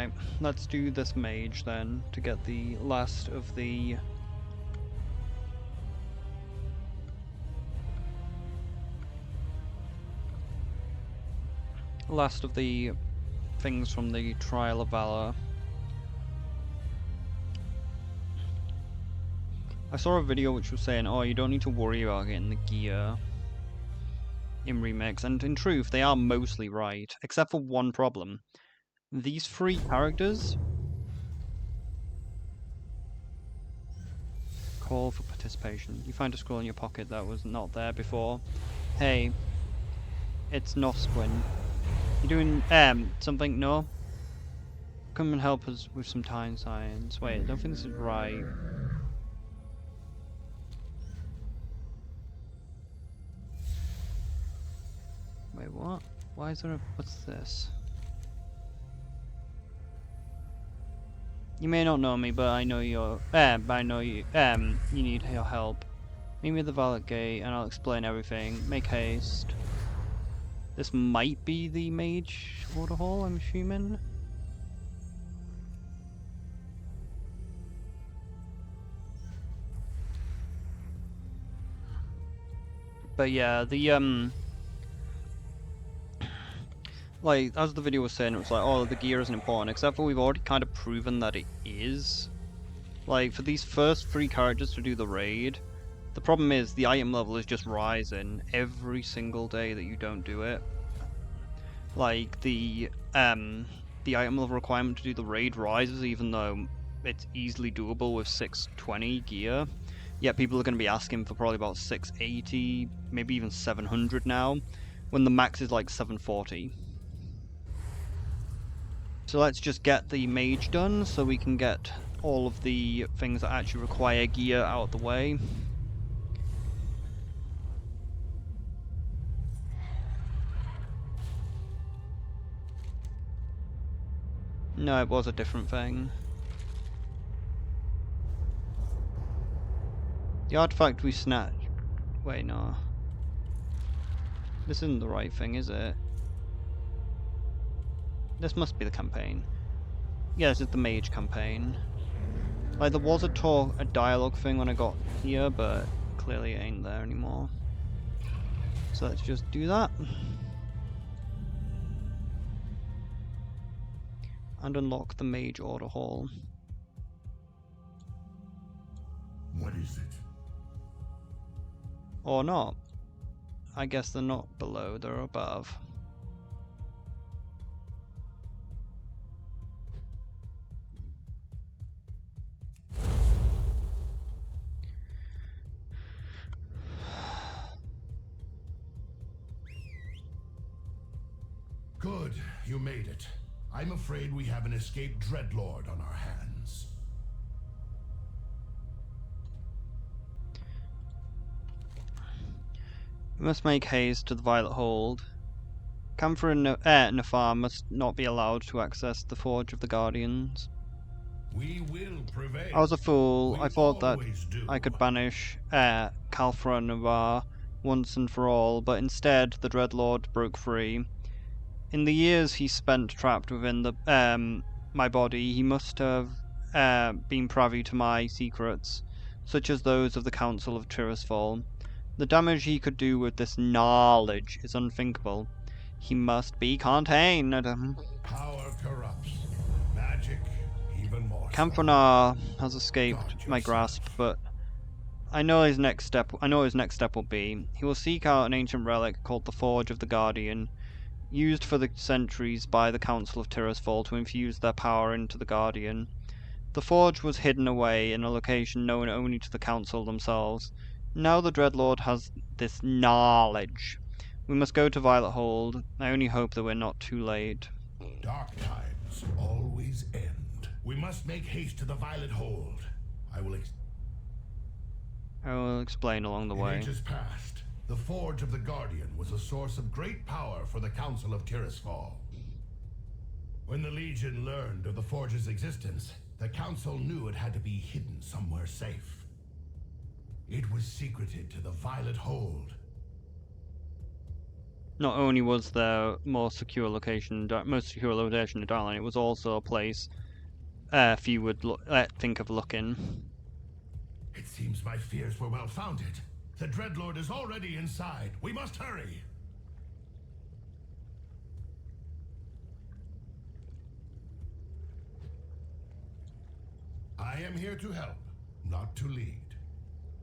Right, let's do this mage then to get the last of the things from the Trial of Valor. I saw a video which was saying, oh, you don't need to worry about getting the gear in Remix, and in truth, they are mostly right, except for one problem. These 3 characters... Call for participation. You find a scroll in your pocket that was not there before. Hey, it's Nosquin. You doing, something? No? Come and help us with some time science. Wait, I don't think this is right. Wait, what? Why is there a... what's this? You may not know me, but I know you're... I know you... you need your help. Meet me at the Valet Gate, and I'll explain everything. Make haste. This might be the Mage Waterhall, I'm assuming? But yeah, the, like, as the video was saying, it was like, oh, the gear isn't important, except for we've already kind of proven that it is. Like, for these first 3 characters to do the raid, the problem is the item level is just rising every single day that you don't do it. Like, the item level requirement to do the raid rises even though it's easily doable with 620 gear. Yet people are going to be asking for probably about 680, maybe even 700 now, when the max is like 740. So let's just get the mage done so we can get all of the things that actually require gear out of the way. No, it was a different thing. The artifact we snatched... Wait, no. This isn't the right thing, is it? This must be the campaign. Yeah, this is the mage campaign. Like, there was a dialogue thing when I got here, but clearly it ain't there anymore. So let's just do that. And unlock the Mage Order Hall. What is it? Or not. I guess they're not below, they're above. Good, you made it. I'm afraid we have an escaped dreadlord on our hands. We must make haste to the Violet Hold. Camphor and Nafar must not be allowed to access the Forge of the Guardians. We will prevail. I was a fool. I thought that do. I could banish Calphra and Navar once and for all, but instead the Dreadlord broke free. In the years he spent trapped within the my body, he must have been privy to my secrets, such as those of the Council of Tirisfal. The damage he could do with this knowledge is unthinkable. He must be contained. Power corrupts. Magic, even more so. Camphonar has escaped my grasp, but I know his next step will be. He will seek out an ancient relic called the Forge of the Guardian, used for the centuries by the Council of Tirisfal to infuse their power into the Guardian. The forge was hidden away in a location known only to the Council themselves. Now the Dreadlord has this knowledge. We must go to Violet Hold. I only hope that we're not too late. Dark times always end. We must make haste to the Violet Hold. I will explain along the way. In ages past, the Forge of the Guardian was a source of great power for the Council of Tirisfal. When the Legion learned of the Forge's existence, the Council knew it had to be hidden somewhere safe. It was secreted to the Violet Hold. not only was there most secure location in Darkline, it was also a place few would think of looking. It seems my fears were well founded. The Dreadlord is already inside. We must hurry. I am here to help, not to lead.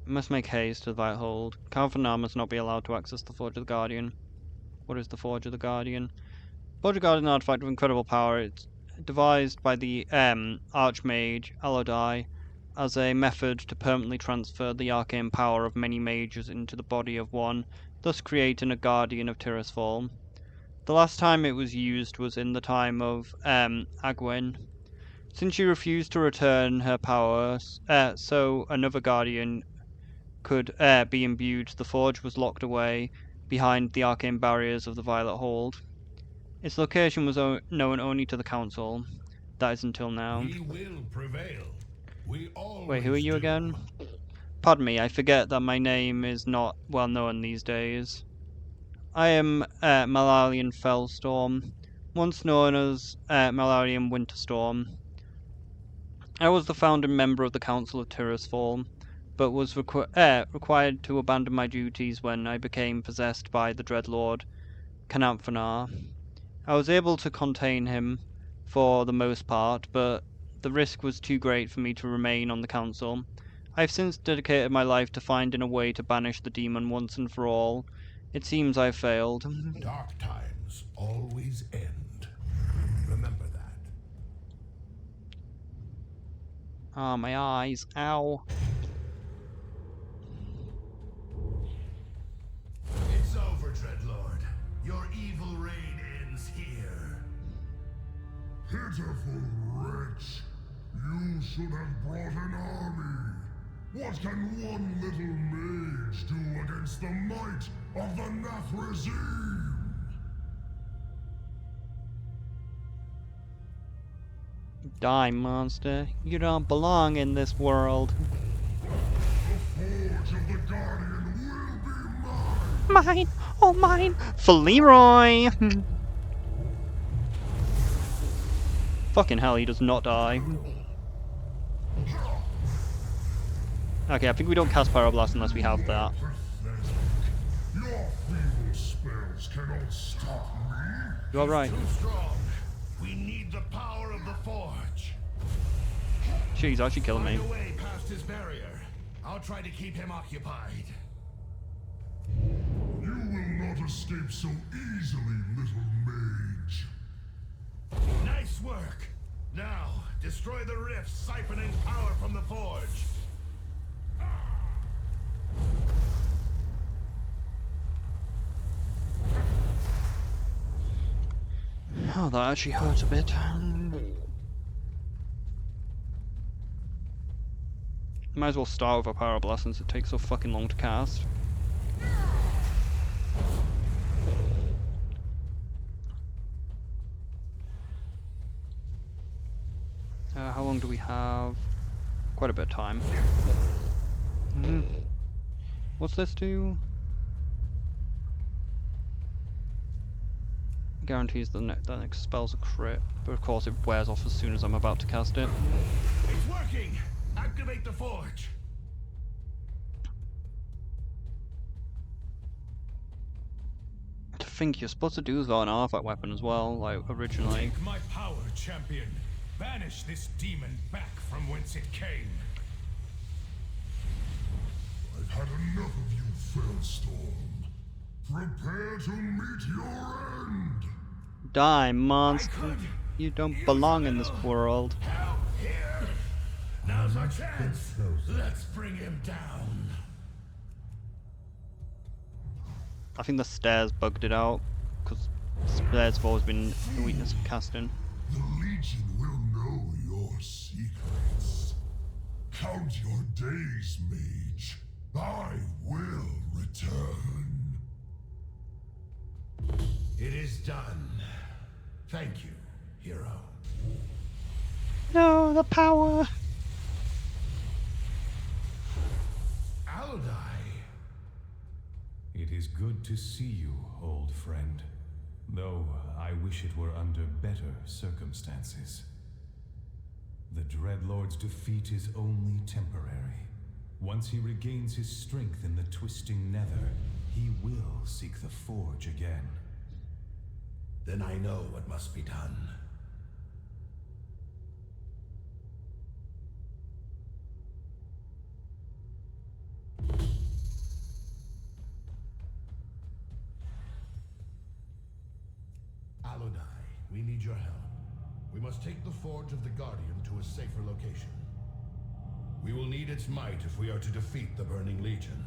We must make haste to the Violet Hold. Calvanar must not be allowed to access the Forge of the Guardian. What is the Forge of the Guardian? Forge of the Guardian artifact of incredible power. It's devised by the Archmage Alodai as a method to permanently transfer the arcane power of many mages into the body of one, thus creating a Guardian of Tirisfal. The last time it was used was in the time of Agwen. Since she refused to return her powers, so another Guardian could be imbued, the forge was locked away behind the arcane barriers of the Violet Hold. Its location was known only to the Council. That is until now. We will prevail. We always Wait, who are you do. again? Pardon me, I forget that my name is not well known these days. I am Malarian Fellstorm, once known as Malarian Winterstorm. I was the founding member of the Council of Tirisfal, but was required to abandon my duties when I became possessed by the Dreadlord Cananthanar. I was able to contain him for the most part, but the risk was too great for me to remain on the council. I have since dedicated my life to finding a way to banish the demon once and for all. It seems I have failed. Dark times always end. Remember that. Ah, my eyes. Ow. It's over, Dreadlord. Your evil reign ends here. Pitiful wretch. You should have brought an army. What can one little mage do against the might of the Nathrazim? Die, monster. You don't belong in this world. The Forge of the Guardian will be mine! Mine! Oh, mine! For Leroy! Fucking hell, he does not die. Okay, I think we don't cast Pyroblast unless we have that. Your feeble spells cannot stop me. You alright? Too strong. We need the power of the Forge. Shit, he's actually killing me. Find a way past his barrier. I'll try to keep him occupied. You will not escape so easily, little mage. Nice work. Now, destroy the rifts siphoning power from the Forge. Oh, that actually hurts a bit. Might as well start with a Pyroblast since it takes so fucking long to cast. How long do we have? Quite a bit of time. What's this do? Guarantees the next spell's a crit, but of course it wears off as soon as I'm about to cast it. It's working! Activate the Forge! To think you're supposed to do that an artifact weapon as well, like originally. Take my power, champion. Banish this demon back from whence it came. I've had enough of you, Fellstorm. Prepare to meet your end. Die, monster. You don't belong in this world. Out here. Now's our chance. Let's bring him down. I think the stairs bugged it out, because stairs have always been the weakness of casting. The Legion will know your secrets. Count your days, mage. I will return. It is done. Thank you, hero. No, the power! Alodai. It is good to see you, old friend. Though I wish it were under better circumstances. The Dreadlord's defeat is only temporary. Once he regains his strength in the twisting nether, he will seek the Forge again. Then I know what must be done. Alunai, we need your help. We must take the Forge of the Guardian to a safer location. We will need its might if we are to defeat the Burning Legion.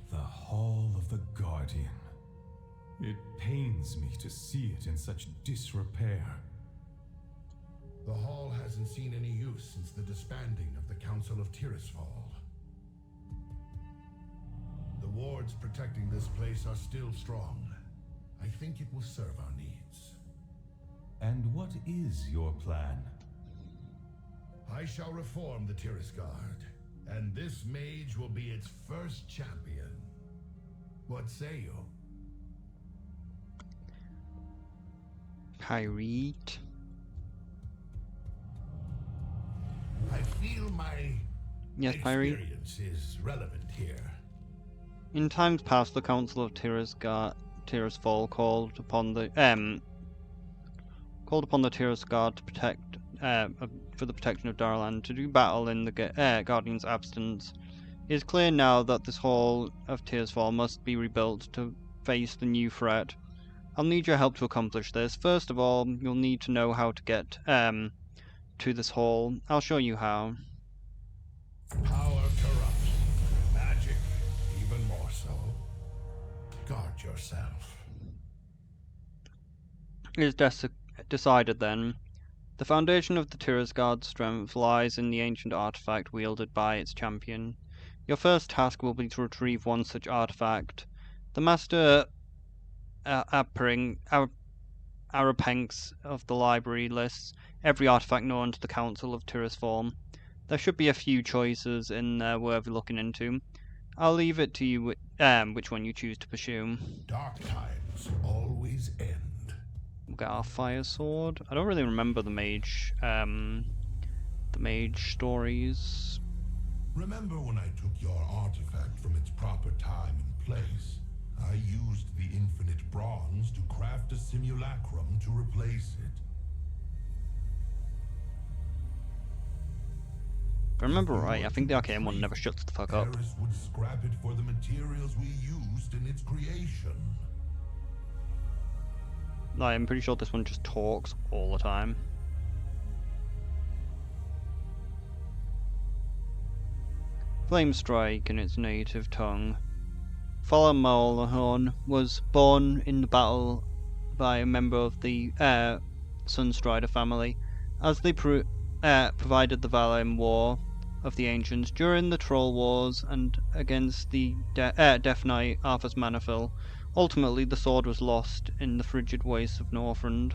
The Hall of the Guardian. It pains me to see it in such disrepair. The Hall hasn't seen any use since the disbanding of the Council of Tirisfal. The wards protecting this place are still strong. I think it will serve our needs. And what is your plan? I shall reform the Tirisguard, and this mage will be its first champion. What say you? Pirate. I feel my Yes, Pirate. experience is relevant here. In times past, the Council of Tirisfal called upon the Tirisguard to protect for the protection of Darlan to do battle in the Guardian's absence. It is clear now that this Hall of Tirisfal must be rebuilt to face the new threat. I'll need your help to accomplish this. First of all, you'll need to know how to get to this hall. I'll show you how. Power corrupts. Magic, even more so. Guard yourself. It is decided then. The foundation of the Tirisguard's strength lies in the ancient artifact wielded by its champion. Your first task will be to retrieve one such artifact. The Master Arapenks of the library lists every artifact known to the Council of Tirisfal. There should be a few choices in there worth looking into. I'll leave it to you which one you choose to pursue. Dark times always end. We'll get our fire sword. I don't really remember the mage stories. Remember when I took your artifact from its proper time and place? I used the infinite bronze to craft a simulacrum to replace it. If I remember right, I think the arcane one never shuts the fuck up. Paris would scrap it for the materials we used in its creation. Like, I'm pretty sure this one just talks all the time. Flame Strike in its native tongue. Falamorhorn was born in the battle by a member of the Sunstrider family, as they provided the valor in war of the ancients during the Troll Wars and against the Death Knight Arthur's Manafil. Ultimately, the sword was lost in the frigid wastes of Northrend.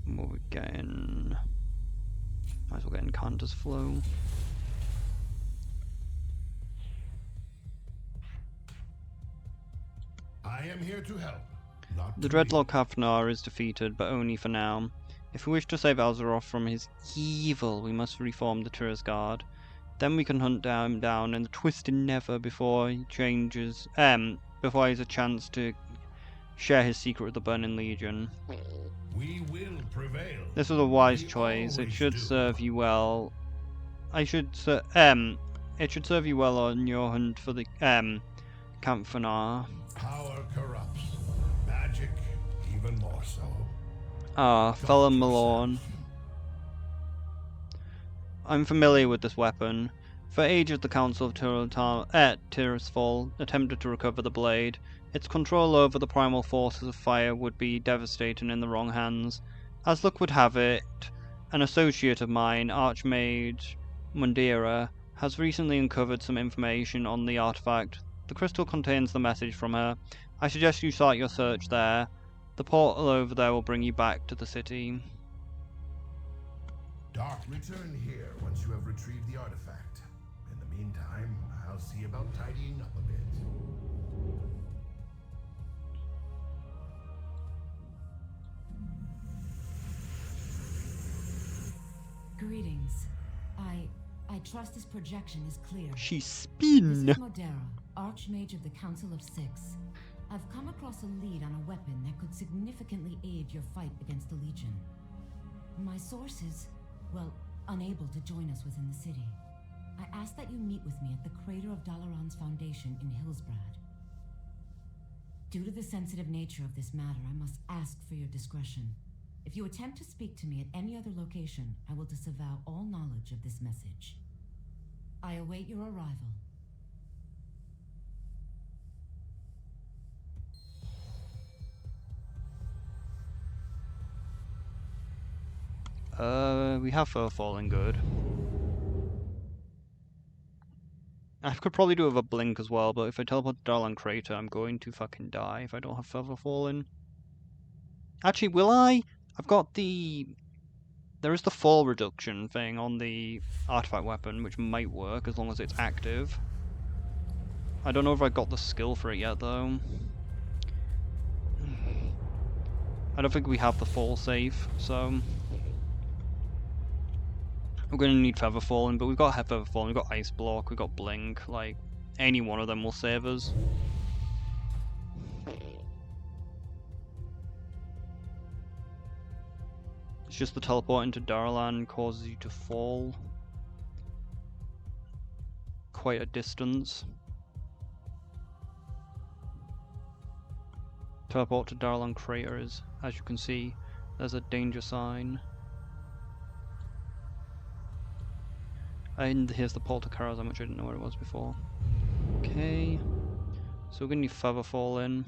What are we getting? Might as well get Encanter's Flow. I am here to help. Not The to Dreadlord Kafnar is defeated, but only for now. If we wish to save Azeroth from his evil, we must reform the Tirisguard. Then we can hunt him down in the Twisted Nether before he changes. Before he has a chance to share his secret with the Burning Legion. We will prevail. This was a wise We choice. It always should do. serve you well. It should serve you well on your hunt for the Kamphanar. Power corrupts. Magic, even more so. Ah, Guard Felon Malorn. yourself. I'm familiar with this weapon. For ages the Council of Tirisfal attempted to recover the blade. Its control over the primal forces of fire would be devastating in the wrong hands. As luck would have it, an associate of mine, Archmage Mundira, has recently uncovered some information on the artifact The crystal contains the message from her. I suggest you start your search there. The portal over there will bring you back to the city. Dark, return here once you have retrieved the artifact. In the meantime, I'll see about tidying up a bit. Greetings. I trust this projection is clear. She's This spin. is Modera, Archmage of the Council of Six. I've come across a lead on a weapon that could significantly aid your fight against the Legion. My source is, well, unable to join us within the city. I ask that you meet with me at the crater of Dalaran's foundation in Hillsbrad. Due to the sensitive nature of this matter, I must ask for your discretion. If you attempt to speak to me at any other location, I will disavow all knowledge of this message. I await your arrival. We have her falling good. I could probably do with a blink as well, but if I teleport to Darlan Crater, I'm going to fucking die if I don't have Feather Falling. Actually, will I? I've got the... There is the fall reduction thing on the artifact weapon, which might work as long as it's active. I don't know if I got the skill for it yet, though. I don't think we have the fall safe, so... We're going to need Feather Falling, but we've got Feather Falling, we've got Ice Block, we've got Blink, like, any one of them will save us. It's just the teleport into Darlan causes you to fall quite a distance. Teleport to Darlan Crater is, as you can see, there's a danger sign. And here's the portal to Karazhan, which I didn't know what it was before. Okay, so we're gonna need Feather Fall in.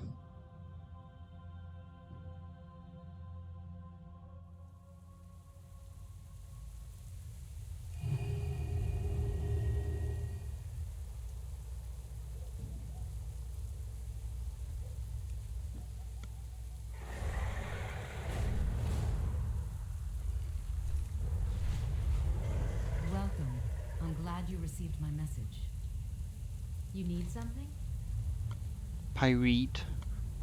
Welcome. I'm glad you received my message. You need something? Pyrite,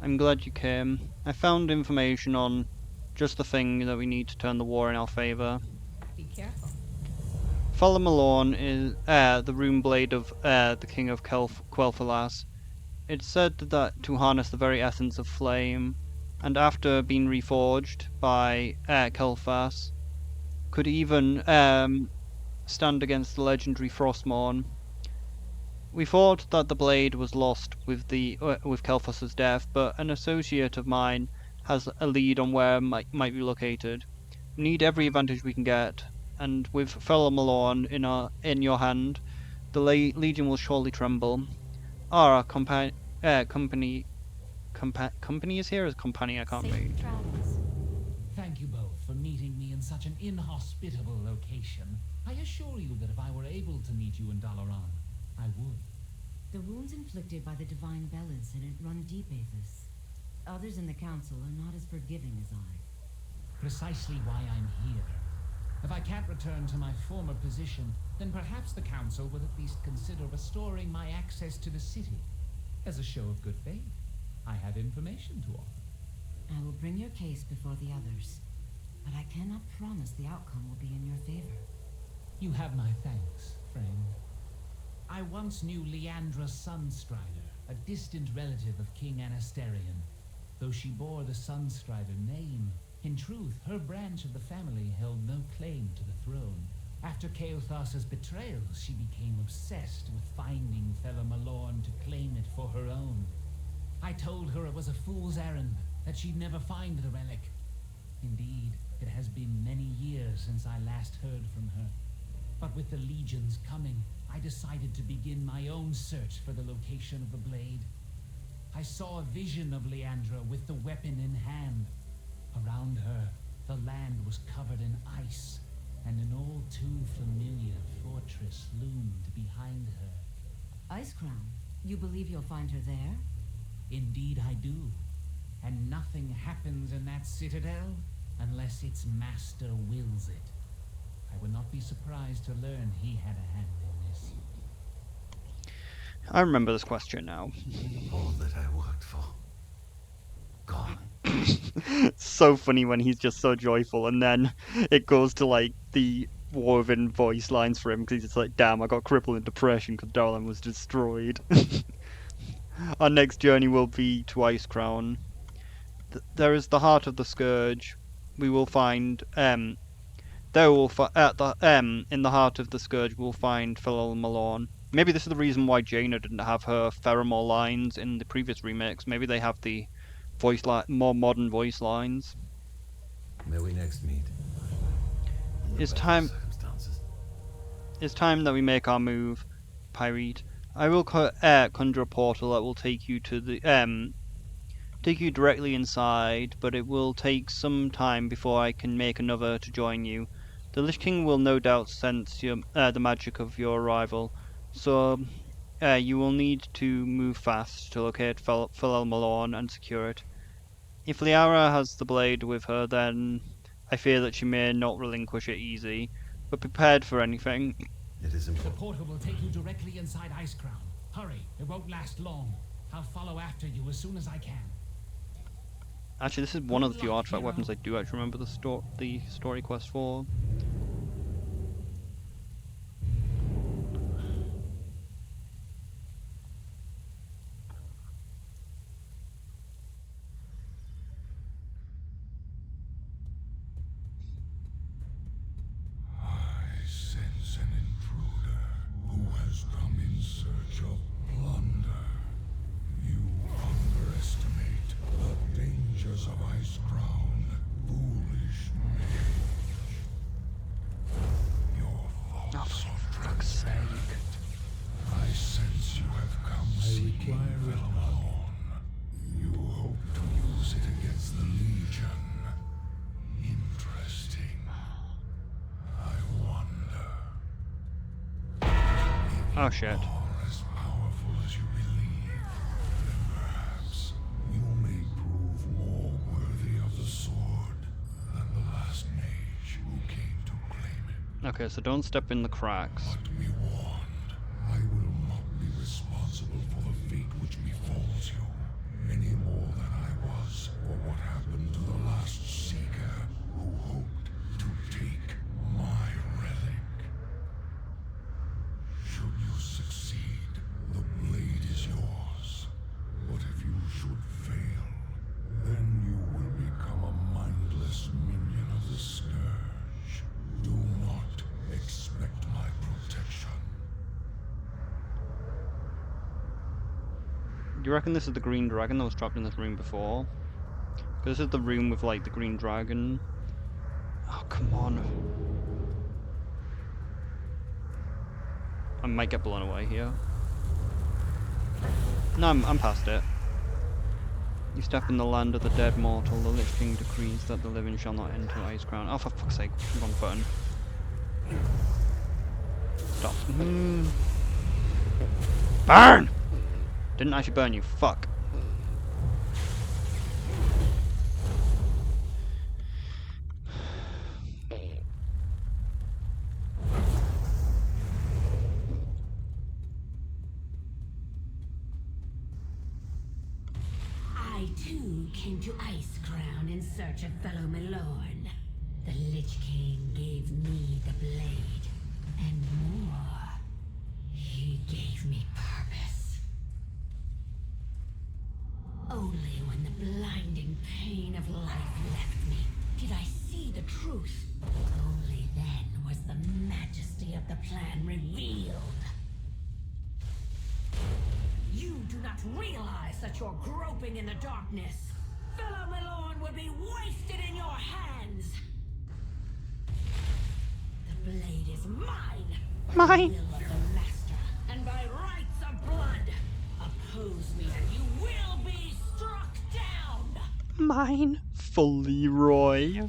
I'm glad you came. I found information on just the thing that we need to turn the war in our favour. Be careful. Falamalorn is the rune blade of the king of Quel'Thalas. It's said that to harness the very essence of flame, and after being reforged by Quel'Thas, could even stand against the legendary Frostmourne. We thought that the blade was lost with Quel'Thas's death, but an associate of mine has a lead on where it might be located. We need every advantage we can get, and with Falamalorn in your hand, the Legion will surely tremble. Our company is here as company. I can't read. Safe travels. Thank you both for meeting me in such an inhospitable location. I assure you that if I were able to meet you in Dalaran, I would. The wounds inflicted by the Divine Bell incident run deep, Aethys. Others in the Council are not as forgiving as I. Precisely why I'm here. If I can't return to my former position, then perhaps the Council would at least consider restoring my access to the city. As a show of good faith, I have information to offer. I will bring your case before the others, but I cannot promise the outcome will be in your favor. You have my thanks, friend. I once knew Leandra Sunstrider, a distant relative of King Anasterion. Though she bore the Sunstrider name, in truth, her branch of the family held no claim to the throne. After Kaothas's betrayal, she became obsessed with finding Falamalorn to claim it for her own. I told her it was a fool's errand, that she'd never find the relic. Indeed, it has been many years since I last heard from her. But with the Legion's coming, I decided to begin my own search for the location of the blade. I saw a vision of Leandra with the weapon in hand. Around her, the land was covered in ice, and an all too familiar fortress loomed behind her. Ice Crown? You believe you'll find her there? Indeed I do. And nothing happens in that citadel unless its master wills it. I would not be surprised to learn he had a hand in this. I remember this question now. All that I worked for. Gone. It's so funny when he's just so joyful, and then it goes to like the woven voice lines for him because he's just like, "Damn, I got crippled in depression because Darlin was destroyed." Our next journey will be to Icecrown. There is the heart of the scourge. We will find there will at the in the heart of the scourge we'll find Philal Malorn. Maybe this is the reason why Jaina didn't have her Pheromore lines in the previous remakes. Maybe they have the more modern voice lines. May we next meet? It's time that we make our move, Pyrite. I will conjure a portal that will take you to the take you directly inside, but it will take some time before I can make another to join you. The Lich King will no doubt sense the magic of your arrival, so you will need to move fast to locate Philal Malorn and secure it. If Liara has the blade with her, then I fear that she may not relinquish it easy, but prepared for anything. It is The important. portal will take you directly inside Icecrown. Hurry, it won't last long. I'll follow after you as soon as I can. Actually, this is one of the few artifact weapons I do actually remember the story quest for. I sense an intruder who has come in search of plunder. You underestimate the dangers of Icecrown, foolish mage. Your thoughts are transparent. I sense you have come seeking Malorn. You hope to use it against the Legion. Interesting. I wonder. Oh shit. Are as powerful as you believe, then perhaps you may prove more worthy of the sword than the last mage who came to claim it. Okay, so don't step in the cracks. But be warned, I will not be responsible for the fate which befalls you, any more than I was for what happened to the last Seeker who hoped to take my relic. Should you succeed, the blade is yours. But if you should fail, then you will become a mindless minion of the Scourge. Do not expect my protection. Do you reckon this is the green dragon that was trapped in this room before? Because this is the room with like the green dragon. Oh, come on. I might get blown away here. No, I'm past it. You step in the land of the dead mortal, the Lich King decrees that the living shall not enter Icecrown. Oh, for fuck's sake, wrong button. Stop. Burn! Didn't actually burn you, fuck. I too came to Icecrown in search of fellow Malorn. The Lich King gave me the blade, and more. He gave me purpose. Only when the blinding pain of life left me did I see the truth. Only then was the majesty of the plan revealed. You do not realize that you're groping in the darkness. Fellow Malorn would be wasted in your hands. The blade is mine. Mine. Will of the master, and by rights of blood, oppose me and you will be struck down. Mine. For Leroy.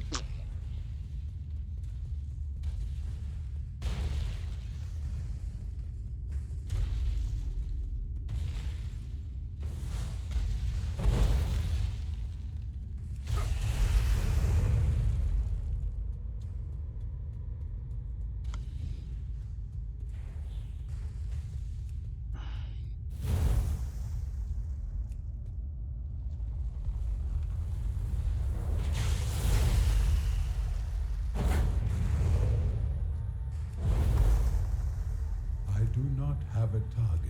not have a target.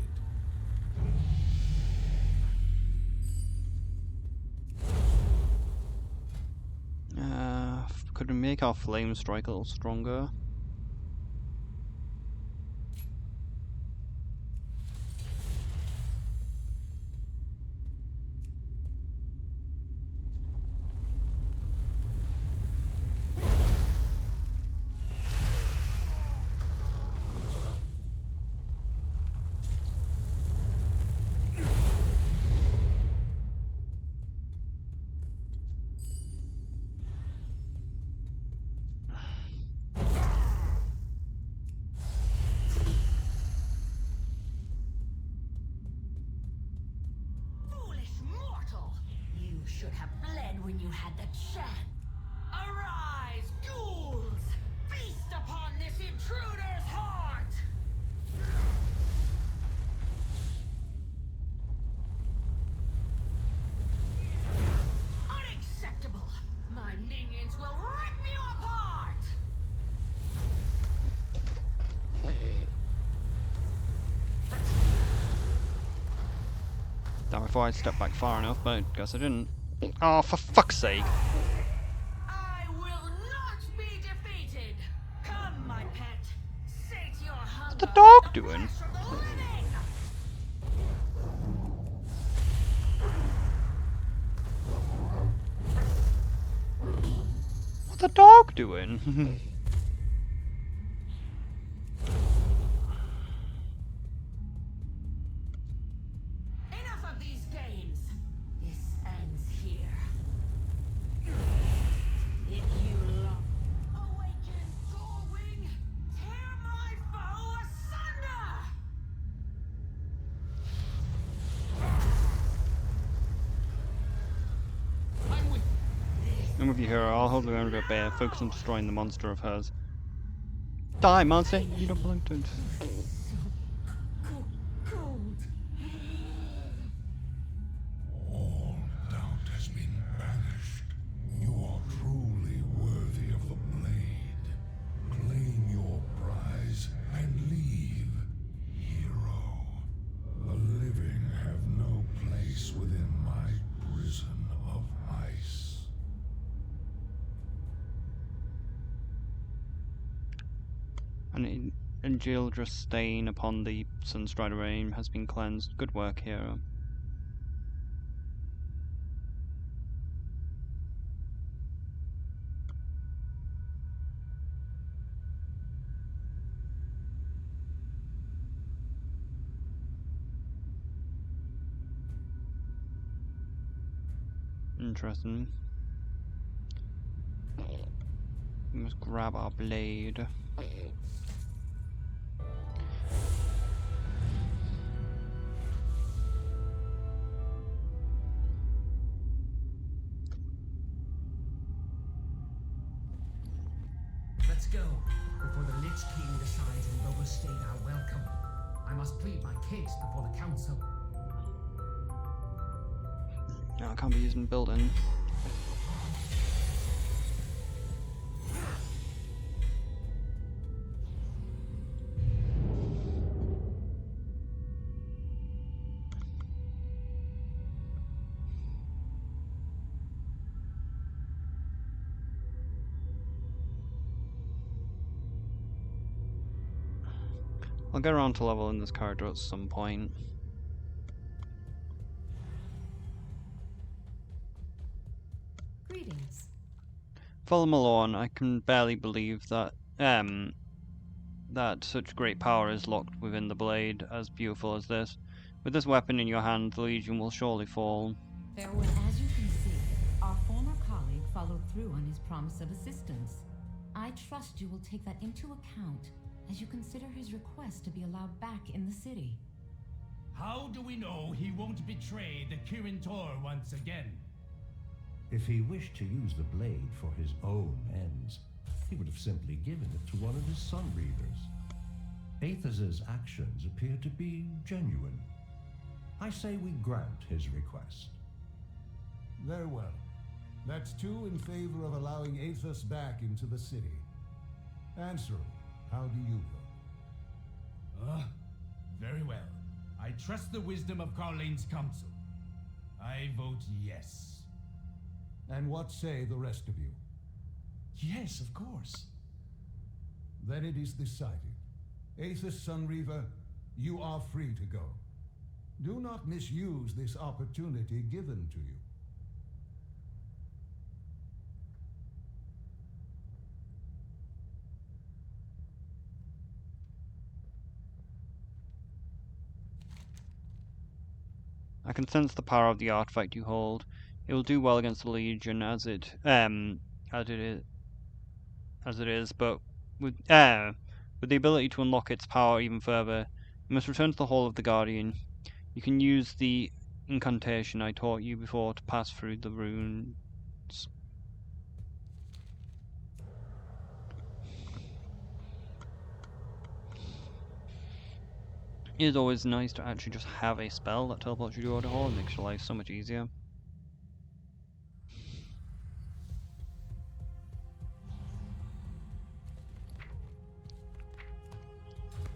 Could we make our flame strike a little stronger? Foolish mortal! You should have fled when you had the chance. Arise, ghouls! Feast upon this intruder's heart! Unacceptable! My minions will rip you apart! Damn, if I stepped back far enough, but I guess I didn't. Oh, for fuck's sake! I will not be defeated! Come, my pet! Sate your hunger! What's the dog with the doing? flesh of the living! What's the dog doing? Enough of these games! This ends here. If you long awaken, Doorwing! Tear my foe asunder! I'm with I'm with you, hero. I'll hold the ground with a bear. Focus on destroying the monster of hers. Die, monster! You don't belong to it. cold. All doubt has been banished. You are truly worthy of the blade. Claim your prize and leave, hero. The living have no place within my prison of ice. An Ingildra stain upon the Sunstrider aim has been cleansed. Good work, hero. Interesting. We must grab our blade. Let's go, before the Lich King decides we've overstayed our welcome. I must plead my case before the council. No, I can't be using building. I'll get around to leveling this character at some point. Greetings. Follow Malone, I can barely believe that that such great power is locked within the blade, as beautiful as this. With this weapon in your hand, the Legion will surely fall. Fairwood, as you can see, our former colleague followed through on his promise of assistance. I trust you will take that into account as you consider his request to be allowed back in the city. How do we know he won't betray the Kirin Tor once again? If he wished to use the blade for his own ends, he would have simply given it to one of his Sun Reavers. Aethas's actions appear to be genuine. I say we grant his request. Very well. That's 2 in favor of allowing Aethas back into the city. Answer, how do you vote? Very well. I trust the wisdom of Carlene's council. I vote yes. And what say the rest of you? Yes, of course. Then it is decided. Aethys Sunreaver, you are free to go. Do not misuse this opportunity given to you. I can sense the power of the artifact you hold. It will do well against the Legion as it is, but with the ability to unlock its power even further, you must return to the Hall of the Guardian. You can use the incantation I taught you before to pass through the runes. It is always nice to actually just have a spell that teleports you to Order Hall. It makes your life so much easier.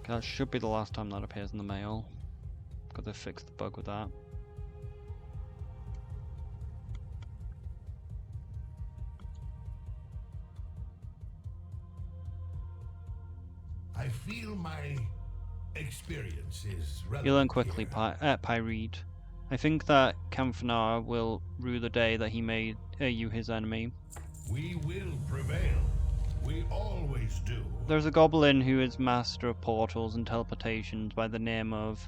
That should be the last time that appears in the mail, because they fixed the bug with that. I feel my experience is relevant. You learn quickly, here. Pyreed. I think that Camfanar will rue the day that he made you his enemy. We will prevail. We always do. There's a goblin who is master of portals and teleportations by the name of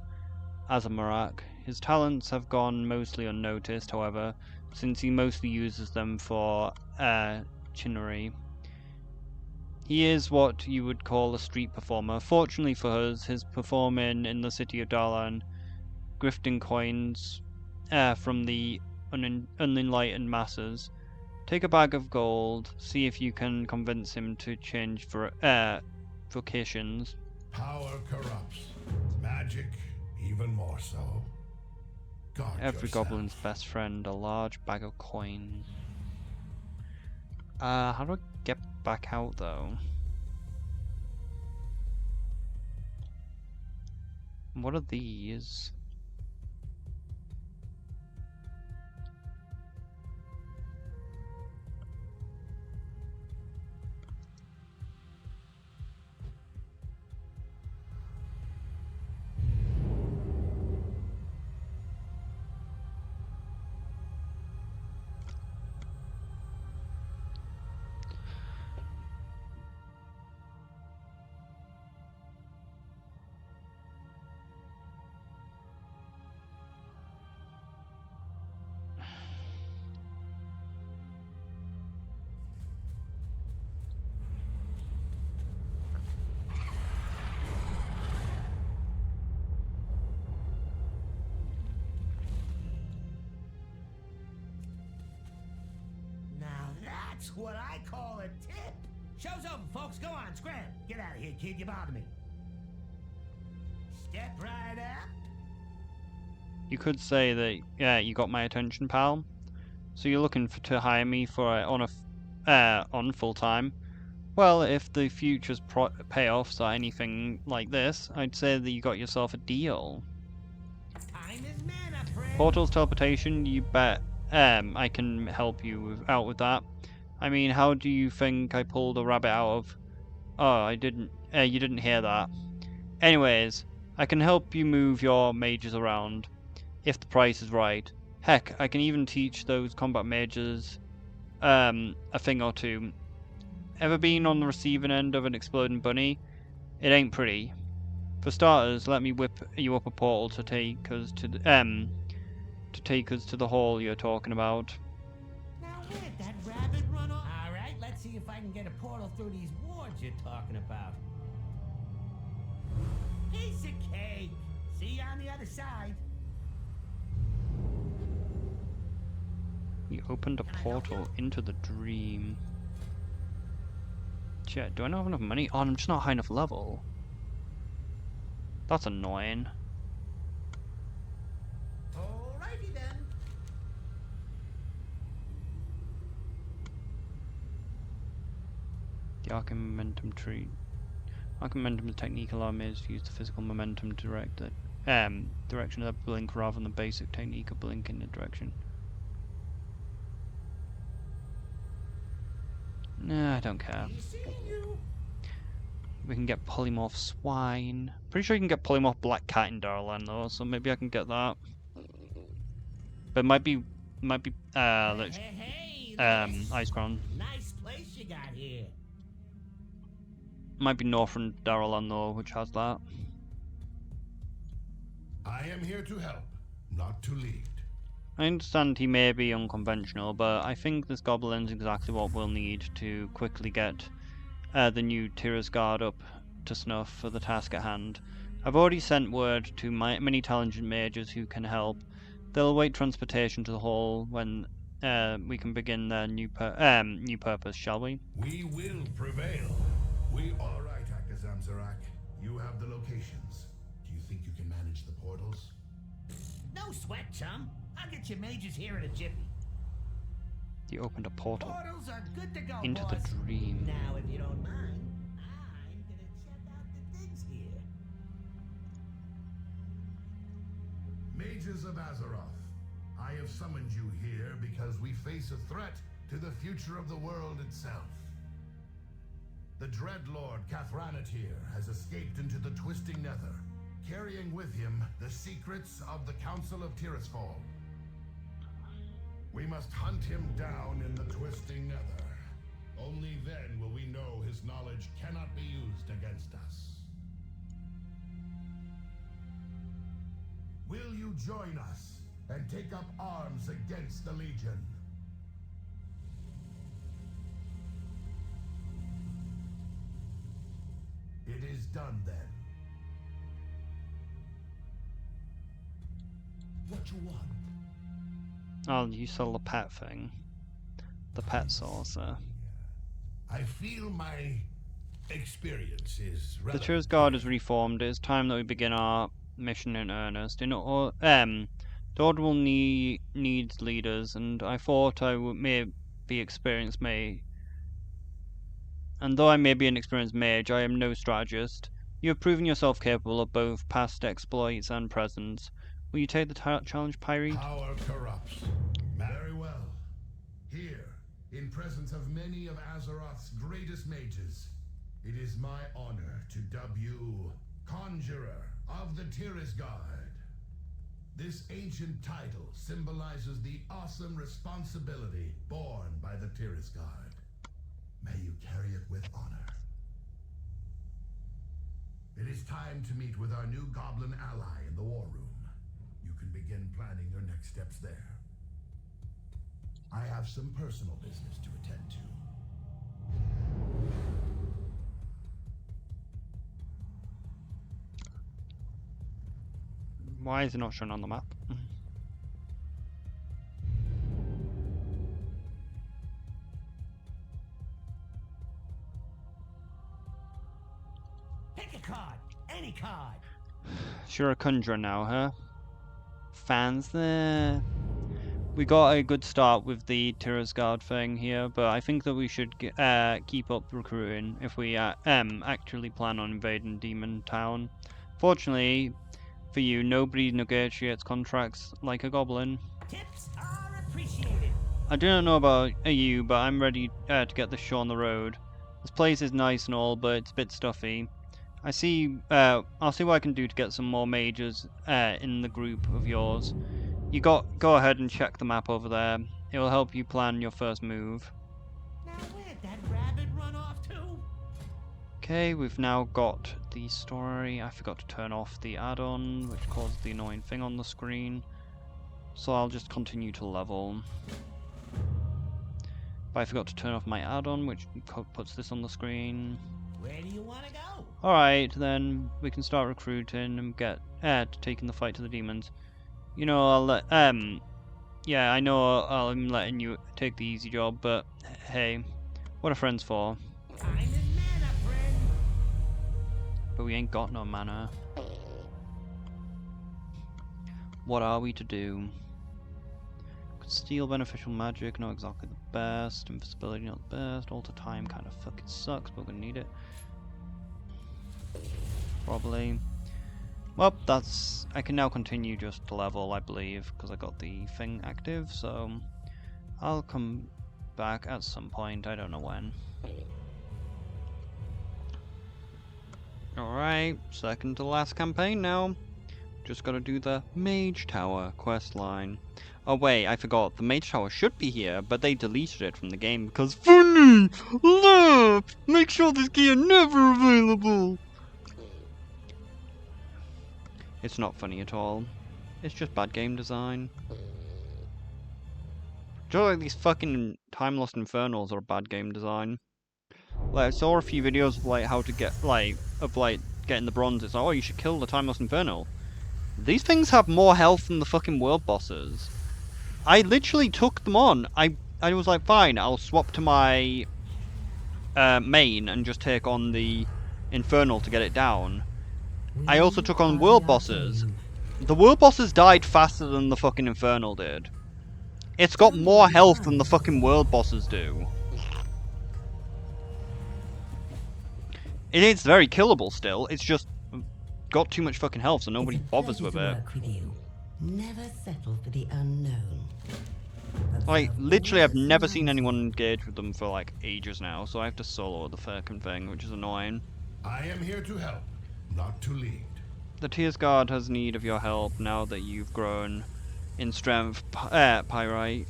Azamarak. His talents have gone mostly unnoticed, however, since he mostly uses them for chinnery. He is what you would call a street performer. Fortunately for us, his performing in the city of Darlan, grifting coins from the unenlightened masses. Take a bag of gold, see if you can convince him to change for vocations. Power corrupts. Magic, even more so. Guard Every yourself. goblin's best friend, a large bag of coins. How do I get back out though? What are these? Now that's what I call a tip. Show's over, folks. Go on, scram. Get out of here, kid. You bother me. Step right up. You could say that, yeah, you got my attention, pal. So you're looking to hire me for on full time. Well, if the future's payoffs are anything like this, I'd say that you got yourself a deal. Time is mana, friend. Portals teleportation, you bet. I can help you out with that. I mean, how do you think I pulled a rabbit out of? Oh, I didn't. You didn't hear that. Anyways, I can help you move your mages around, if the price is right. Heck, I can even teach those combat mages a thing or two. Ever been on the receiving end of an exploding bunny? It ain't pretty. For starters, let me whip you up a portal to take us to the hall you're talking about. Now where'd that rabbit run off? All right, let's see if I can get a portal through these wards you're talking about. Piece of cake. See you on the other side. You opened a portal into the dream. Shit, do I not have enough money? Oh, I'm just not high enough level. That's annoying. Alrighty then. The arcane momentum tree. Arc momentum is a technique allowing mages to use the physical momentum to direct the direction of their blink rather than the basic technique of blinking the direction. Nah, I don't care. We can get polymorph swine. Pretty sure you can get polymorph black cat in Darlan though, so maybe I can get that. But it might be Ice Crown. Nice place you got here. Might be Northern Darlan though, which has that. I am here to help, not to lead. I understand he may be unconventional, but I think this goblin's exactly what we'll need to quickly get the new Tira's Guard up to snuff for the task at hand. I've already sent word to many talented mages who can help. They'll await transportation to the hall when we can begin their new purpose, shall we? We will prevail. We all right, Akazamzarak. You have the locations. Do you think you can manage the portals? No sweat, chum. I'll get your mages here in a jiffy. You opened a portal Portals are good to go, into boss. the dream. Now, if you don't mind, I'm gonna check out the things here. Mages of Azeroth, I have summoned you here because we face a threat to the future of the world itself. The Dreadlord Kathranattir has escaped into the Twisting Nether, carrying with him the secrets of the Council of Tirisfal. We must hunt him down in the Twisting Nether. Only then will we know his knowledge cannot be used against us. Will you join us and take up arms against the Legion? It is done then. What you want? Oh, you sell the pet thing. The pet saucer. I feel my experience is The Tira's Guard is reformed. It is time that we begin our mission in earnest. The Order will needs leaders, and I thought may be experienced mage. And though I may be an experienced mage, I am no strategist. You have proven yourself capable of both past exploits and present. Will you take the challenge, Pyre? Power corrupts. Very well. Here, in presence of many of Azeroth's greatest mages, it is my honor to dub you Conjurer of the Tira's Guard. This ancient title symbolizes the awesome responsibility borne by the Tira's Guard. May you carry it with honor. It is time to meet with our new goblin ally in the war room. You can begin planning your next steps there. I have some personal business to attend to. Why is it not shown on the map? Pick a card. Any card. You're a conjurer now, huh? Fans there. We got a good start with the Tira's Guard thing here, but I think that we should keep up recruiting if we actually plan on invading Demon Town. Fortunately for you, nobody negotiates contracts like a goblin. Tips are appreciated. I do not know about you, but I'm ready to get this show on the road. This place is nice and all, but it's a bit stuffy. I'll see what I can do to get some more mages in the group of yours. You go ahead and check the map over there. It will help you plan your first move. Now where'd that rabbit run off to? Okay, we've now got the story. I forgot to turn off the add-on, which caused the annoying thing on the screen. So I'll just continue to level. But I forgot to turn off my add-on, which puts this on the screen. Where do you want to go? Alright, then we can start recruiting and get taking the fight to the demons. You know, I'll let yeah, I know I'm letting you take the easy job, but hey, what are friends for? I'm in mana, friend. But we ain't got no mana. What are we to do? Could steal beneficial magic, not exactly the best. Invisibility, not the best. Alter time kind of fucking sucks, but we're gonna need it. probably. Well, I can now continue just to level, I believe, because I got the thing active, so I'll come back at some point, I don't know when. Alright, second to last campaign now. Just gotta do the Mage Tower quest line. Oh wait, I forgot, the Mage Tower should be here, but they deleted it from the game because funny! Laugh! Make sure this key are never available! It's not funny at all. It's just bad game design. Just like these fucking Time Lost Infernals are bad game design. Like, I saw a few videos of like how to get getting the bronze. It's like, oh, you should kill the Time Lost Infernal. These things have more health than the fucking world bosses. I literally took them on. I was like, fine, I'll swap to my main and just take on the Infernal to get it down. I also took on world bosses. The world bosses died faster than the fucking Infernal did. It's got more health than the fucking world bosses do. It is very killable still, it's just got too much fucking health so nobody bothers with it. Never settle for the unknown. Like, literally I've never seen anyone engage with them for like ages now, so I have to solo the fucking thing, which is annoying. I am here to help, not to lead. The Tears Guard has need of your help now that you've grown in strength, Pyrite.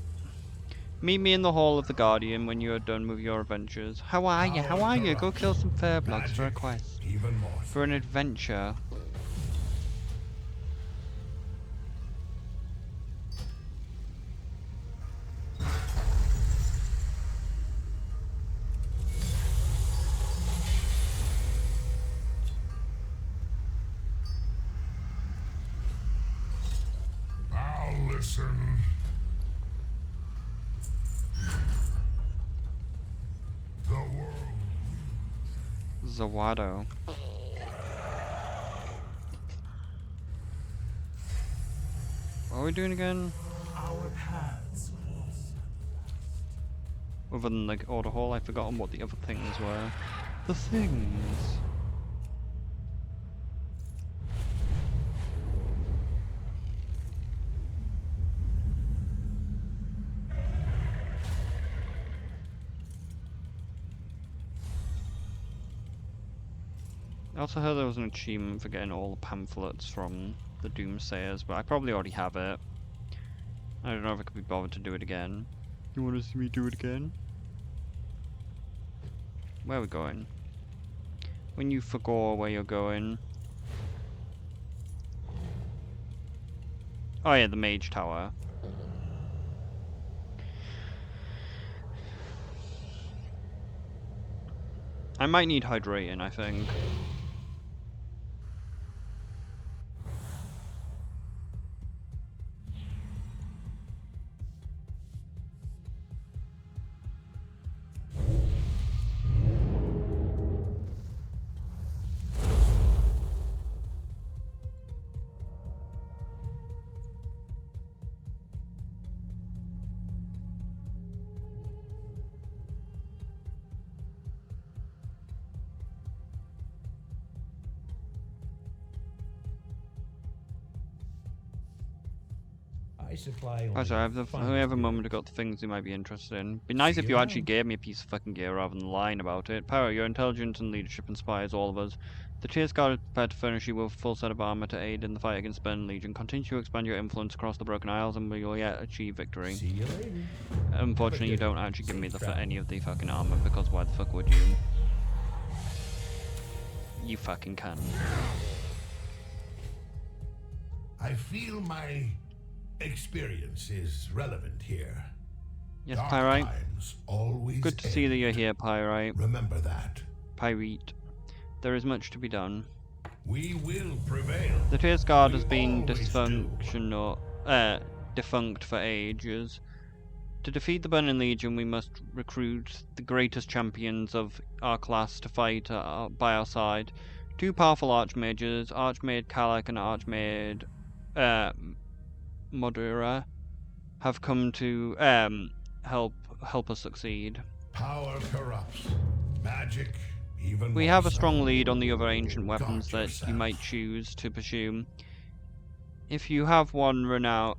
Meet me in the Hall of the Guardian when you are done with your adventures. How are you? How are you? Go kill some Fairbloods for a quest. Even more. For an adventure. I'll listen. The world. Zawado. What are we doing again? Our paths. Other than like Order Hall, I've forgotten what the other things were. The things. I also heard there was an achievement for getting all the pamphlets from the Doomsayers, but I probably already have it. I don't know if I could be bothered to do it again. You want to see me do it again? Where are we going? When you forgot where you're going. Oh yeah, the Mage Tower. I might need hydrating, I think. I supply Oh, sorry, we have a moment to got the things you might be interested in. Be nice if you actually gave me a piece of fucking gear rather than lying about it. Pyro, your intelligence and leadership inspires all of us. The Tears Guard is prepared to furnish you with a full set of armor to aid in the fight against Burning Legion. Continue to expand your influence across the Broken Isles and we will yet achieve victory. See you later. Unfortunately, you don't actually give me any of the fucking armor, because why the fuck would you? You fucking can. I feel my experience is relevant here. Yes, Dark Pyrite. times always Good to see that end. you're here, Pyrite. Remember that. Pyrite. There is much to be done. We will prevail. The Tears Guard has We been always do. defunct for ages. To defeat the Burning Legion, we must recruit the greatest champions of our class to fight by our side. Two powerful archmages, Archmage Kalak and Archmage Modura, have come to help us succeed. Power corrupts. Magic Even We more have a so. strong lead on the other ancient weapons Guard that you yourself. might choose to pursue. If you have one renowned,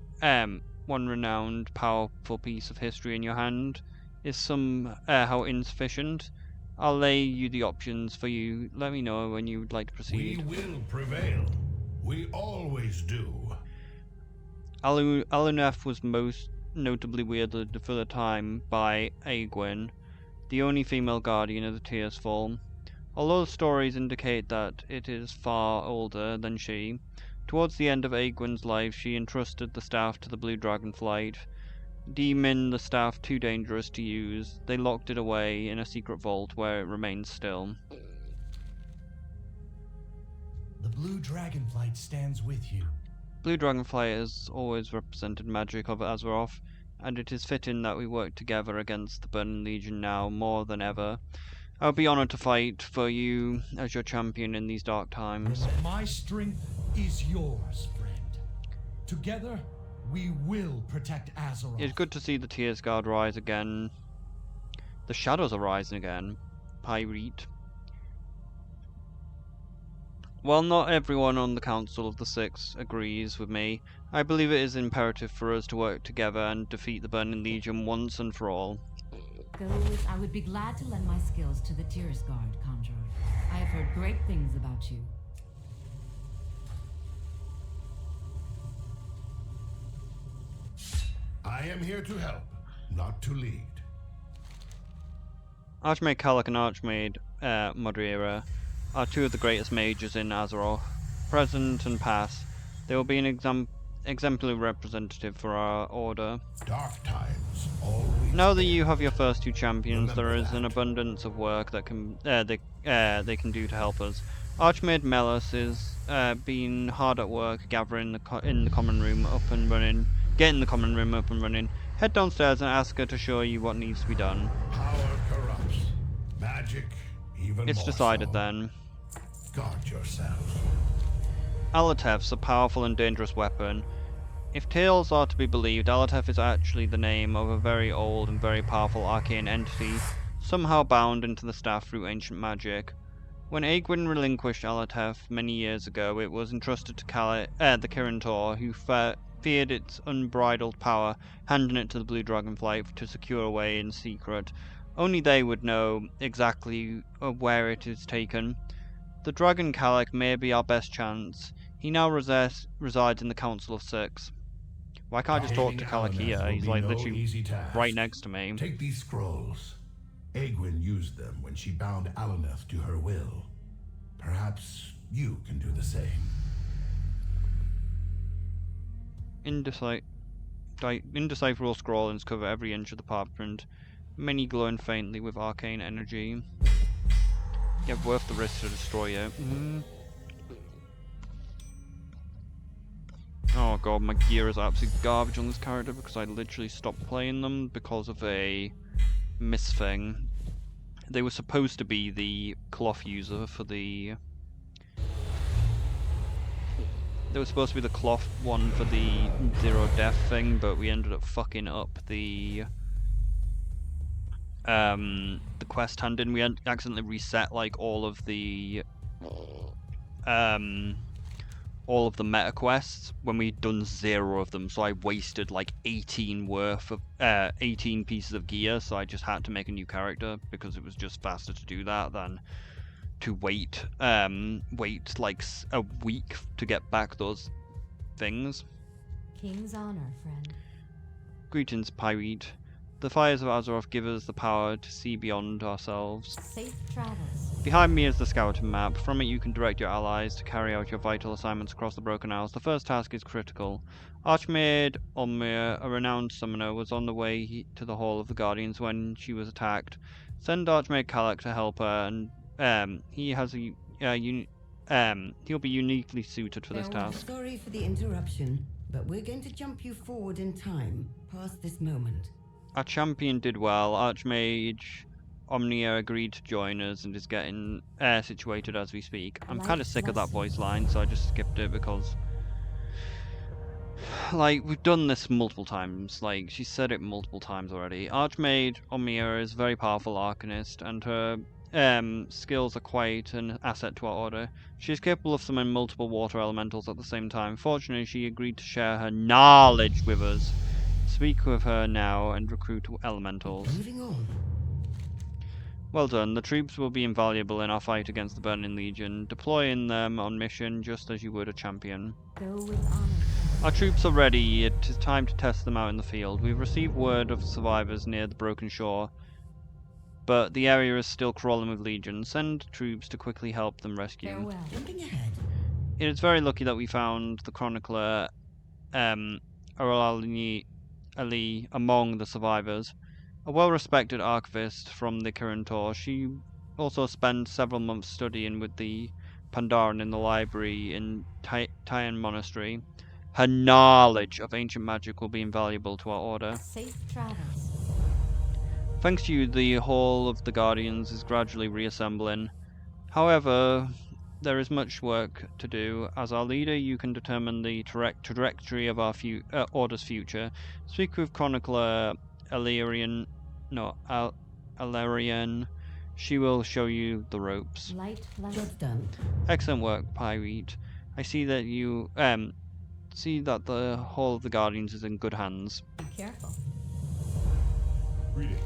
powerful piece of history in your hand is somehow insufficient, I'll lay you the options for you. Let me know when you would like to We proceed. will prevail. We always do. Alunef was most notably wielded for the time by Aegwyn, the only female guardian of the Tears Fall. Although stories indicate that it is far older than she, towards the end of Aegwyn's life she entrusted the staff to the Blue Dragonflight. Deeming the staff too dangerous to use, they locked it away in a secret vault where it remains still. The Blue Dragonflight stands with you. Blue Dragonflight has always represented magic of Azeroth, and it is fitting that we work together against the Burning Legion now more than ever. I would be honored to fight for you as your champion in these dark times. My strength is yours, friend. Together, we will protect Azeroth. It's good to see the Tears Guard rise again. The shadows are rising again. Pyrite. While not everyone on the Council of the Six agrees with me, I believe it is imperative for us to work together and defeat the Burning Legion once and for all. Goes, I would be glad to lend my skills to the Tears Guard, Conjurer. I have heard great things about you. I am here to help, not to lead. Archmage Kallak and Archmage Modriera are two of the greatest mages in Azeroth. Present and past, they will be an exemplary representative for our order. Dark times always. Now that you have your first two champions, there Remember is an that. abundance of work that they can do to help us. Archmage Melis is been hard at work gathering in the common room up and running, getting the common room up and running. Head downstairs and ask her to show you what needs to be done. Power corrupts. Magic, even It's more decided so. then. Guard yourself. Alatef's a powerful and dangerous weapon. If tales are to be believed, Alatef is actually the name of a very old and very powerful arcane entity, somehow bound into the staff through ancient magic. When Aegwyn relinquished Alatef many years ago, it was entrusted to the Kirin Tor, who feared its unbridled power, handing it to the Blue Dragonflight to secure away in secret. Only they would know exactly where it is taken. The Dragon Kallak may be our best chance. He now resides in the Council of Six. Why can't I just talk to Kallak Aleneth here? will He's be like no literally easy task. right next to me. Take these scrolls. Aegwyn used them when she bound Aleneth to her will. Perhaps you can do the same. Indecipherable scrollings cover every inch of the parchment, many glowing faintly with arcane energy. Yeah, worth the risk to destroy it. Oh god, my gear is absolute garbage on this character because I literally stopped playing them because of a miss thing. They were supposed to be the cloth user for the... They were supposed to be the cloth one for the zero death thing, but we ended up fucking up the quest handing. We accidentally reset like all of the meta quests when we'd done 0 of them, so I wasted like 18 pieces of gear, so I just had to make a new character because it was just faster to do that than to wait like a week to get back those things. King's honor, friend. Greetings, Pyrite. The fires of Azeroth give us the power to see beyond ourselves. Safe travels. Behind me is the scouting map. From it you can direct your allies to carry out your vital assignments across the Broken Isles. The first task is critical. Archmaid Olmir, a renowned summoner, was on the way to the Hall of the Guardians when she was attacked. Send Archmaid Kallak to help her, and he has a he'll be uniquely suited for this task. Sorry for the interruption, but we're going to jump you forward in time, past this moment. Our champion did well. Archmage Omnia agreed to join us and is getting situated as we speak. I'm kind of sick of that voice line, so I just skipped it because, like, we've done this multiple times. Like, she said it multiple times already. Archmage Omnia is a very powerful arcanist, and her skills are quite an asset to our order. She is capable of summoning multiple water elementals at the same time. Fortunately, she agreed to share her knowledge with us. Speak with her now and recruit elementals. Moving on. Well done. The troops will be invaluable in our fight against the Burning Legion. Deploying them on mission just as you would a champion. Go with honor. Our troops are ready. It is time to test them out in the field. We've received word of survivors near the broken shore, but the area is still crawling with legions. Send troops to quickly help them rescue. Farewell. Jumping ahead. It is very lucky that we found the chronicler Aralani Ali among the survivors. A well-respected archivist from the Kirintor, she also spent several months studying with the Pandaren in the library in Tian Monastery. Her knowledge of ancient magic will be invaluable to our order. Safe travels. Thanks to you, the Hall of the Guardians is gradually reassembling. However, there is much work to do. As our leader, you can determine the trajectory of our order's future. Speak with Chronicler Alarian. She will show you the ropes. Light flash. Job done. Excellent work, Pyrite. I see that you see that the Hall of the Guardians is in good hands. Be careful. Greetings.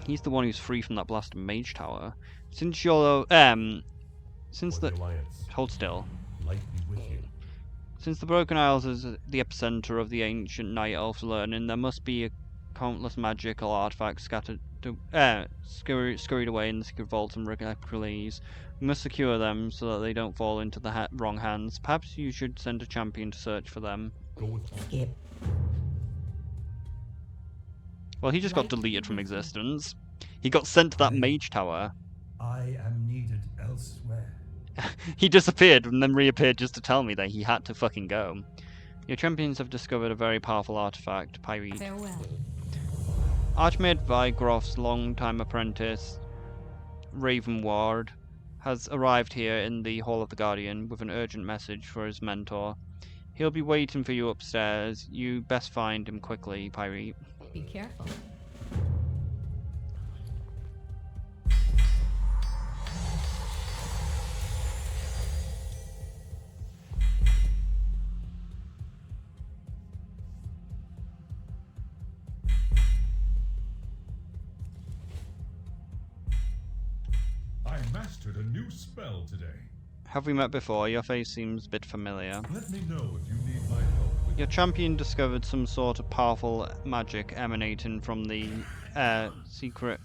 He's the one who's free from that blasted mage tower. Since you're since For the Alliance, hold still. light be with you. Since the Broken Isles is the epicenter of the ancient Night Elf's learning, there must be countless magical artifacts scattered scurried away in the secret vaults and relics. We must secure them so that they don't fall into the wrong hands. Perhaps you should send a champion to search for them. Go with me. Skip. Well, he just got deleted from existence. He got sent to that mage tower. I am needed elsewhere. He disappeared and then reappeared just to tell me that he had to fucking go. Your champions have discovered a very powerful artifact, Pyrite. Farewell. Archmage Vigroff's longtime apprentice, Raven Ward, has arrived here in the Hall of the Guardian with an urgent message for his mentor. He'll be waiting for you upstairs. You best find him quickly, Pyrite. Be careful. I mastered a new spell today. Have we met before? Your face seems a bit familiar. Let me know if you need my help with Your champion discovered some sort of powerful magic emanating from the secret.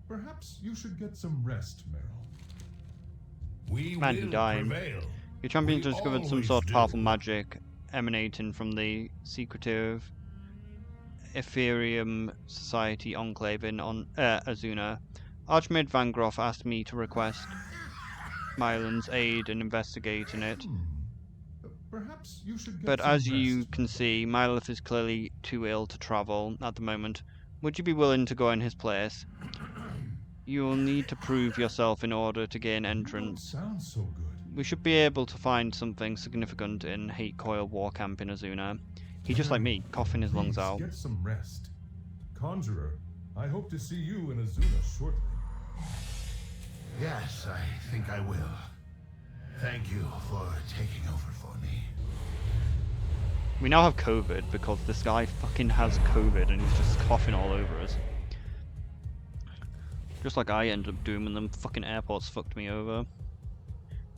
Perhaps you should get some rest, Meryl. We Man, he will died. prevail. Your champion We discovered some always sort of do. powerful magic emanating from the secretive Ethereum Society enclave in Azuna. Archmage Vangroff asked me to request Mylan's aid in investigating it. Perhaps you should get But some as you rest, can see, Mylith is clearly too ill to travel at the moment. Would you be willing to go in his place? You will need to prove yourself in order to gain You don't entrance. sound so good. We should be able to find something significant in Hate Coil War Camp in Azuna. He's just like me, coughing his lungs Please out. get some rest. Conjurer, I hope to see you in Azuna shortly. Yes, I think I will. Thank you for taking over for me. We now have COVID because this guy fucking has COVID and he's just coughing all over us. Just like I ended up doing when them fucking airports fucked me over.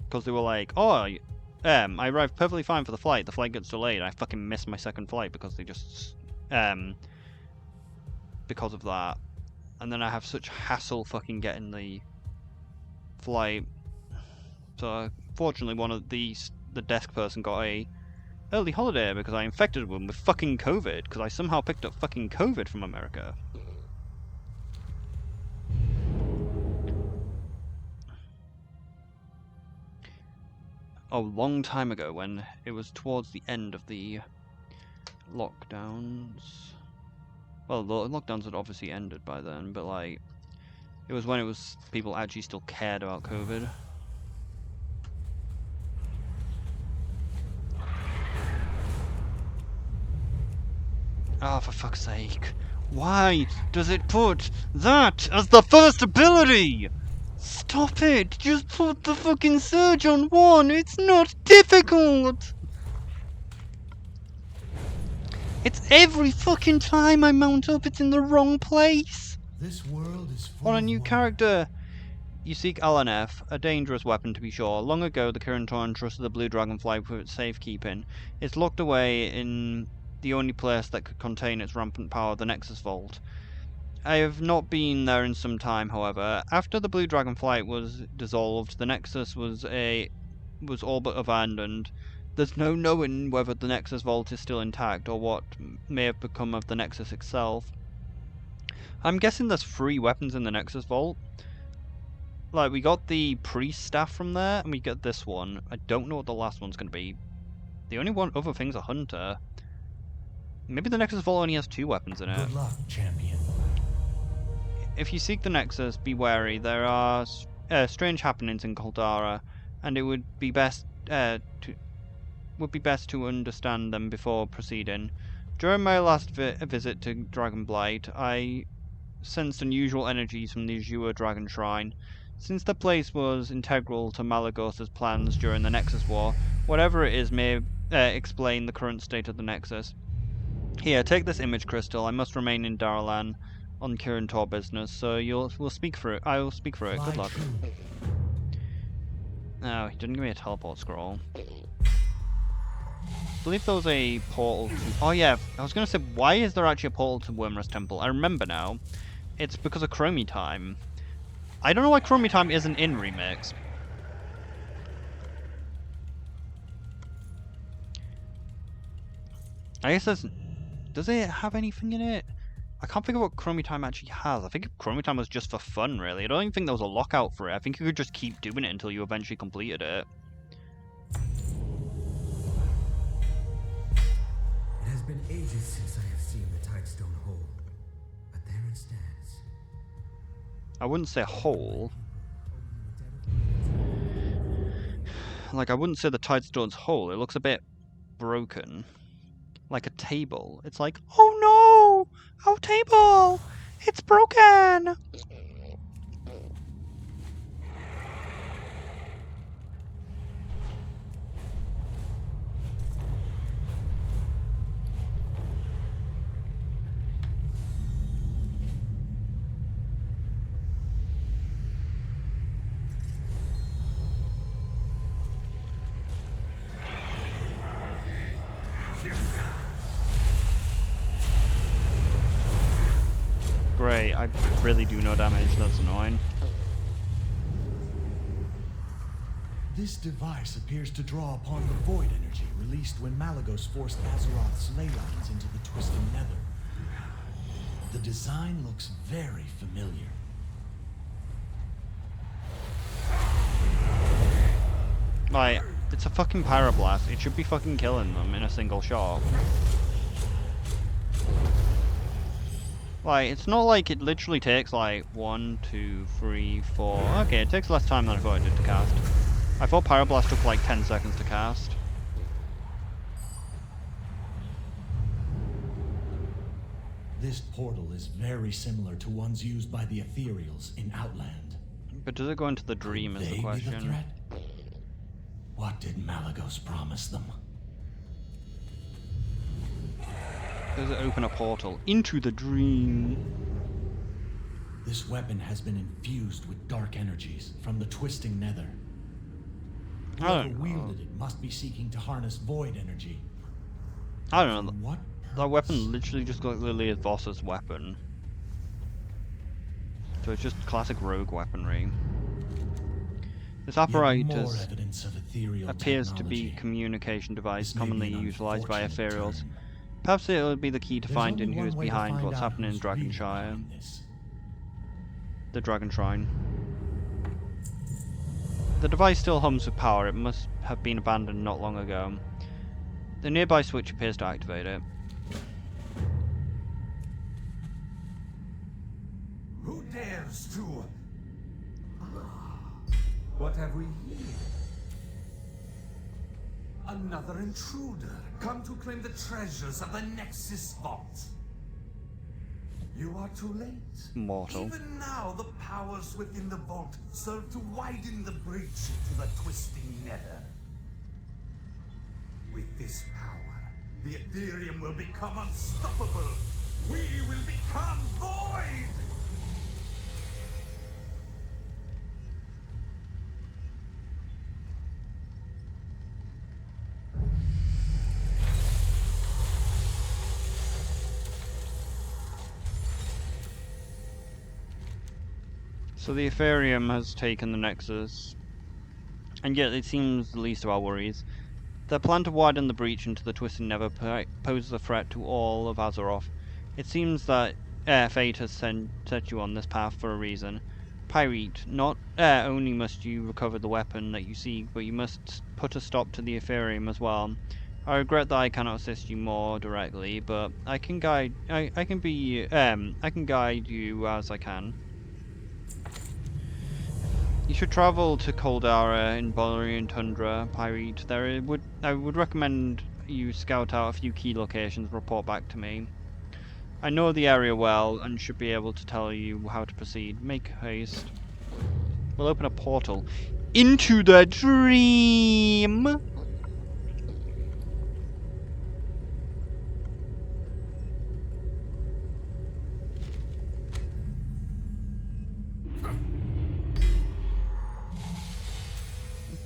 Because they were like, oh, I arrived perfectly fine for the flight gets delayed. I fucking missed my second flight because they just, because of that. And then I have such hassle fucking getting the flight. So, fortunately one of the desk person got a early holiday because I infected them with fucking COVID, because I somehow picked up fucking COVID from America. A long time ago, when it was towards the end of the lockdowns. Well, the lockdowns had obviously ended by then, but like, it was when it was people actually still cared about COVID. Ah, for fuck's sake. Why does it put that as the first ability? Stop it! Just put the fucking surge on 1! It's not difficult! It's every fucking time I mount up, it's in the wrong place! This world is full On a of new wonder. character, you seek LNF, a dangerous weapon to be sure. Long ago, the Kirin entrusted the Blue Dragonfly with its safekeeping. It's locked away in the only place that could contain its rampant power, the Nexus Vault. I have not been there in some time, however. After the Blue Dragonfly was dissolved, the Nexus was all but abandoned. There's no knowing whether the Nexus Vault is still intact, or what may have become of the Nexus itself. I'm guessing there's 3 weapons in the Nexus Vault. Like, we got the Priest Staff from there, and we get this one. I don't know what the last one's going to be. The only one other thing's a Hunter. Maybe the Nexus Vault only has 2 weapons in it. Good luck, champion. If you seek the Nexus, be wary. There are strange happenings in Caldara, and it would be best to understand them before proceeding. During my last visit to Dragonblight, I sensed unusual energies from the Azure Dragon Shrine. Since the place was integral to Malagos's plans during the Nexus War, whatever it is may explain the current state of the Nexus. Here, take this image crystal. I must remain in Daralan on Kirin Tor business, so we'll speak through it. I will speak through it. Good luck. No, he didn't give me a teleport scroll. I believe there was a portal to... Oh yeah, I was going to say, why is there actually a portal to Wyrmrest Temple? I remember now. It's because of Chromie Time. I don't know why Chromie Time isn't in Remix. I guess there's... Does it have anything in it? I can't think of what Chromie Time actually has. I think Chromie Time was just for fun, really. I don't even think there was a lockout for it. I think you could just keep doing it until you eventually completed it. It has been ages since I have seen the Tidestone hole, but there it stands. I wouldn't say hole. Like, I wouldn't say the Tidestone's hole. It looks a bit broken. Like a table. It's like, oh no! Our table! It's broken! Great, I really do no damage, that's annoying. This device appears to draw upon the void energy released when Malagos forced Azeroth's ley lines into the twisting nether. The design looks very familiar. Like, it's a fucking pyroblast. It should be fucking killing them in a single shot. Like, it's not like it literally takes like 1, 2, 3, 4. Okay, it takes less time than I thought it did to cast. I thought Pyroblast took like 10 seconds to cast. This portal is very similar to ones used by the Ethereals in Outland. But does it go into the dream is the question. Be the threat? What did Malagos promise them? Does it open a portal into the dream? This weapon has been infused with dark energies from the twisting nether. Whoever wielded it must be seeking to harness void energy. I don't know. What that weapon literally just got Lilia's boss's weapon. So it's just classic rogue weaponry. This apparatus appears to be a communication device commonly utilized by Ethereals. Perhaps it will be the key to finding who is behind what's happening in Dragonshire. The Dragon Shrine. The device still hums with power. It must have been abandoned not long ago. The nearby switch appears to activate it. Who dares to... What have we here? Another intruder, come to claim the treasures of the Nexus Vault. You are too late. Mortal. Even now, the powers within the vault serve to widen the bridge to the twisting nether. With this power, the Ethereum will become unstoppable. We will become void! So the Ethereum has taken the Nexus, and yet it seems the least of our worries. Their plan to widen the breach into the Twisted Nether poses a threat to all of Azeroth. It seems that fate has set you on this path for a reason. Pyrite, not only must you recover the weapon that you seek, but you must put a stop to the Ethereum as well. I regret that I cannot assist you more directly, but I can guide you as I can. You should travel to Coldara in Bolerian Tundra, Pyrite. I would recommend you scout out a few key locations and report back to me. I know the area well and should be able to tell you how to proceed. Make haste. We'll open a portal into the dream!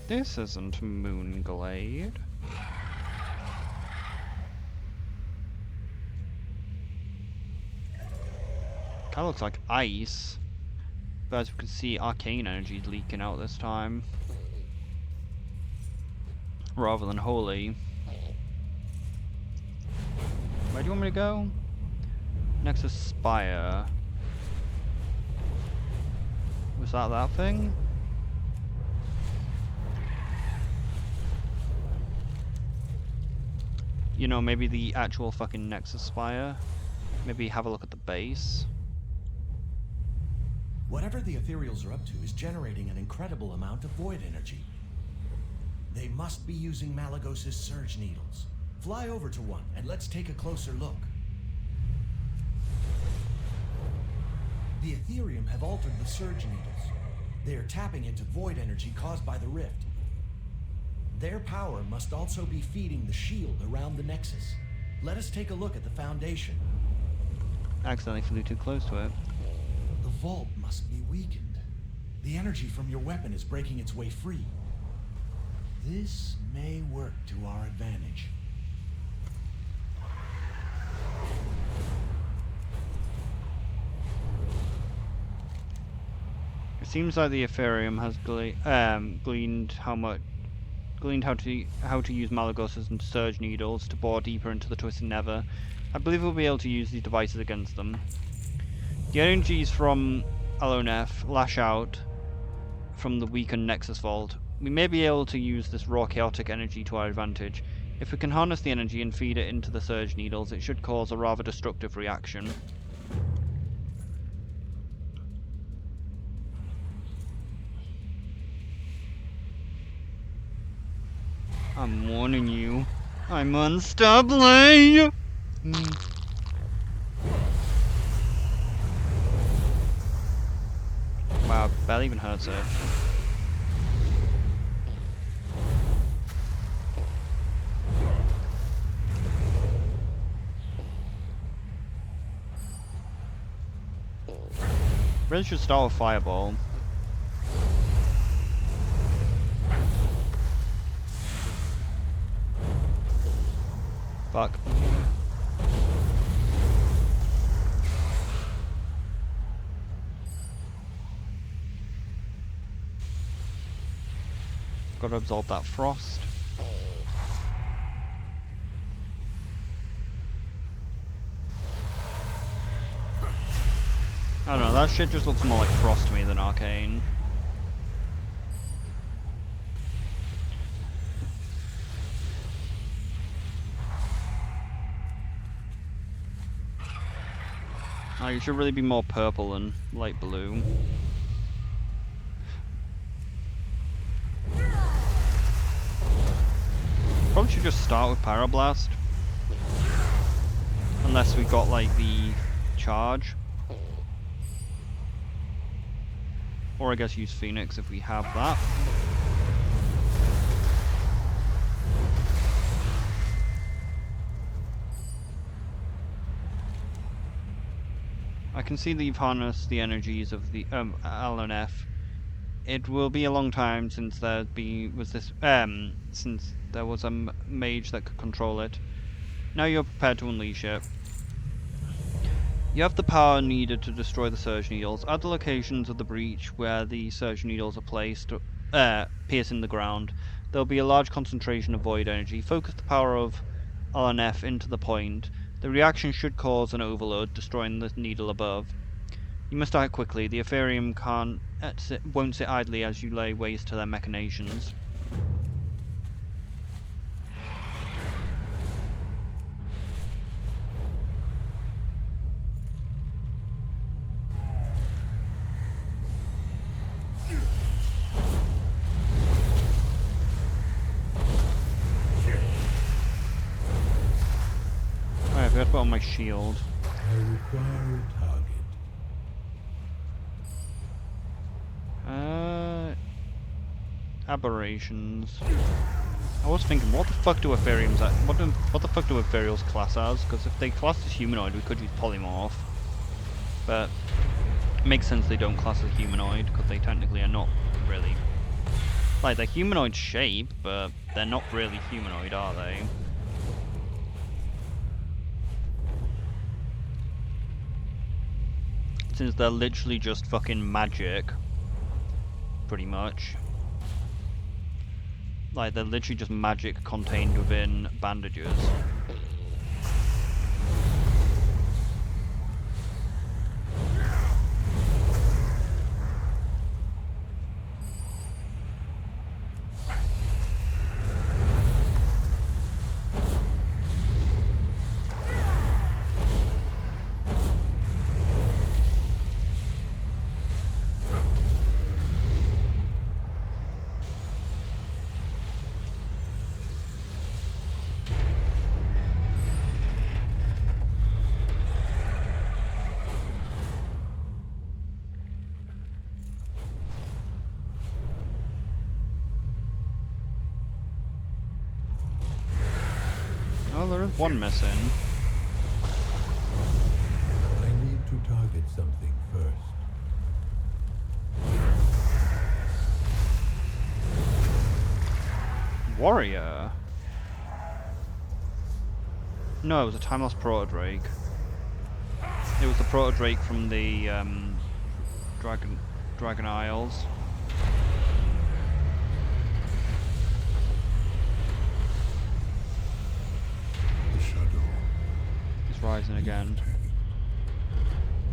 This isn't Moonglade. Kinda looks like ice. But as we can see, arcane energy is leaking out this time. Rather than holy. Where do you want me to go? Nexus Spire. Was that thing? You know, maybe the actual fucking Nexus Spire. Maybe have a look at the base. Whatever the Ethereals are up to is generating an incredible amount of void energy. They must be using Malagos' surge needles. Fly over to one and let's take a closer look. The Ethereum have altered the surge needles. They are tapping into void energy caused by the rift. Their power must also be feeding the shield around the Nexus. Let us take a look at the Foundation. Accidentally flew too close to it. The vault must be weakened. The energy from your weapon is breaking its way free. This may work to our advantage. It seems like the Ethereum has gleaned how to use Malagos' and surge needles to bore deeper into the Twisted Nether. I believe we'll be able to use these devices against them. The energies from Alonef lash out from the weakened Nexus Vault. We may be able to use this raw chaotic energy to our advantage. If we can harness the energy and feed it into the surge needles, it should cause a rather destructive reaction. I'm warning you. I'm unstoppable! Wow, barely even hurts it. Really should start with Fireball. Fuck. Gotta absorb that frost. I don't know, that shit just looks more like frost to me than arcane. Oh, you should really be more purple than light blue. Probably should just start with Pyroblast. Unless we got like the charge. Or I guess use Phoenix if we have that. I can see that you've harnessed the energies of the LNF. It will be a long time since there was a mage that could control it. Now you're prepared to unleash it. You have the power needed to destroy the Surge Needles. At the locations of the breach where the Surge Needles are placed, piercing the ground, there will be a large concentration of void energy. Focus the power of LNF into the point. The reaction should cause an overload, destroying the needle above. You must act quickly. The Ethereum won't sit idly as you lay waste to their machinations. I forgot to put on my shield. I require a target. Aberrations. I was thinking, what the fuck do Ethereums what the fuck do Ethereals class as? Because if they class as humanoid, we could use polymorph. But it makes sense they don't class as humanoid, because they technically are not really. Like, they're humanoid shape, but they're not really humanoid, are they? Since they're literally just fucking magic. Pretty much. Like, they're literally just magic contained within bandages. Oh, there is one missing. I need to target something first. Warrior? No, it was a Timeless Proto-Drake. It was the Proto-Drake from the Dragon Isles. The shadow. He's rising again.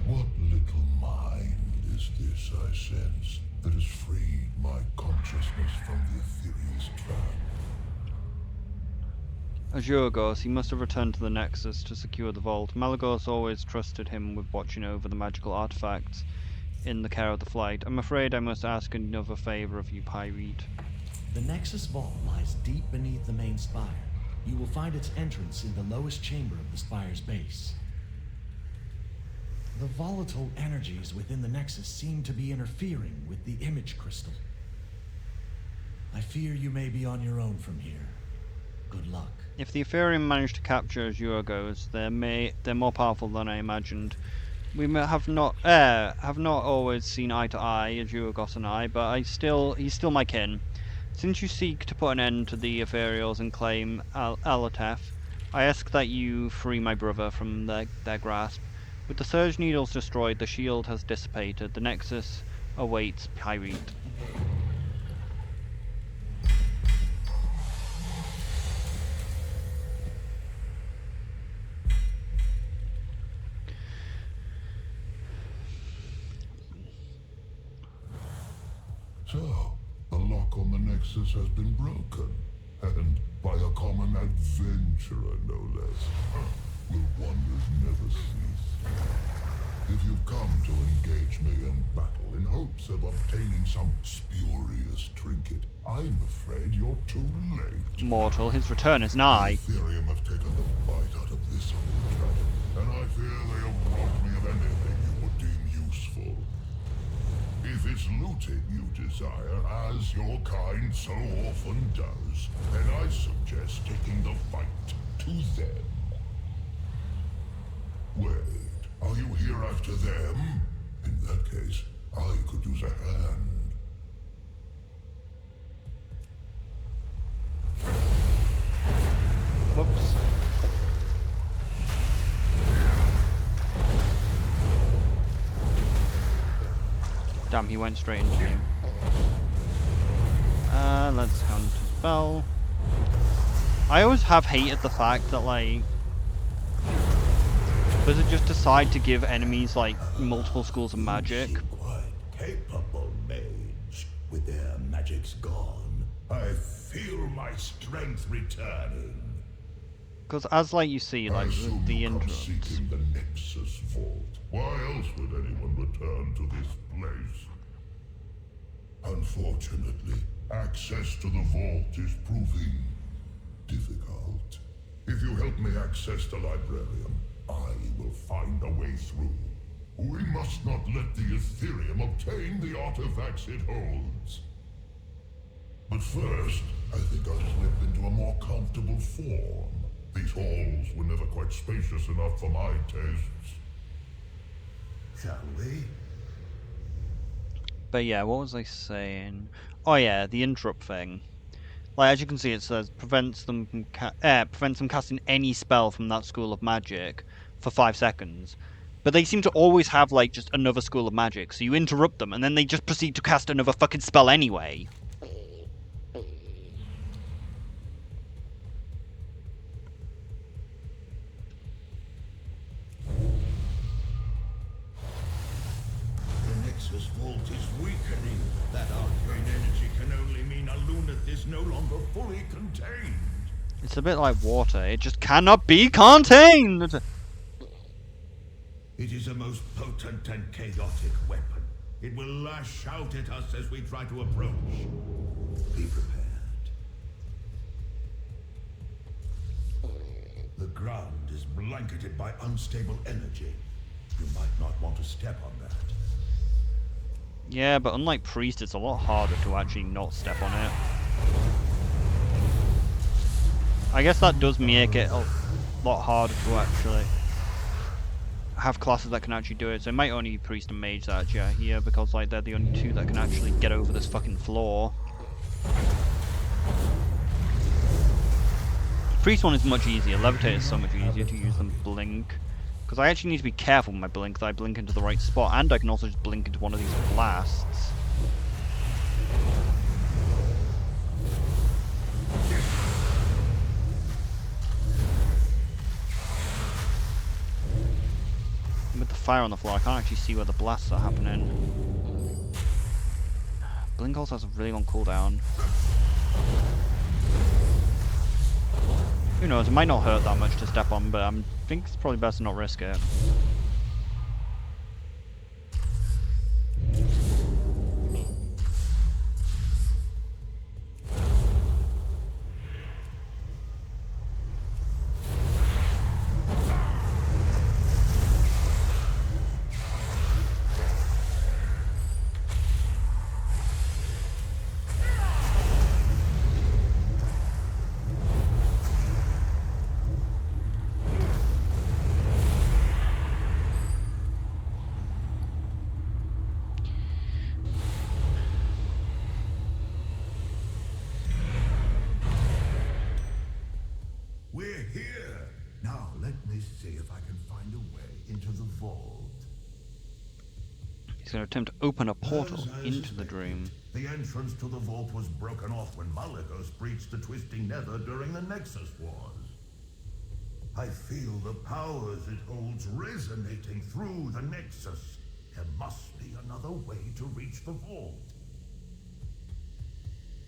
What little mind is this I sense that has freed my consciousness from the Ethereal's trap? As Yorgos, he must have returned to the Nexus to secure the vault. Malagos always trusted him with watching over the magical artifacts in the care of the flight. I'm afraid I must ask another favor of you, Pyrite. The Nexus Vault lies deep beneath the main spire. You will find its entrance in the lowest chamber of the spire's base. The volatile energies within the Nexus seem to be interfering with the image crystal. I fear you may be on your own from here. Good luck. If the Ethereum managed to capture Yorgos, they're more powerful than I imagined. We have not always seen eye to eye, Yorgos and I, but he's still my kin. Since you seek to put an end to the Ethereals and claim Alatef, I ask that you free my brother from their grasp. With the Surge Needles destroyed, the shield has dissipated. The Nexus awaits Pyrite. So, the lock on the Nexus has been broken, and by a common adventurer, no less. Will wonders never cease? If you've come to engage me in battle in hopes of obtaining some spurious trinket, I'm afraid you're too late. Mortal, his return is nigh. The Ethereum have taken the bite out of this old dragon, and I fear they have robbed me of anything you would deem useful. If is looting you desire, as your kind so often does, then I suggest taking the fight to them. Wait, are you here after them? In that case, I could use a hand. Whoops. Damn, he went straight into me. Let's counter spell. I always have hated the fact that, like, Blizzard just decide to give enemies, like, multiple schools of magic. You seem quite capable, mage. With their magics gone, I feel my strength returning. Because as, like, you see, like, with the interrupts. Seeking the Nexus Vault. Why else would anyone return to this place? Unfortunately, access to the vault is proving difficult. If you help me access the librarian, I will find a way through. We must not let the Ethereum obtain the artifacts it holds. But first, I think I'll slip into a more comfortable form. These halls were never quite spacious enough for my tastes. Shall we? But yeah, what was I saying? Oh yeah, the interrupt thing. Like, as you can see, it says prevents them from casting any spell from that school of magic for 5 seconds. But they seem to always have, like, just another school of magic. So you interrupt them, and then they just proceed to cast another fucking spell anyway. The Nexus Vault is weakening. That arcane energy can only mean a luneth is no longer fully contained. It's a bit like water. It just cannot be contained! It is a most potent and chaotic weapon. It will lash out at us as we try to approach. Be prepared. The ground is blanketed by unstable energy. You might not want to step on that. Yeah, but unlike Priest, it's a lot harder to actually not step on it. I guess that does make it a lot harder to actually have classes that can actually do it. So it might only be Priest and Mage that actually are here, because, like, they're the only two that can actually get over this fucking floor. Priest one is much easier. Levitate is so much easier to use than Blink. Because I actually need to be careful with my blink, that I blink into the right spot, and I can also just blink into one of these blasts. With the fire on the floor, I can't actually see where the blasts are happening. Blink also has a really long cooldown. Who knows, it might not hurt that much to step on, but I think it's probably best to not risk it. We're here! Now let me see if I can find a way into the vault. He's going to attempt to open a portal As I into the suspected, dream. The entrance to the vault was broken off when Malagos breached the Twisting Nether during the Nexus Wars. I feel the powers it holds resonating through the Nexus. There must be another way to reach the vault.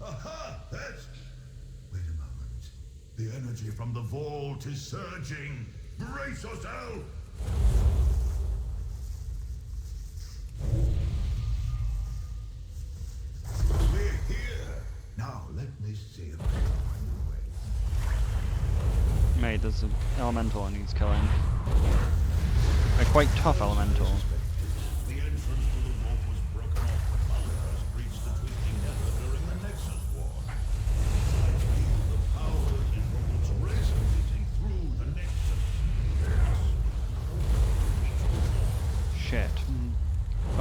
Aha! That's... Wait a moment. The energy from the vault is surging. Brace yourself! We're here. Now let me see if I can find a way. Mate, there's an elemental that needs killing. A quite tough elemental. The entrance to the vault was broken off when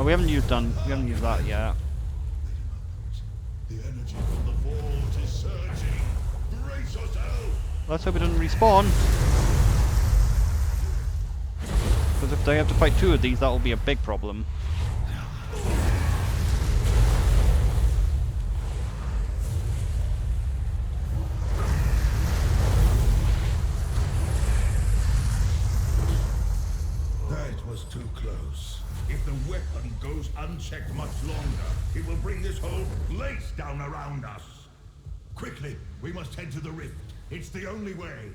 we haven't used that yet. The energy from the vault is surging. Brace yourself. Let's hope it doesn't respawn. Because if they have to fight 2 of these, that will be a big problem. That was too close. If the weapon goes unchecked much longer, it will bring this whole place down around us. Quickly, we must head to the rift. It's the only way.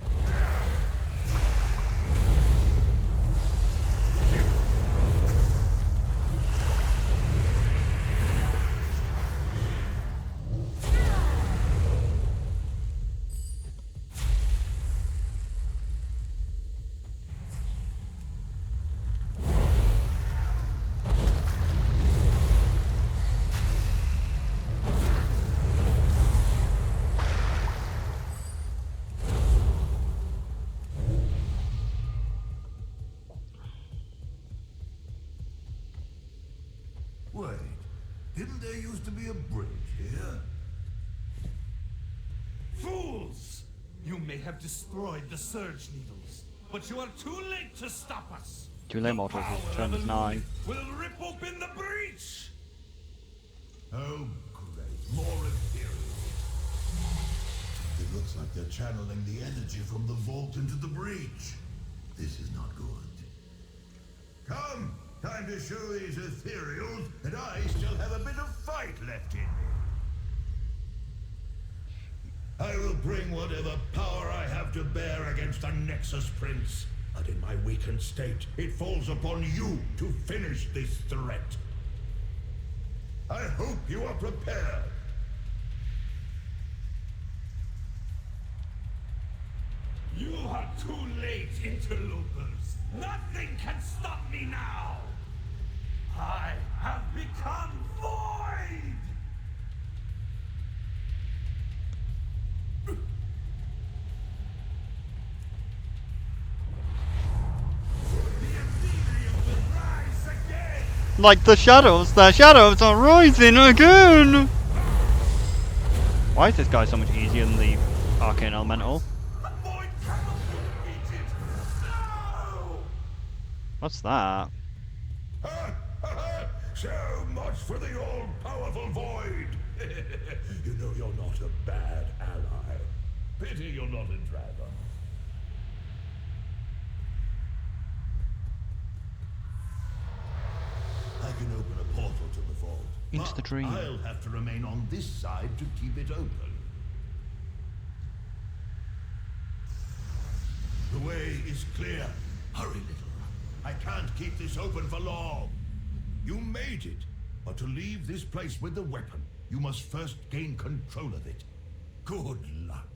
Wait, didn't there used to be a bridge here? Fools! You may have destroyed the surge needles, but you are too late to stop us. Too late, mortals. His turn is nigh. Will rip open the breach. Oh, great. More Imperials. It looks like they're channeling the energy from the vault into the breach. This is not good. Come! Time to show these ethereals that I still have a bit of fight left in me. I will bring whatever power I have to bear against the Nexus Prince. But in my weakened state, it falls upon you to finish this threat. I hope you are prepared. You are too late, interlopers. Nothing can stop me now. I have become void! Like the shadows are rising again! Why is this guy so much easier than the Arcane Elemental? What's that? So much for the all-powerful void! You know you're not a bad ally. Pity you're not a dragon. I can open a portal to the vault. Into the dream. I'll have to remain on this side to keep it open. The way is clear. Hurry, little one. I can't keep this open for long. You made it, but to leave this place with the weapon, you must first gain control of it. Good luck.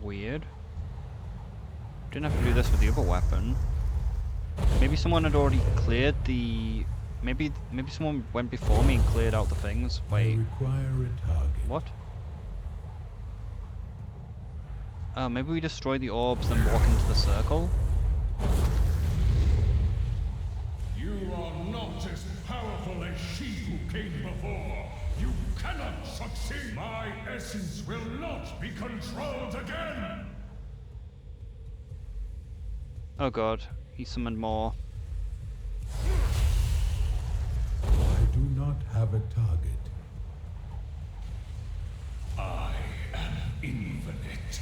Weird. Didn't have to do this with the other weapon. Maybe someone had already cleared the... Maybe someone went before me and cleared out the things. Wait. I require a target. What? Oh, maybe we destroy the orbs then walk into the circle? You are not as powerful as she who came before. You cannot succeed. My essence will not be controlled again. Oh god, he summoned more. I do not have a target. I am infinite.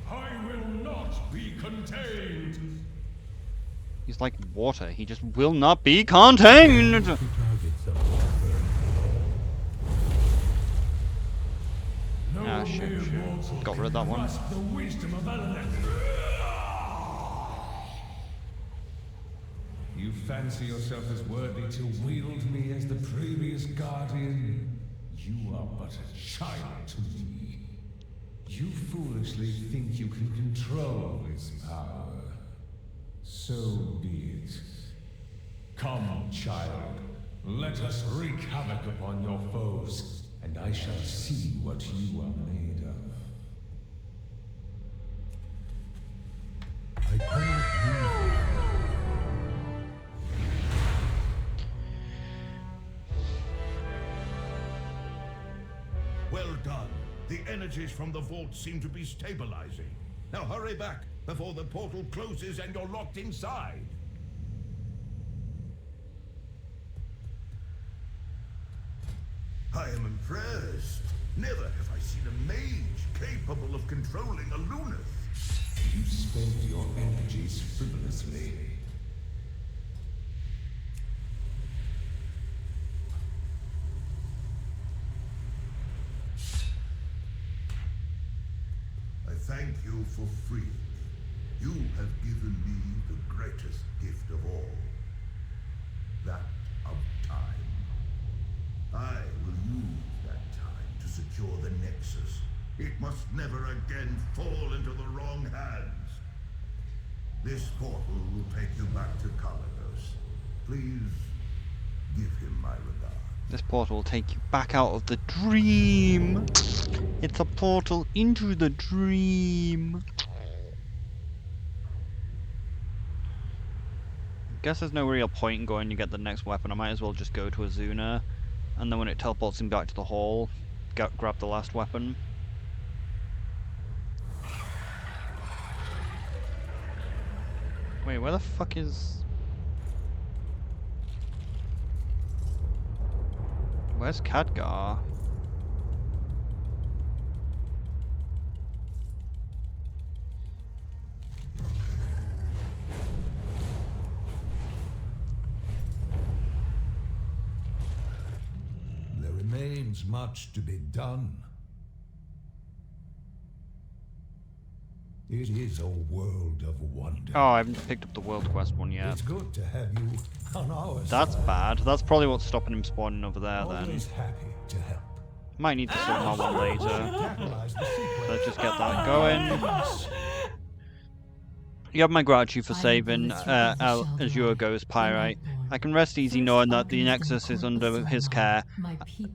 I will not be contained. He's like water, he just will not be contained! Ah, shit. Got rid of that one. The wisdom of Elemental. You fancy yourself as worthy to wield me as the previous guardian? You are but a child to me. You foolishly think you can control this power. So be it. Come, child. Let us wreak havoc upon your foes, and I shall see what you are made of. The energies from the vault seem to be stabilizing. Now hurry back before the portal closes and you're locked inside. I am impressed. Never have I seen a mage capable of controlling a lunath. You spend your energies frivolously. I thank you for freeing me. You have given me the greatest gift of all. That of time. I will use that time to secure the Nexus. It must never again fall into the wrong hands. This portal will take you back to Kalos. Please give him my regard. This portal will take you back out of the dream. It's a portal into the dream. Guess there's no real point in going to get the next weapon. I might as well just go to Azuna, and then when it teleports him back to the hall, grab the last weapon. Wait, where the fuck is... Where's Khadgar? There remains much to be done. It is a world of wonder. Oh, I haven't picked up the world quest one yet. It's good to have you on our That's side. bad. That's probably what's stopping him spawning over there Always then. happy to help. Might need to sort my one later. Capitalize the sequence. Let's just get that going. You have my gratitude for saving Azure Ghost Pyrite. I can rest easy knowing that the Nexus is under his care.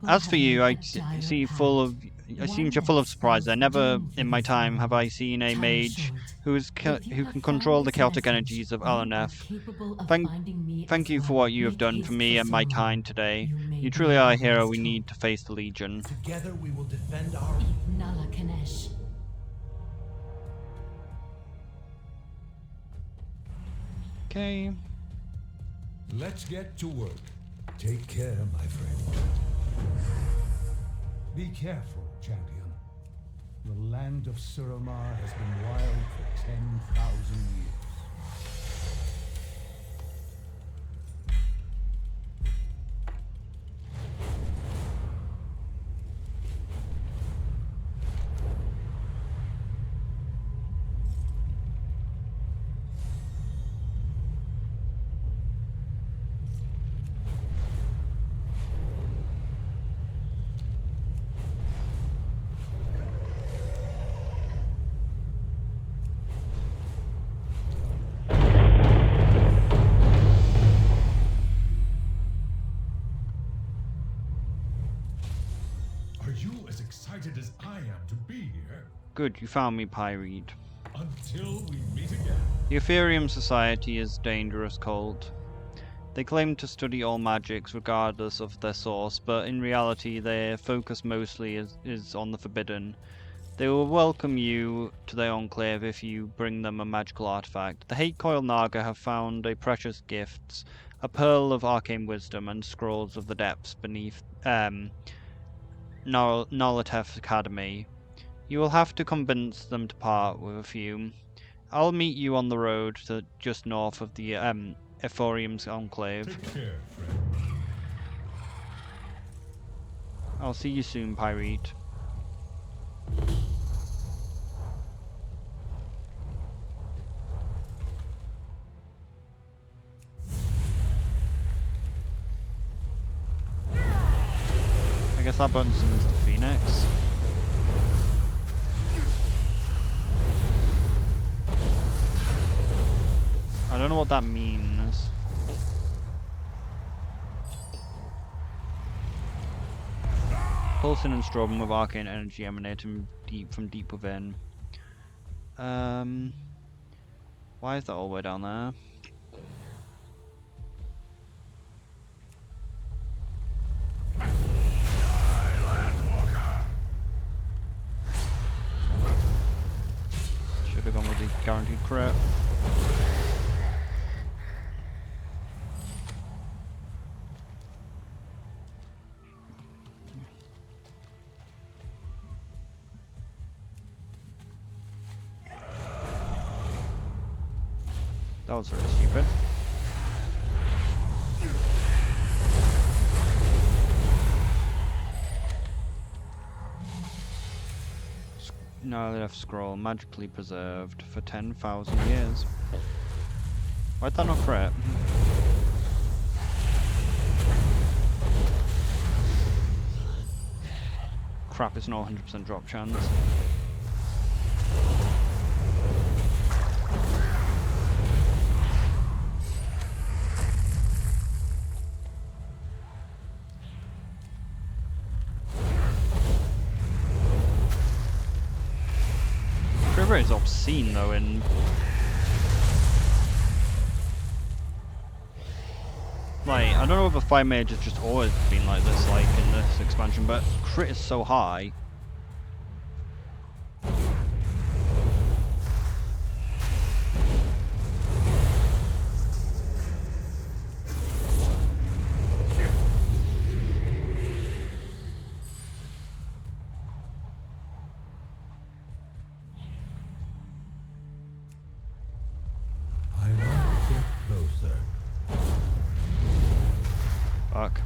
As for you, I seem you're full of surprise. There never in my time have I seen a mage who can control the chaotic energies of Alaneth. Thank you for what you have done for me and my kind today. You truly are a hero we need to face the Legion. Together we will defend our... Nala Kanesh. Okay. Let's get to work. Take care, my friend. Be careful, champion. The land of Suramar has been wild for 10,000 years. Are you as excited as I am to be here? Good, you found me, Pyrite. Until we meet again. The Ethereum Society is a dangerous cult. They claim to study all magics regardless of their source, but in reality their focus mostly is on the forbidden. They will welcome you to their enclave if you bring them a magical artifact. The Hate Coil Naga have found a precious gift, a pearl of arcane wisdom and scrolls of the depths beneath Nolotef Academy. You will have to convince them to part with a few. I'll meet you on the road to just north of the Ephorium's enclave. Take care, friend. I'll see you soon, Pyrite. I guess that button summons the Phoenix. I don't know what that means. Pulsing and strobing with arcane energy emanating from deep within. Why is that all the way down there? the guaranteed crit. That was really stupid. No, left scroll magically preserved for 10,000 years. Why'd that not crit? Crap, it's not 100% drop chance. River is obscene though in like, I don't know if a fire mage has just always been like this, like in this expansion, but crit is so high. Fuck.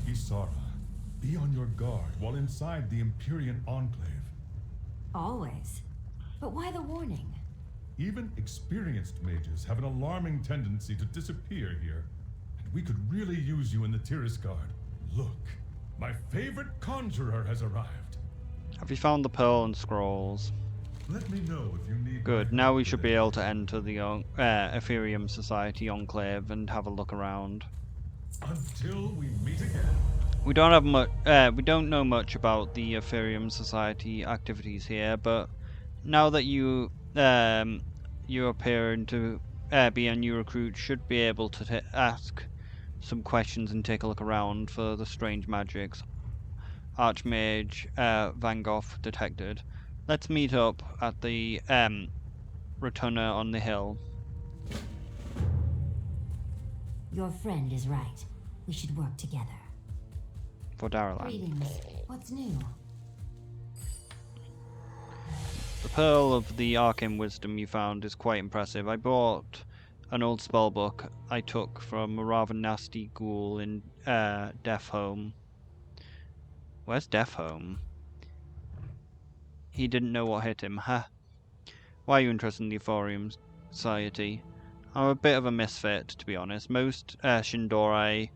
Isara, be on your guard while inside the Empyrean Enclave. Always. But why the warning? Even experienced mages have an alarming tendency to disappear here. And we could really use you in the Tiris Guard. Look, my favorite conjurer has arrived. Have you found the pearl and scrolls? Let me know if you need. Good, now we should be able to enter the Ethereum Society Enclave and have a look around. Until we meet again. We don't have much. We don't know much about the Ethereum Society activities here, but now that you appear to be a new recruit, should be able to ask some questions and take a look around for the strange magics. Archmage Van Gogh detected. Let's meet up at the Rotunda on the hill. Your friend is right. We should work together. For Daralan. Greetings. What's new? The Pearl of the Arcane Wisdom you found is quite impressive. I bought an old spellbook I took from a rather nasty ghoul in Death Home. Where's Death Home? He didn't know what hit him, huh? Why are you interested in the Ethereum Society? I'm a bit of a misfit, to be honest. Most Shindori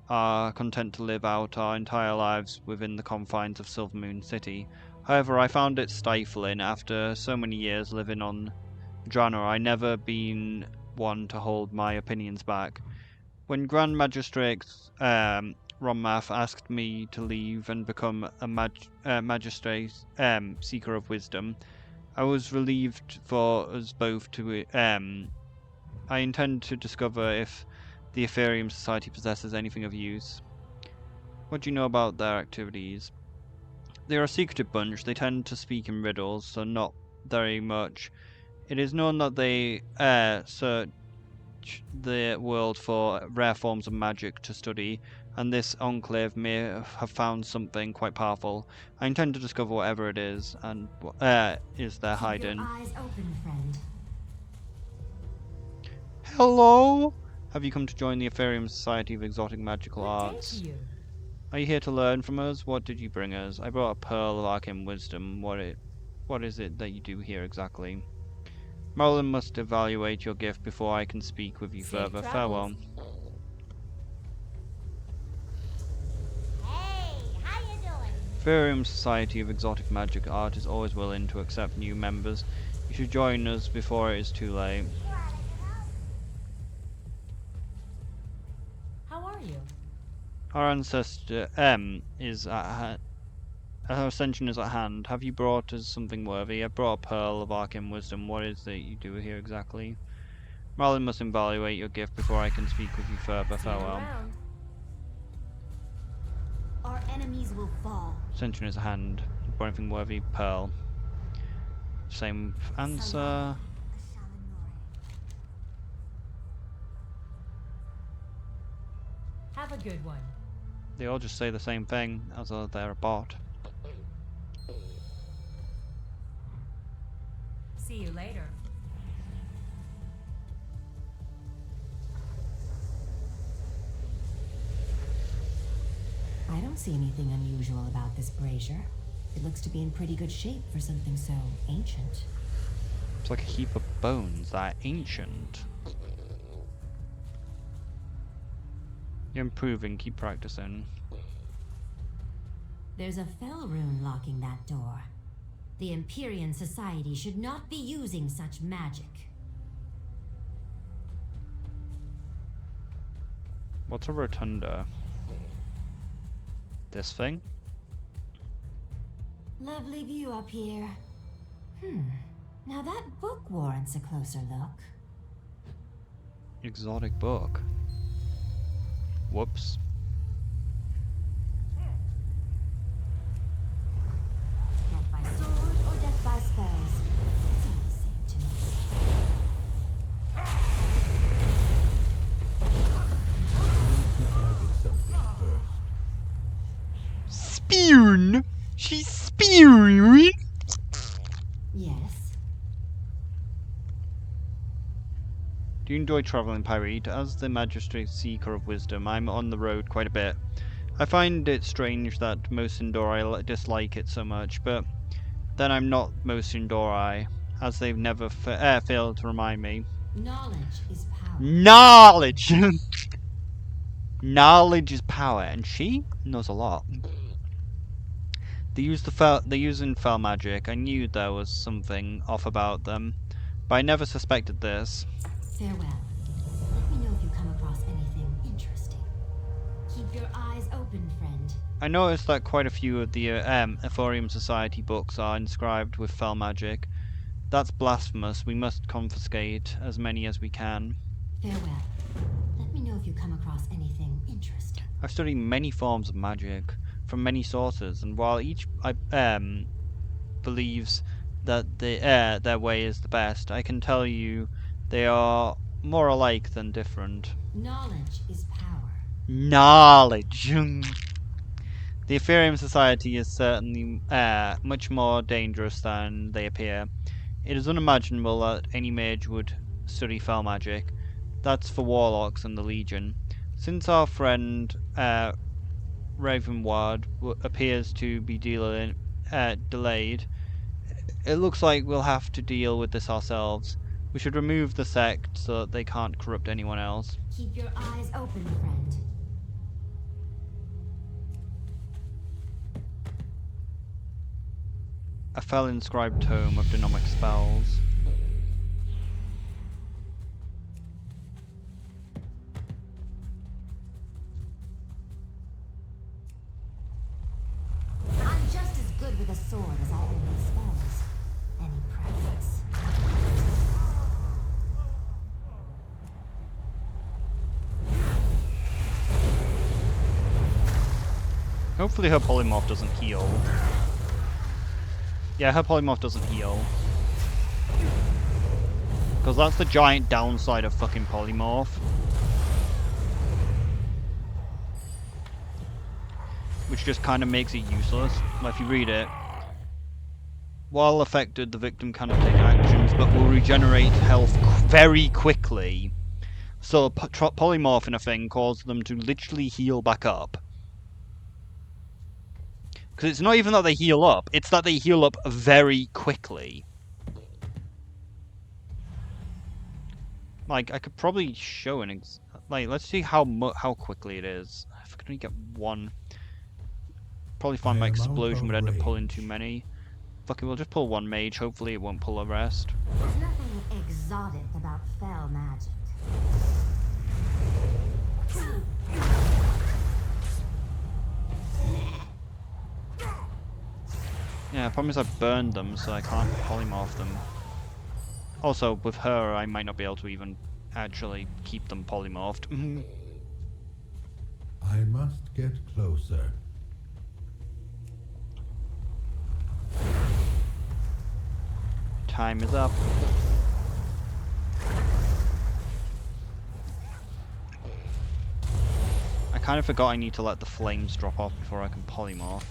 are content to live out our entire lives within the confines of Silvermoon City. However, I found it stifling after so many years living on Drana. I never been one to hold my opinions back. When Grand Magistrate Ronmath asked me to leave and become a magistrate seeker of wisdom, I was relieved for us both to I intend to discover if the Ethereum Society possesses anything of use. What do you know about their activities? They are a secretive bunch. They tend to speak in riddles, so not very much. It is known that they search the world for rare forms of magic to study, and this enclave may have found something quite powerful. I intend to discover whatever it is, and is there hiding. Keep your eyes open, friend. Hello? Have you come to join the Ethereum Society of Exotic Magical Arts? Are you here to learn from us? What did you bring us? I brought a Pearl of Arcane Wisdom. What is it that you do here exactly? Merlin must evaluate your gift before I can speak with you further. Farewell. Hey, how you doing? Ethereum Society of Exotic Magic Art is always willing to accept new members. You should join us before it is too late. How are you? Our ancestor M is at our ascension is at hand. Have you brought us something worthy? I brought a pearl of arcane wisdom. What is it you do here exactly? Marlin must evaluate your gift before I can speak with you further. Farewell. Our enemies will fall. Ascension is at hand. Brought anything worthy? Pearl. Same answer. Have a good one. They all just say the same thing, as though they're a bot. See you later. I don't see anything unusual about this brazier. It looks to be in pretty good shape for something so ancient. It's like a heap of bones that are ancient. You're improving, keep practicing. There's a fell rune locking that door. The Empyrean Society should not be using such magic. What's a rotunda? This thing? Lovely view up here. Now that book warrants a closer look. Exotic book. Whoops. Death by sword or death by spells. It's all the same to me. Spoon! She's spewing! Yes. Do you enjoy traveling, Pyrite? As the magistrate seeker of wisdom, I'm on the road quite a bit. I find it strange that most Indori dislike it so much, but then I'm not most Indori, as they've never failed to remind me. Knowledge is power. Knowledge! Knowledge is power, and she knows a lot. They use in fell magic. I knew there was something off about them, but I never suspected this. Farewell. Let me know if you come across anything interesting. Keep your eyes open, friend. I noticed that quite a few of the Ephorium Society books are inscribed with fell magic. That's blasphemous. We must confiscate as many as we can. Farewell. Let me know if you come across anything interesting. I've studied many forms of magic from many sources, and while each believes that their way is the best, I can tell you they are more alike than different. Knowledge is power. Knowledge. The Ephorium Society is certainly much more dangerous than they appear. It is unimaginable that any mage would study fell magic. That's for warlocks and the Legion. Since our friend Ravenward appears to be delayed, it looks like we'll have to deal with this ourselves. We should remove the sect so that they can't corrupt anyone else. Keep your eyes open, friend. A fell-inscribed tome of demonic spells. I'm just as good with a sword as I am with spells. Any practice. Hopefully her polymorph doesn't heal. Yeah, her polymorph doesn't heal. Because that's the giant downside of fucking polymorph. Which just kind of makes it useless. Like, if you read it. While affected, the victim cannot take actions, but will regenerate health very quickly. So, polymorph in a thing causes them to literally heal back up. Because it's not even that they heal up, it's that they heal up very quickly. Like, I could probably show an like, let's see how quickly it is. If I can only get one. Probably find my I am out explosion of would end up pulling range. too many. Fuck it, we'll just pull one mage. Hopefully it won't pull the rest. There's nothing exotic about fell magic. Yeah, problem is I burned them, so I can't polymorph them. Also, with her, I might not be able to even actually keep them polymorphed. I must get closer. Time is up. I kind of forgot I need to let the flames drop off before I can polymorph.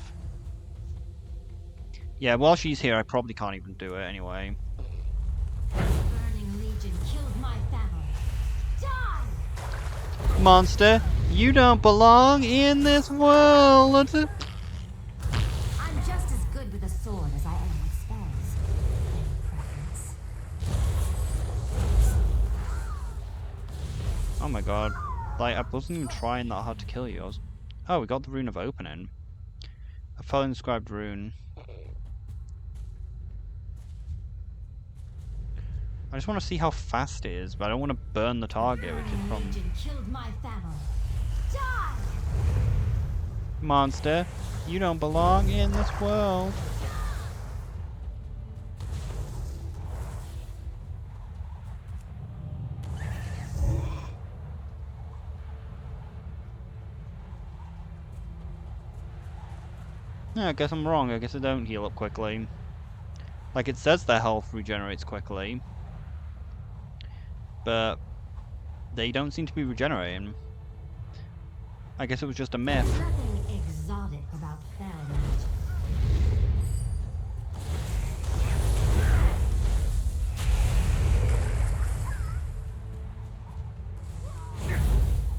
Yeah, while she's here, I probably can't even do it anyway. Burning Legion killed my family. Die! Monster, you don't belong in this world! I'm just as good with a sword as I am with spells. Any preference? Oh my god. Like, I wasn't even trying that hard to kill you. Oh, we got the Rune of Opening. A fell inscribed rune. I just want to see how fast it is, but I don't want to burn the target, which is from... Legion killed my family. Die! Monster, you don't belong in this world. Yeah, I guess I'm wrong. I guess I don't heal up quickly. Like, it says their health regenerates quickly. But they don't seem to be regenerating. I guess it was just a myth. There's nothing exotic about fell magic.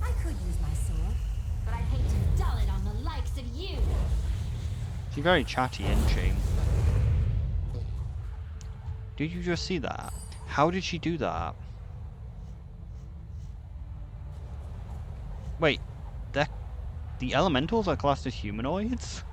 I could use my sword, but I'd hate to dull it on the likes of you. She's very chatty, isn't she? Did you just see that? How did she do that? Wait, the elementals are classed as humanoids?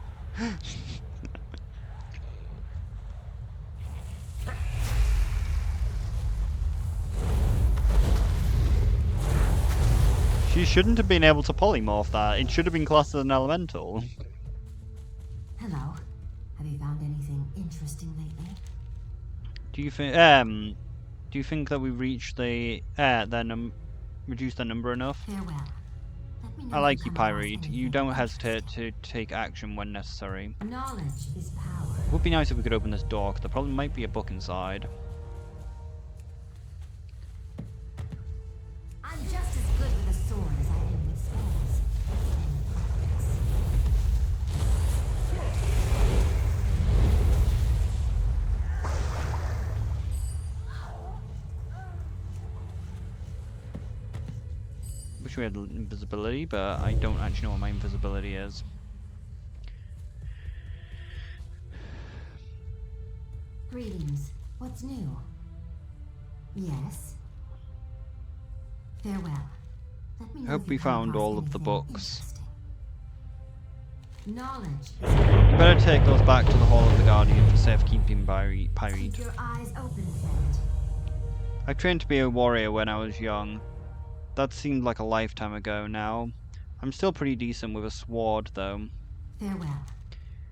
She shouldn't have been able to polymorph that. It should have been classed as an elemental. Hello. Have you found anything interesting lately? Do you think that we reached the reduced their number enough? Farewell. Let me know I like if you, come across Pyreed. You anything don't hesitate to take action when necessary. Knowledge is power. It would be nice if we could open this door, 'cause there probably might be a book inside. I'm just as good with a sword as I am with spells. Any preference? Wish we had invisibility, but I don't actually know what my invisibility is. Greetings. What's new? Yes. Farewell. Let me know Hope if we you come found across all of the anything books. interesting. Knowledge. You better take those back to the Hall of the Guardian for safekeeping, Pyreed. Keep your eyes open, friend. I trained to be a warrior when I was young. That seemed like a lifetime ago now. I'm still pretty decent with a sword, though. Farewell.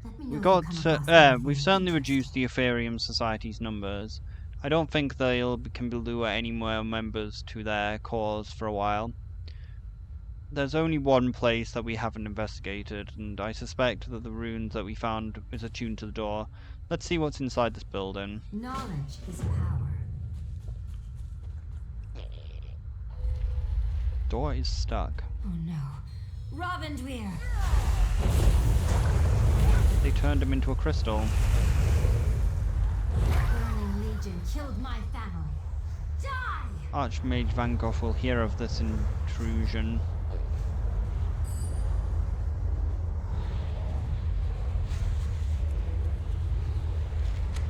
Let me know We if you got, come across anything we've certainly interesting. reduced the Ethereum Society's numbers. I don't think can lure any more members to their cause for a while. There's only one place that we haven't investigated, and I suspect that the runes that we found is attuned to the door. Let's see what's inside this building. Knowledge is power. Door is stuck. Oh no. Robindweir! They turned him into a crystal. Burning Legion killed my family. Die! Archmage Van Gogh will hear of this intrusion.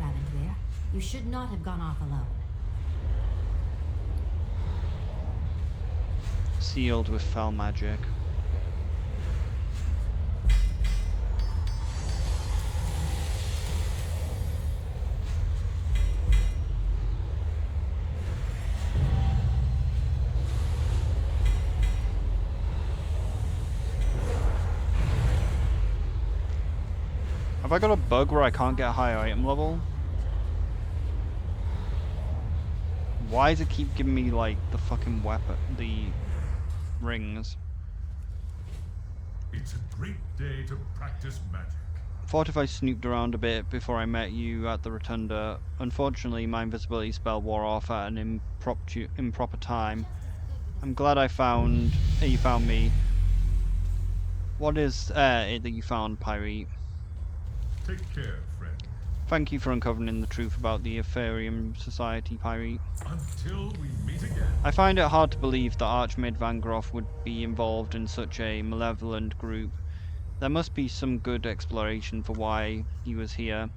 Robindweir, you should not have gone off alone. Sealed with fell magic. Have I got a bug where I can't get a higher item level? Why does it keep giving me, like, the fucking weapon, the rings? It's a great day to practice magic. Thought if I snooped around a bit before I met you at the Rotunda. Unfortunately, my invisibility spell wore off at an improper time. I'm glad you found me. What is it that you found, Pyre? Take care, friend. Thank you for uncovering the truth about the Ethereum Society, Pyre. Until we meet again. I find it hard to believe that Archmage Vangroff would be involved in such a malevolent group. There must be some good explanation for why he was here.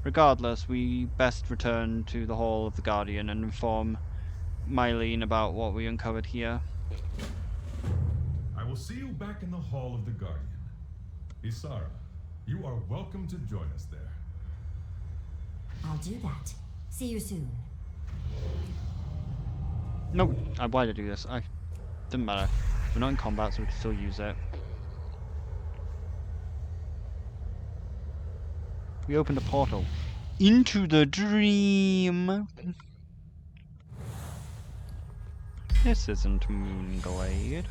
Regardless, we best return to the Hall of the Guardian and inform Mylene about what we uncovered here. I will see you back in the Hall of the Guardian. Isara, you are welcome to join us there. I'll do that. See you soon. No, why did I do this? Doesn't matter. We're not in combat, so we can still use it. We opened a portal into the dream. This isn't Moonglade.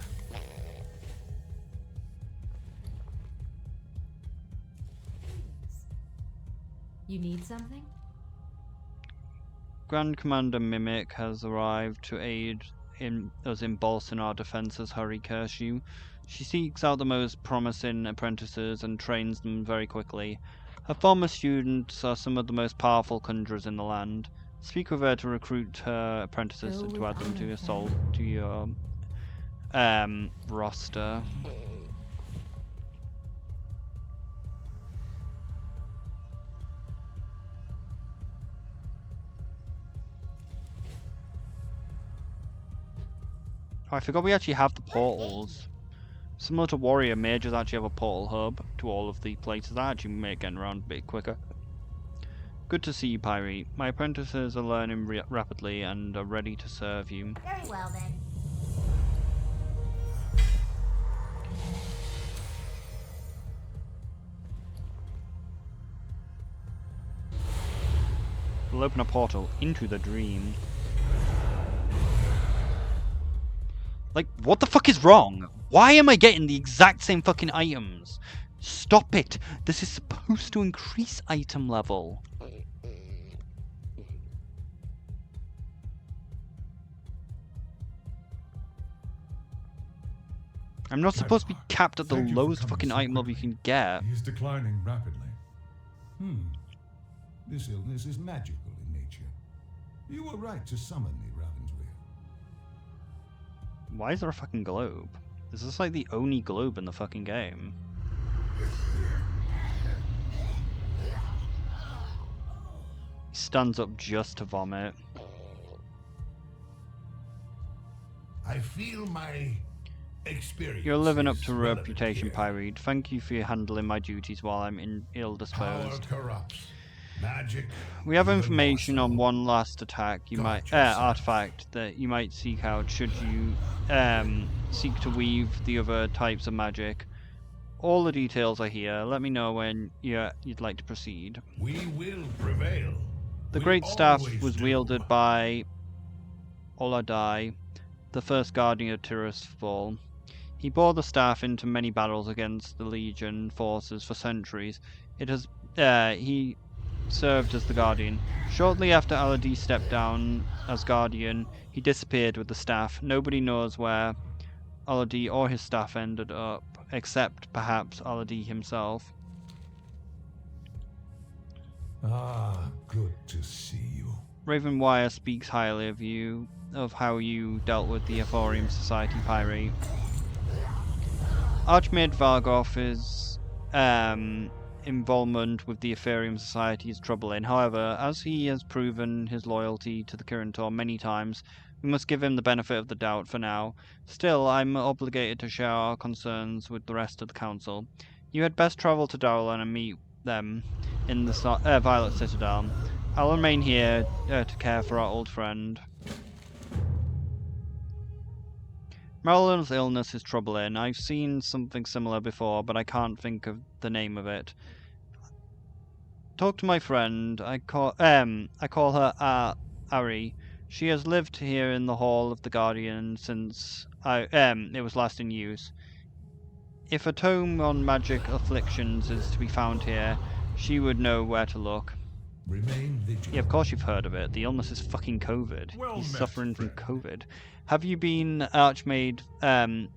You need something? Grand Commander Mimic has arrived to aid us in bolstering our defences, Hurry Kershew. She seeks out the most promising apprentices and trains them very quickly. Her former students are some of the most powerful conjurers in the land. Speak with her to recruit her apprentices to add them to your roster. Oh, I forgot we actually have the portals. Similar to Warrior, mages actually have a portal hub to all of the places. That actually make getting around a bit quicker. Good to see you, Pyre. My apprentices are learning rapidly and are ready to serve you. Very well then. We'll open a portal into the dream. Like, what the fuck is wrong? Why am I getting the exact same fucking items? Stop it! This is supposed to increase item level. I'm not supposed to be capped at the lowest fucking item level you can get. He is declining rapidly. This illness is magical in nature. You were right to summon me, Ravensweir. Why is there a fucking globe? Is this like the only globe in the fucking game? He stands up just to vomit. I feel my experience. You're living up to relevant reputation, here. Pyre. Thank you for handling my duties while I'm ill-disposed. Power corrupts. Magic. We have even information more on so. one last attack you might artifact that you might seek out should you seek to weave the other types of magic. All the details are here. Let me know when you'd like to proceed. We will prevail. The We great staff always was do. wielded by Oladai, the first guardian of Tirisfal. He bore the staff into many battles against the Legion forces for centuries. He served as the Guardian. Shortly after Aladi stepped down as Guardian, he disappeared with the staff. Nobody knows where Aladi or his staff ended up, except perhaps Aladi himself. Ah, good to see you. Ravenwire speaks highly of you, of how you dealt with the Ephorium Society Pyre. Archmage Vargoth's involvement with the Ephorium Society is troubling. However, as he has proven his loyalty to the Kirintor many times, we must give him the benefit of the doubt for now. Still, I'm obligated to share our concerns with the rest of the Council. You had best travel to Darlan and meet them in the Violet Citadel. I'll remain here to care for our old friend. Marilyn's illness is troubling. I've seen something similar before, but I can't think of the name of it. talked to my friend. I call her Ari. She has lived here in the Hall of the Guardian since it was last in use. If a tome on magic afflictions is to be found here, she would know where to look. Remain vigilant. Yeah, of course you've heard of it. The illness is fucking COVID. Well He's met, suffering from friend. COVID. Have you been Archmage? I've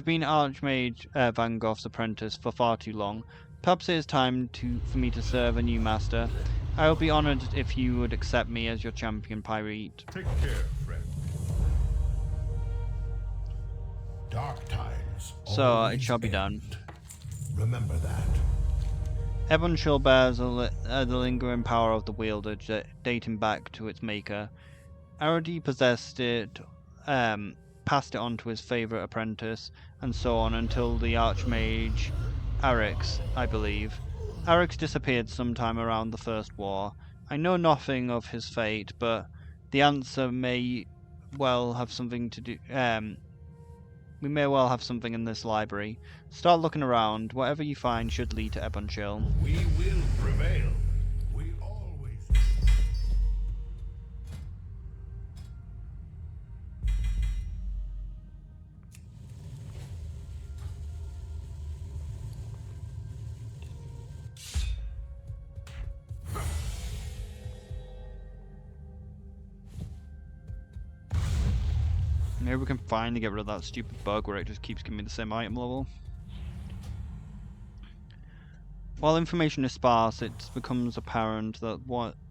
been Archmage Van Gogh's apprentice for far too long. Perhaps it is time for me to serve a new master. I will be honored if you would accept me as your champion, Pyrite. Take care, friend. Dark times. So it shall be done. Remember that. Ebonchill bears the lingering power of the wielder, dating back to its maker. Aradi possessed it, passed it on to his favourite apprentice, and so on until the Archmage Arix, I believe. Arix disappeared sometime around the First War. I know nothing of his fate, but the answer may well have something to do. We may well have something in this library. Start looking around. Whatever you find should lead to Ebonchill. We will prevail. We always. Maybe we can finally get rid of that stupid bug where it just keeps giving me the same item level. While information is sparse, it becomes apparent that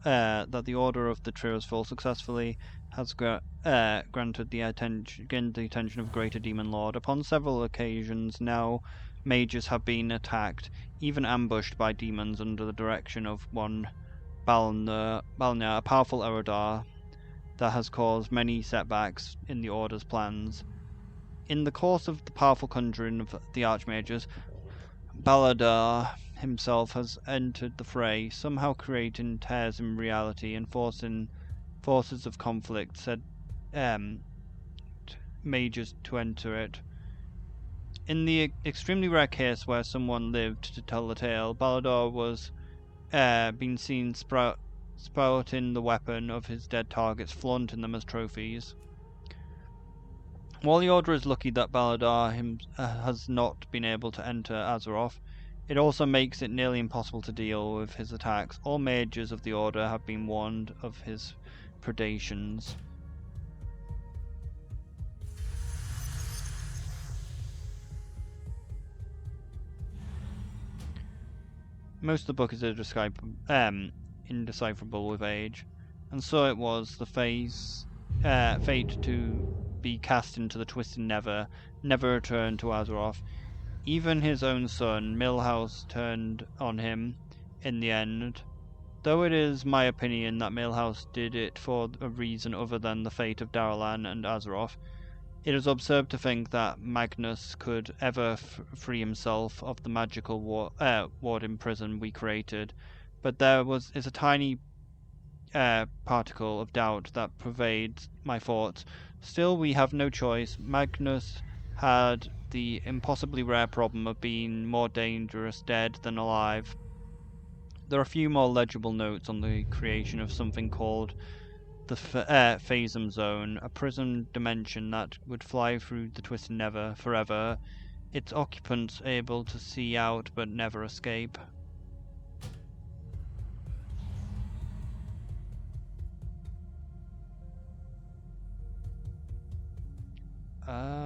that the Order of the Tirisfal successfully has granted the attention of Greater Demon Lord. Upon several occasions now, mages have been attacked, even ambushed by demons under the direction of one Balner, a powerful Erodar that has caused many setbacks in the Order's plans. In the course of the powerful conjuring of the Archmages, Baladar himself has entered the fray, somehow creating tears in reality and forcing forces of conflict said mages to enter it. In the extremely rare case where someone lived to tell the tale, Baladar was been seen sprouting the weapon of his dead targets, flaunting them as trophies. While the Order is lucky that Baladar has not been able to enter Azeroth, it also makes it nearly impossible to deal with his attacks. All mages of the Order have been warned of his predations. Most of the book is indecipherable with age, and so it was the fate to be cast into the twisted never return to Azeroth. Even his own son, Millhouse, turned on him in the end. Though it is my opinion that Millhouse did it for a reason other than the fate of Daralan and Azeroth, it is absurd to think that Magnus could ever free himself of the magical warding prison we created, but there is a tiny particle of doubt that pervades my thoughts. Still, we have no choice. Magnus had the impossibly rare problem of being more dangerous dead than alive. There are a few more legible notes on the creation of something called the Phasm Zone, a prison dimension that would fly through the Twisted Never forever, its occupants able to see out but never escape.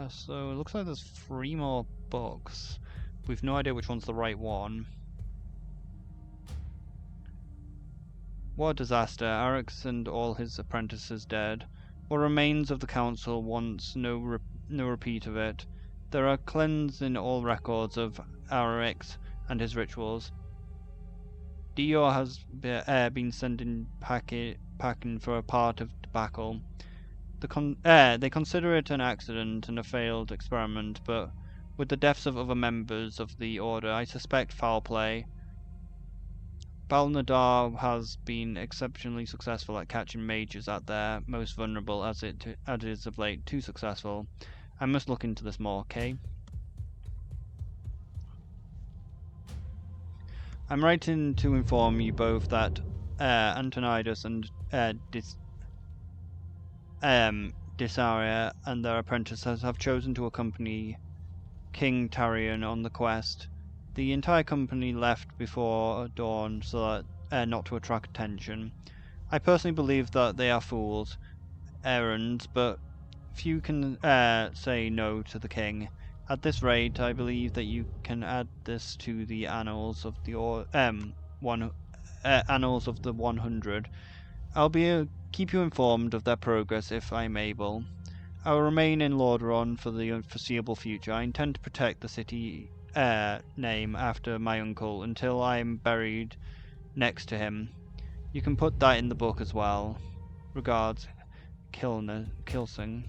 So it looks like there's 3 more books. We've no idea which one's the right one. What a disaster. Arix and all his apprentices dead. What remains of the council wants no repeat of it. There are cleansed in all records of Arix and his rituals. Dior has been sending packing for a part of the battle. They consider it an accident and a failed experiment, but with the deaths of other members of the Order, I suspect foul play. Balnadar has been exceptionally successful at catching mages at their most vulnerable, as it is of late too successful. I must look into this more, okay? I'm writing to inform you both that Antonidas and Disaria and their apprentices have chosen to accompany King Tarion on the quest. The entire company left before dawn so that not to attract attention. I personally believe that they are fools, errands, but few can say no to the king. At this rate, I believe that you can add this to the annals of the annals of the 100. I'll keep you informed of their progress if I am able. I will remain in Lordaeron for the foreseeable future. I intend to protect the city name after my uncle until I am buried next to him. You can put that in the book as well. Regards, Kilsing.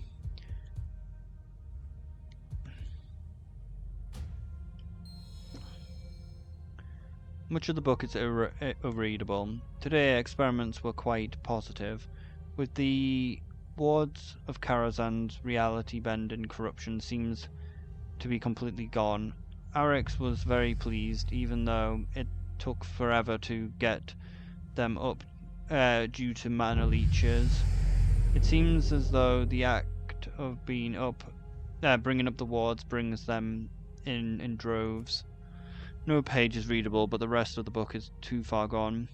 Much of the book is unreadable. Today experiments were quite positive. With the wards of Karazhan's reality bend and corruption seems to be completely gone. Arix was very pleased, even though it took forever to get them up due to mana leeches. It seems as though the act of bringing up the wards brings them in droves. No page is readable, but the rest of the book is too far gone.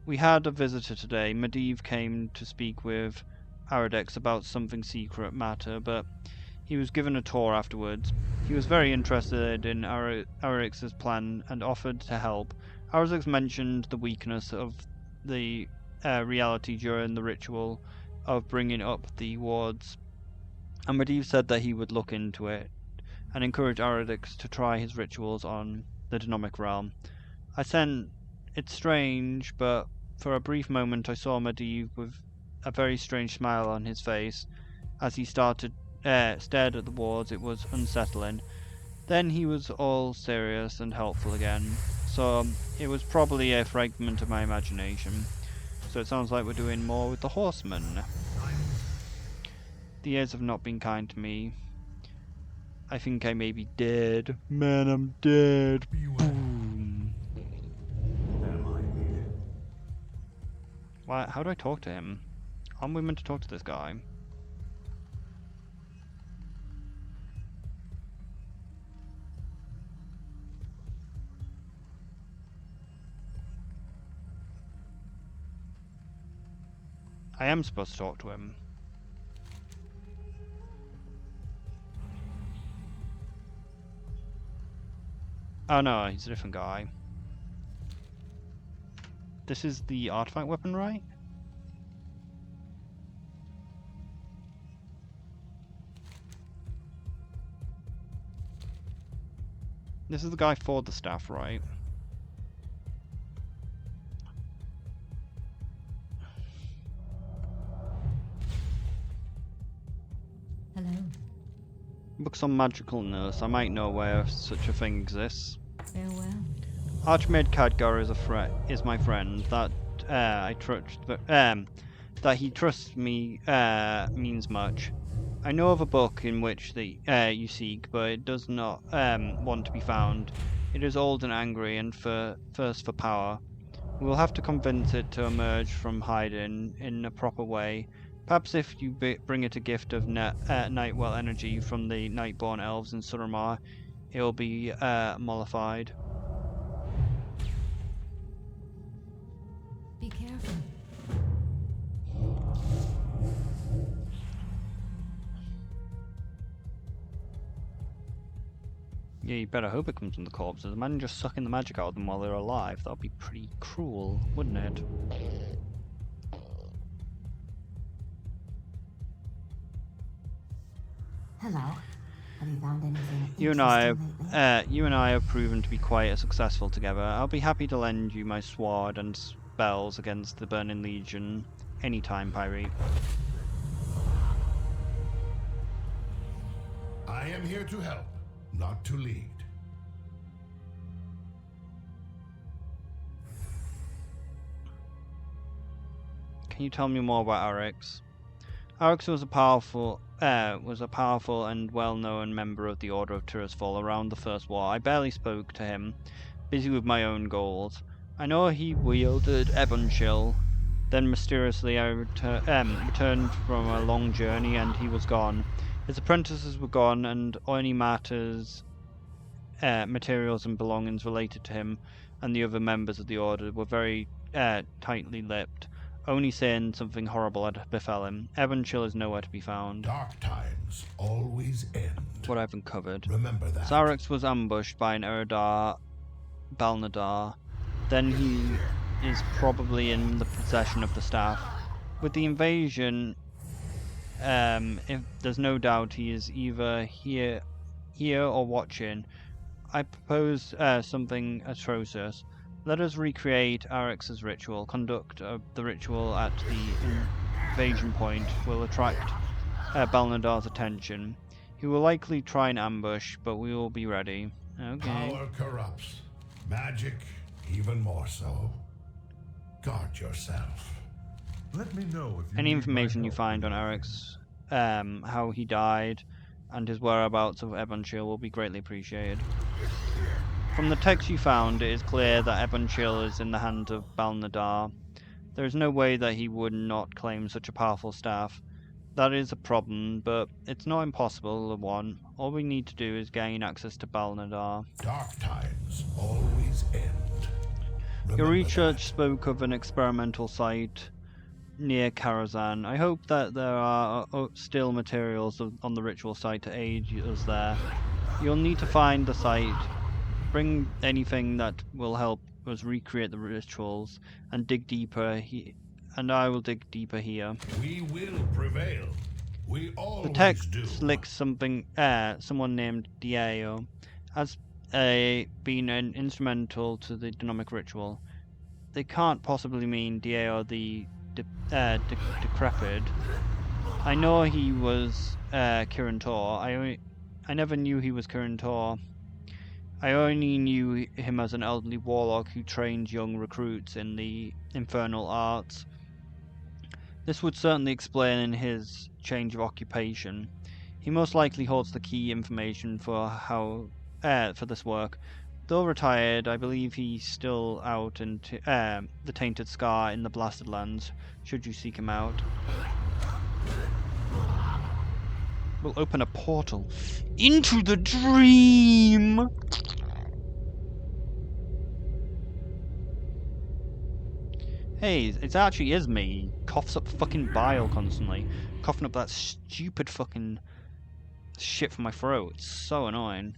We had a visitor today. Medivh came to speak with Aradex about something secret matter, but he was given a tour afterwards. He was very interested in Arix's plan and offered to help. Arix mentioned the weakness of the reality during the ritual of bringing up the wards, and Medivh said that he would look into it and encourage Aradex to try his rituals on the Denomic realm. I said, it's strange, but for a brief moment I saw Medivh with a very strange smile on his face as he stared at the wards. It was unsettling. Then he was all serious and helpful again. So it was probably a fragment of my imagination. So it sounds like we're doing more with the horsemen. The years have not been kind to me. I think I may be dead. Man, I'm dead. Boom. Why? How do I talk to him? Aren't we meant to talk to this guy? I am supposed to talk to him. Oh no, he's a different guy. This is the artifact weapon, right? This is the guy for the staff, right? Hello. Books on magicalness. I might know where such a thing exists. Farewell. Archmage Khadgar is my friend. That that he trusts me means much. I know of a book in which you seek, but it does not want to be found. It is old and angry, and thirsts for power. We will have to convince it to emerge from hiding in a proper way. Perhaps if you bring it a gift of Nightwell energy from the Nightborn elves in Suramar, it will be mollified. Be careful. Yeah, you better hope it comes from the corpses. Imagine just sucking the magic out of them while they're alive. That would be pretty cruel, wouldn't it? Hello. Have you found anything You and I have proven to be quite successful together. I'll be happy to lend you my sword and spells against the Burning Legion anytime, Pyre. I am here to help, not to lead. Can you tell me more about Arix? Arix was a powerful and well-known member of the Order of Tirisfal around the First War. I barely spoke to him, busy with my own goals. I know he wielded Ebon Chill. Then mysteriously I returned from a long journey and he was gone. His apprentices were gone and only materials and belongings related to him and the other members of the Order were very tightly lipped, only saying something horrible had befell him. Ebon Chill is nowhere to be found. Dark times always end. What I've uncovered. Remember that. Zarex was ambushed by an Eredar Balnadar. Then he is probably in the possession of the staff. With the invasion, if there's no doubt he is either here or watching. I propose something atrocious. Let us recreate Arex's ritual. Conduct the ritual at the invasion point will attract Balnadar's attention. He will likely try and ambush, but we will be ready. Okay. Power corrupts. Magic even more so. Guard yourself. Let me know if you Any need information my you help. find on Arex, how he died, and his whereabouts of Ebon Chill will be greatly appreciated. From the text you found, it is clear that Ebon Chill is in the hands of Balnadar. There is no way that he would not claim such a powerful staff. That is a problem, but it's not impossible to want. All we need to do is gain access to Balnadar. Dark times always end. Your Remember research that. spoke of an experimental site near Karazhan. I hope that there are still materials on the ritual site to aid us there. You'll need to find the site, bring anything that will help us recreate the rituals, and dig deeper. And I will dig deeper here. We will prevail. We always The text do. licks someone named Dieo as been an instrumental to the dynamic ritual. They can't possibly mean Dieo the decrepit. I know he was Kirin Tor. I never knew he was Kirin Tor. I only knew him as an elderly warlock who trained young recruits in the infernal arts. This would certainly explain his change of occupation. He most likely holds the key information for this work. Though retired, I believe he's still out in the Tainted Scar in the Blasted Lands, should you seek him out. We'll open a portal into the dream! Hey, it actually is me. Coughs up fucking bile constantly. Coughing up that stupid fucking shit from my throat. It's so annoying.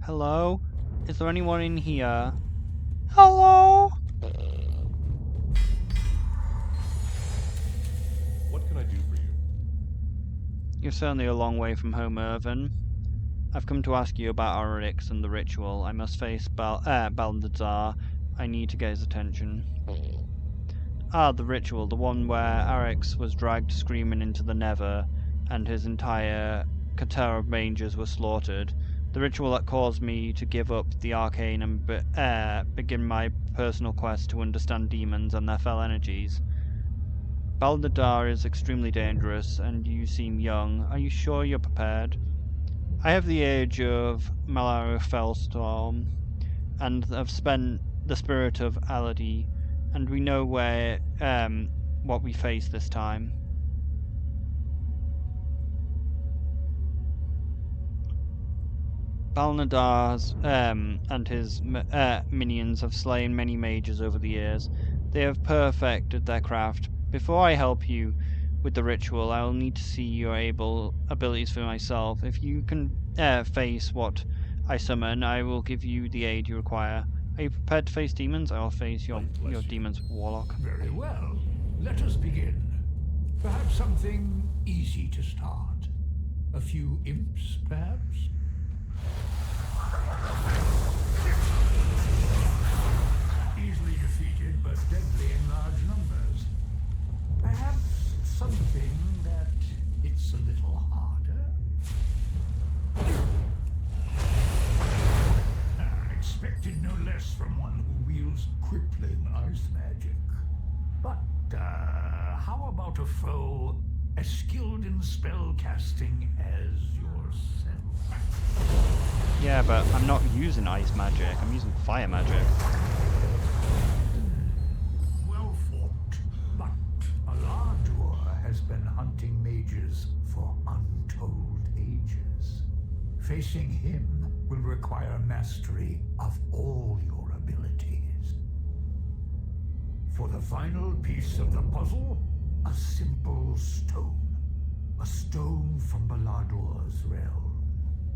Hello? Is there anyone in here? Hello? What can I do for you? You're certainly a long way from home, Irvin. I've come to ask you about Arix and the ritual. I must face Balthazar. I need to get his attention. Ah, the ritual, the one where Arix was dragged screaming into the Nether, and his entire caterpillar of mages were slaughtered. The ritual that caused me to give up the arcane and begin my personal quest to understand demons and their fell energies. Balthazar is extremely dangerous, and you seem young. Are you sure you're prepared? I have the age of Malaria Fellstorm, and have spent the spirit of Aladi, and we know what we face this time. Balnadar and his minions have slain many mages over the years. They have perfected their craft. Before I help you with the ritual, I will need to see your abilities for myself. If you can face what I summon, I will give you the aid you require. Are you prepared to face demons? I will face your demons, Warlock. Very well. Let us begin. Perhaps something easy to start. A few imps, perhaps? Easily defeated, but deadly in large numbers. Perhaps something that hits a little harder? Expected no less from one who wields crippling ice magic. But, how about a foe as skilled in spell casting as yourself. Yeah, but I'm not using ice magic, I'm using fire magic. Well fought, but Aladur has been hunting mages for untold ages. Facing him will require mastery of all your abilities. For the final piece of the puzzle, a simple stone. A stone from Balador's realm,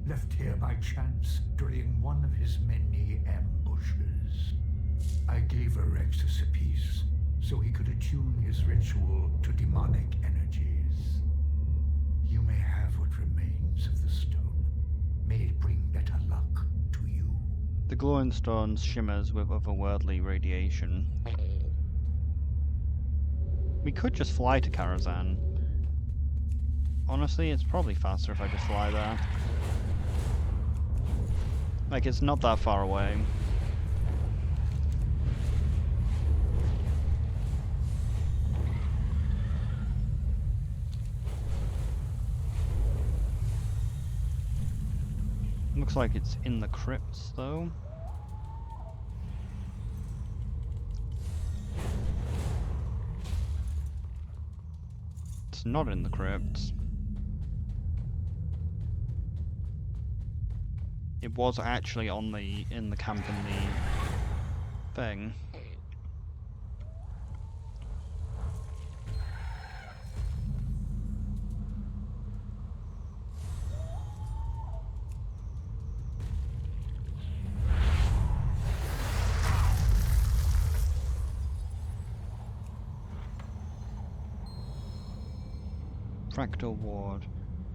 left here by chance during one of his many ambushes. I gave Erexus a piece so he could attune his ritual to demonic energies. You may have what remains of the stone. May it bring better luck to you. The glowing stone shimmers with otherworldly radiation. We could just fly to Karazhan. Honestly, it's probably faster if I just fly there. Like, it's not that far away. Looks like it's in the crypts, though. It's not in the crypts. It was actually on in the camp in the thing. Fractal ward.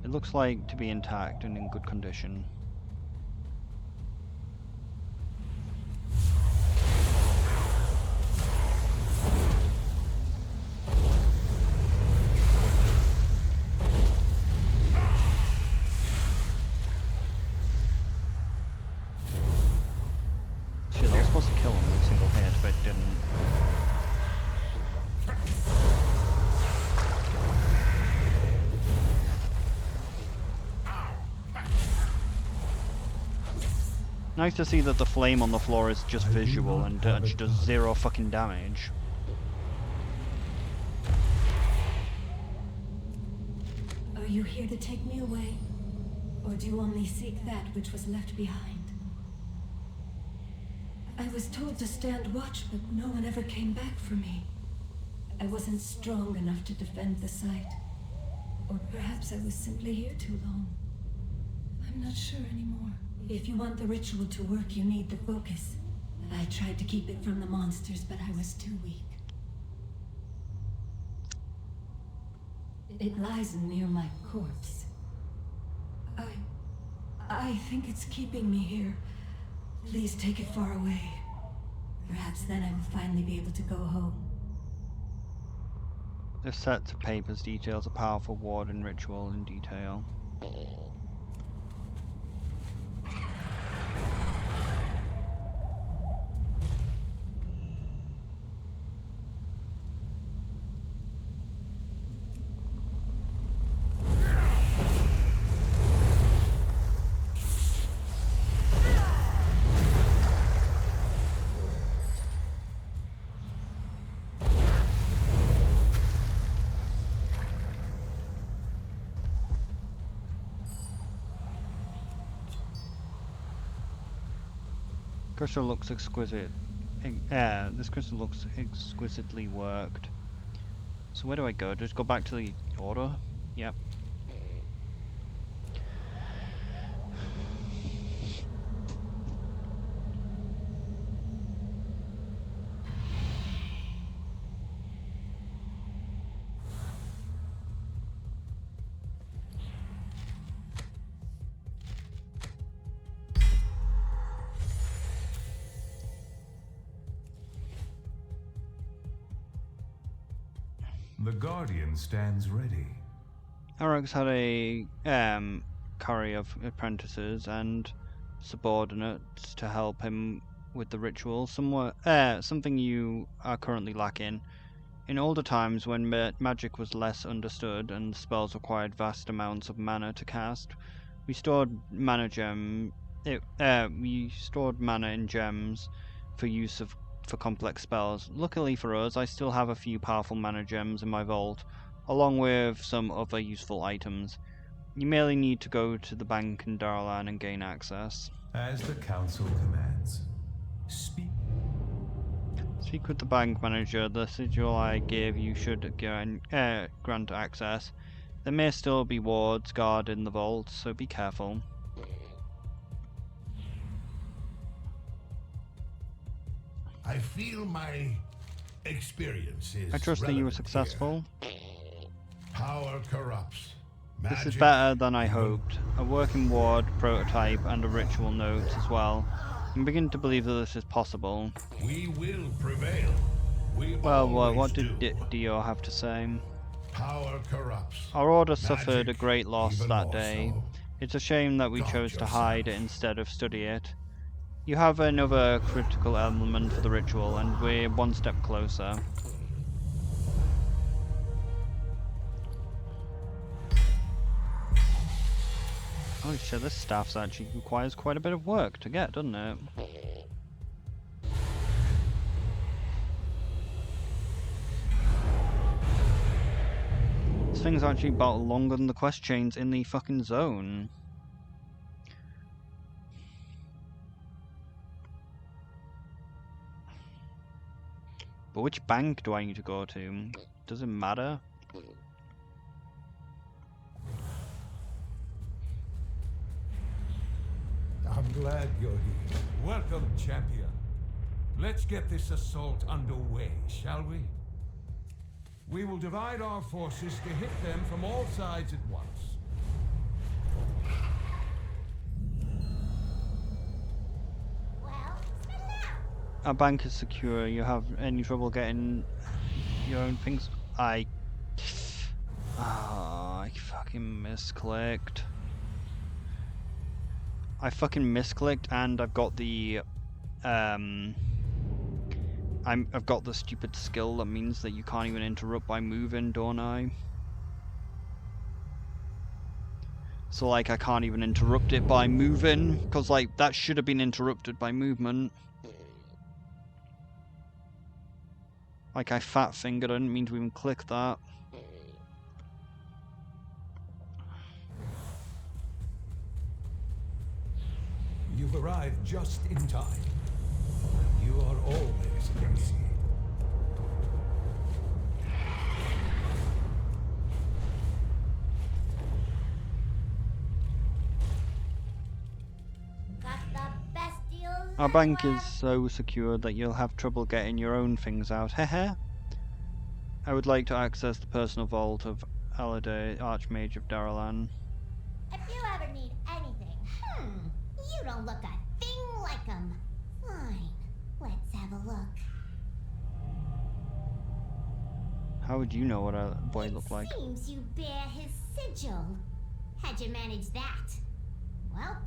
It looks like to be intact and in good condition. Shit, I was supposed to kill him with a single hit, but didn't. Nice to see that the flame on the floor is just visual and does 0 fucking damage. Are you here to take me away? Or do you only seek that which was left behind? I was told to stand watch, but no one ever came back for me. I wasn't strong enough to defend the site. Or perhaps I was simply here too long. I'm not sure anymore. If you want the ritual to work, you need the focus. I tried to keep it from the monsters, but I was too weak. It lies near my corpse. I think it's keeping me here. Please take it far away. Perhaps then I will finally be able to go home. This set of papers details a powerful ward and ritual in detail. Crystal looks exquisite. This crystal looks exquisitely worked. So where do I go? Just go back to the order? Yep. The Guardian stands ready. Arax had a curry of apprentices and subordinates to help him with the ritual. Something you are currently lacking. In older times, when magic was less understood and spells required vast amounts of mana to cast, we stored mana in gems for use for complex spells. Luckily for us, I still have a few powerful mana gems in my vault, along with some other useful items. You merely need to go to the bank in Darlan and gain access. As the council commands. Speak. Speak with the bank manager. The sigil I gave you should grant access. There may still be wards guarding the vault, so be careful. I feel my experience is I trust that you were relevant successful. here. Power corrupts. This is Magic, better than I even hoped. A working ward, prototype, and a ritual note as well. I'm beginning to believe that this is possible. We will prevail. We Well, always what do. did Dio have to say? Power corrupts. Our order Magic, suffered a great loss even that more day. so. It's a shame that we Guard chose to yourself. hide it instead of study it. You have another critical element for the ritual, and we're one step closer. Holy shit, this staff actually requires quite a bit of work to get, doesn't it? This thing's actually about longer than the quest chains in the fucking zone. But which bank do I need to go to? Does it matter? I'm glad you're here. Welcome, champion. Let's get this assault underway, shall we? We will divide our forces to hit them from all sides at once. Our bank is secure. You have any trouble getting your own things? I fucking misclicked. I fucking misclicked, and I've got the I've got the stupid skill that means that you can't even interrupt by moving, don't I? So like I can't even interrupt it by moving, because like that should have been interrupted by movement. Like I fat fingered, I didn't mean to even click that. You've arrived just in time. You are always easy. Got the best deals Our bank ever. is so secure that you'll have trouble getting your own things out. Hehe. I would like to access the personal vault of Alade, Archmage of Daralan. If you ever need anything, you don't look a thing like him. Fine, let's have a look. How would you know what a boy looked like? Seems you bear his sigil. How'd you manage that? Well,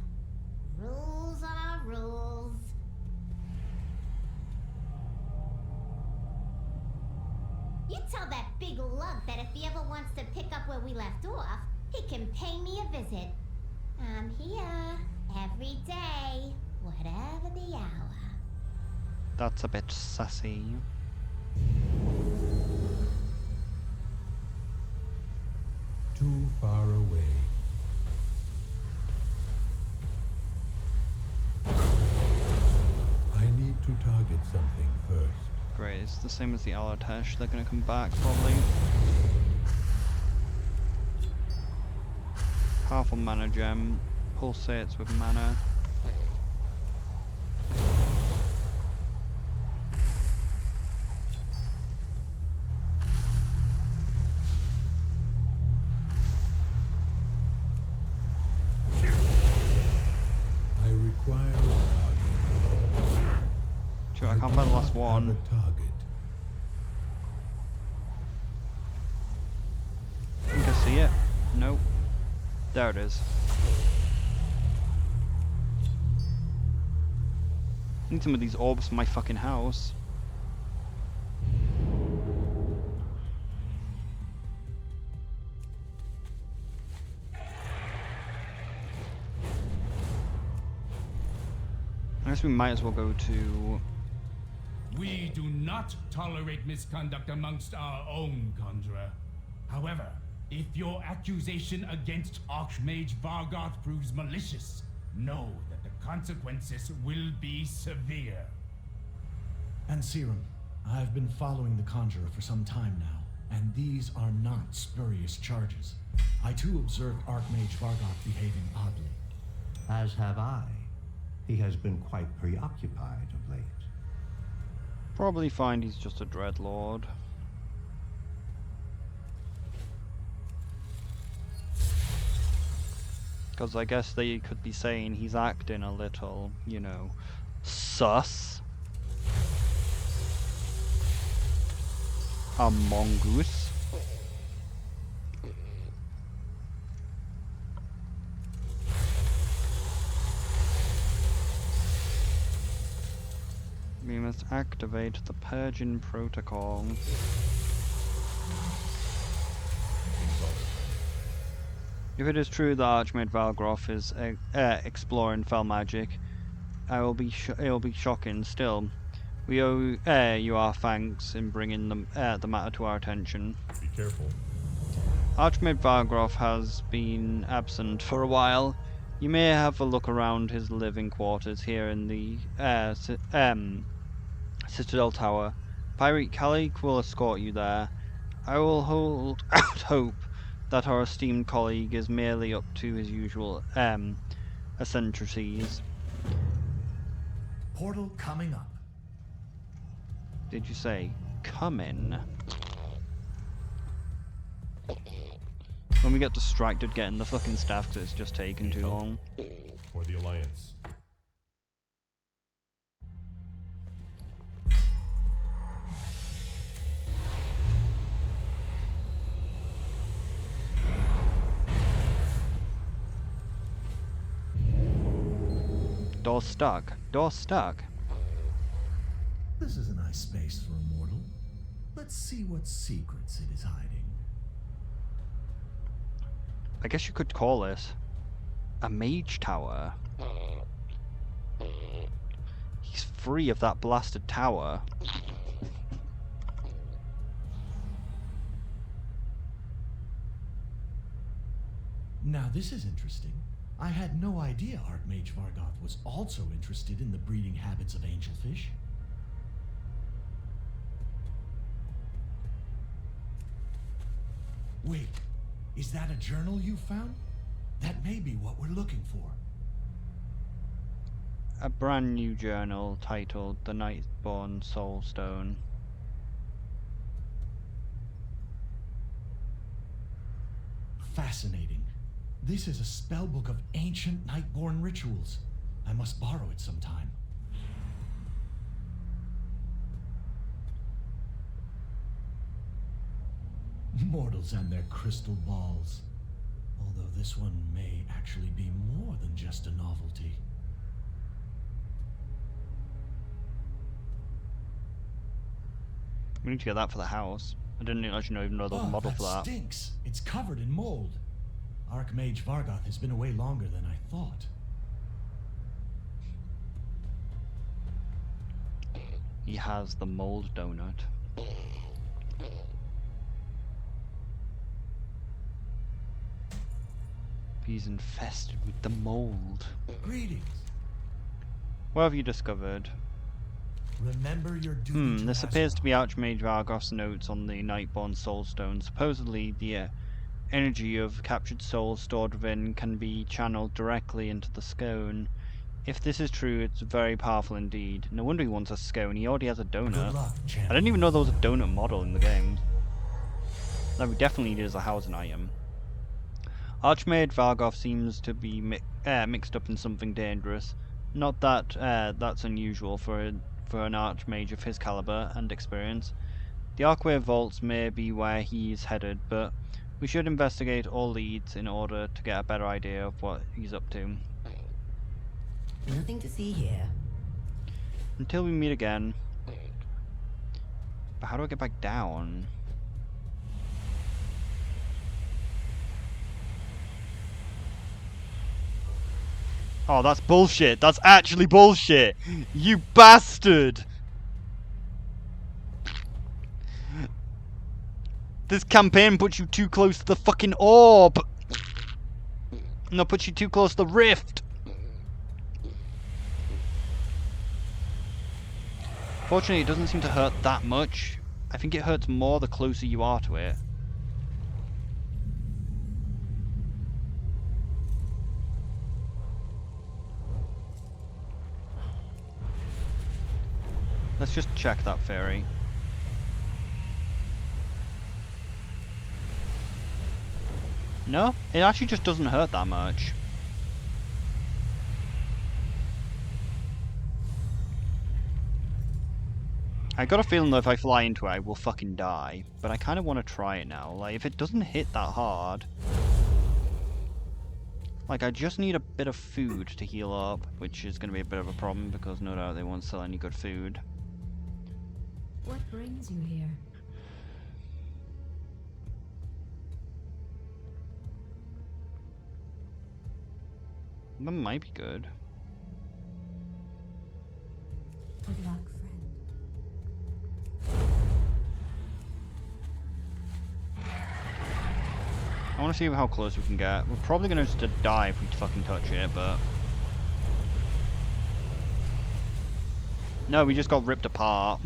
rules are rules. You tell that big lug that if he ever wants to pick up where we left off, he can pay me a visit. I'm here every day, whatever the hour. That's a bit sassy. Too far away. I need to target something first. Great, it's the same as the Alatesh. They're gonna come back probably. Powerful mana gem. Pulsates with mana. I require a target. Sure, I can't find the last Have one. a target. I think I see it. Nope. There it is. I need some of these orbs for my fucking house. guess we might as well go to... We do not tolerate misconduct amongst our own, Conjurer. However, if your accusation against Archmage Vargoth proves malicious, know that the consequences will be severe. And Serum, I've been following the Conjurer for some time now, and these are not spurious charges. I too observed Archmage Vargoth behaving oddly. As have I. He has been quite preoccupied of late. Probably find he's just a Dreadlord. Because I guess they could be saying he's acting a little, you know, sus. A mongoose. We must activate the purging protocol. If it is true that Archmage Valgroth is exploring fell magic, it will be shocking. Still, we owe you our thanks in bringing the matter to our attention. Be careful. Archmage Valgroth has been absent for a while. You may have a look around his living quarters here in the Citadel Tower. Pirate Calic will escort you there. I will hold out hope that our esteemed colleague is merely up to his usual eccentricities. Portal coming up. Did you say coming? When we get distracted getting the fucking staff because it's just taking too long. For the Alliance. Door stuck. Door stuck. This is a nice space for a mortal. Let's see what secrets it is hiding. I guess you could call it a mage tower. He's free of that blasted tower. Now this is interesting. I had no idea Archmage Vargoth was also interested in the breeding habits of angelfish. Wait, is that a journal you found? That may be what we're looking for. A brand new journal titled The Nightborn Soulstone. Fascinating. This is a spellbook of ancient Nightborn rituals. I must borrow it sometime. Mortals and their crystal balls. Although this one may actually be more than just a novelty. We need to get that for the house. I didn't actually even know there was a model for that. Stinks. It's covered in mold. Archmage Vargoth has been away longer than I thought. He has the mold donut. He's infested with the mold. Greetings. What have you discovered? Remember your duty. This appears to be Archmage Vargoth's notes on the Nightborn Soulstone. Supposedly, the energy of captured souls stored within can be channeled directly into the scone. If this is true, it's very powerful indeed. No wonder he wants a scone. He already has a donut. Good luck, I didn't even know there was a donut model in the game. That we definitely need as a housing item. Archmage Vargoth seems to be mixed up in something dangerous. Not that that's unusual for an archmage of his caliber and experience. The Archway Vaults may be where he's headed, but we should investigate all leads in order to get a better idea of what he's up to. Nothing to see here. Until we meet again. But how do I get back down? Oh, that's bullshit. That's actually bullshit. You bastard. This campaign puts you too close to the fucking orb. No, puts you too close to the rift. Fortunately, it doesn't seem to hurt that much. I think it hurts more the closer you are to it. Let's just check that fairy. No, it actually just doesn't hurt that much. I got a feeling that if I fly into it, I will fucking die. But I kind of want to try it now. Like, if it doesn't hit that hard... Like, I just need a bit of food to heal up, which is going to be a bit of a problem, because no doubt they won't sell any good food. What brings you here? That might be good. Good luck, friend. I want to see how close we can get. We're probably going to just die if we fucking touch it, but... No, we just got ripped apart.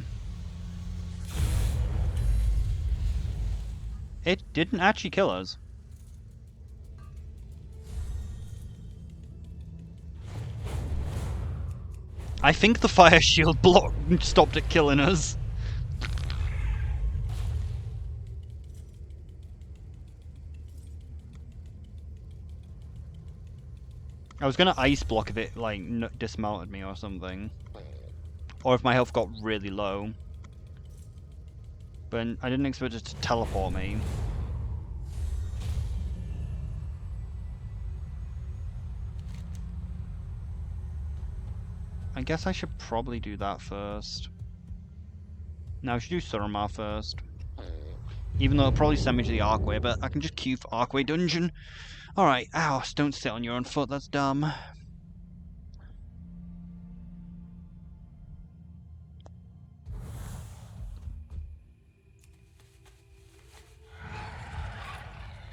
It didn't actually kill us. I think the fire shield block stopped it killing us. I was gonna ice block if it like dismounted me or something, or if my health got really low. But I didn't expect it to teleport me. I guess I should probably do that first. No, I should do Suramar first. Even though it'll probably send me to the Archway, but I can just queue for Archway Dungeon. Alright, ow, don't sit on your own foot, that's dumb.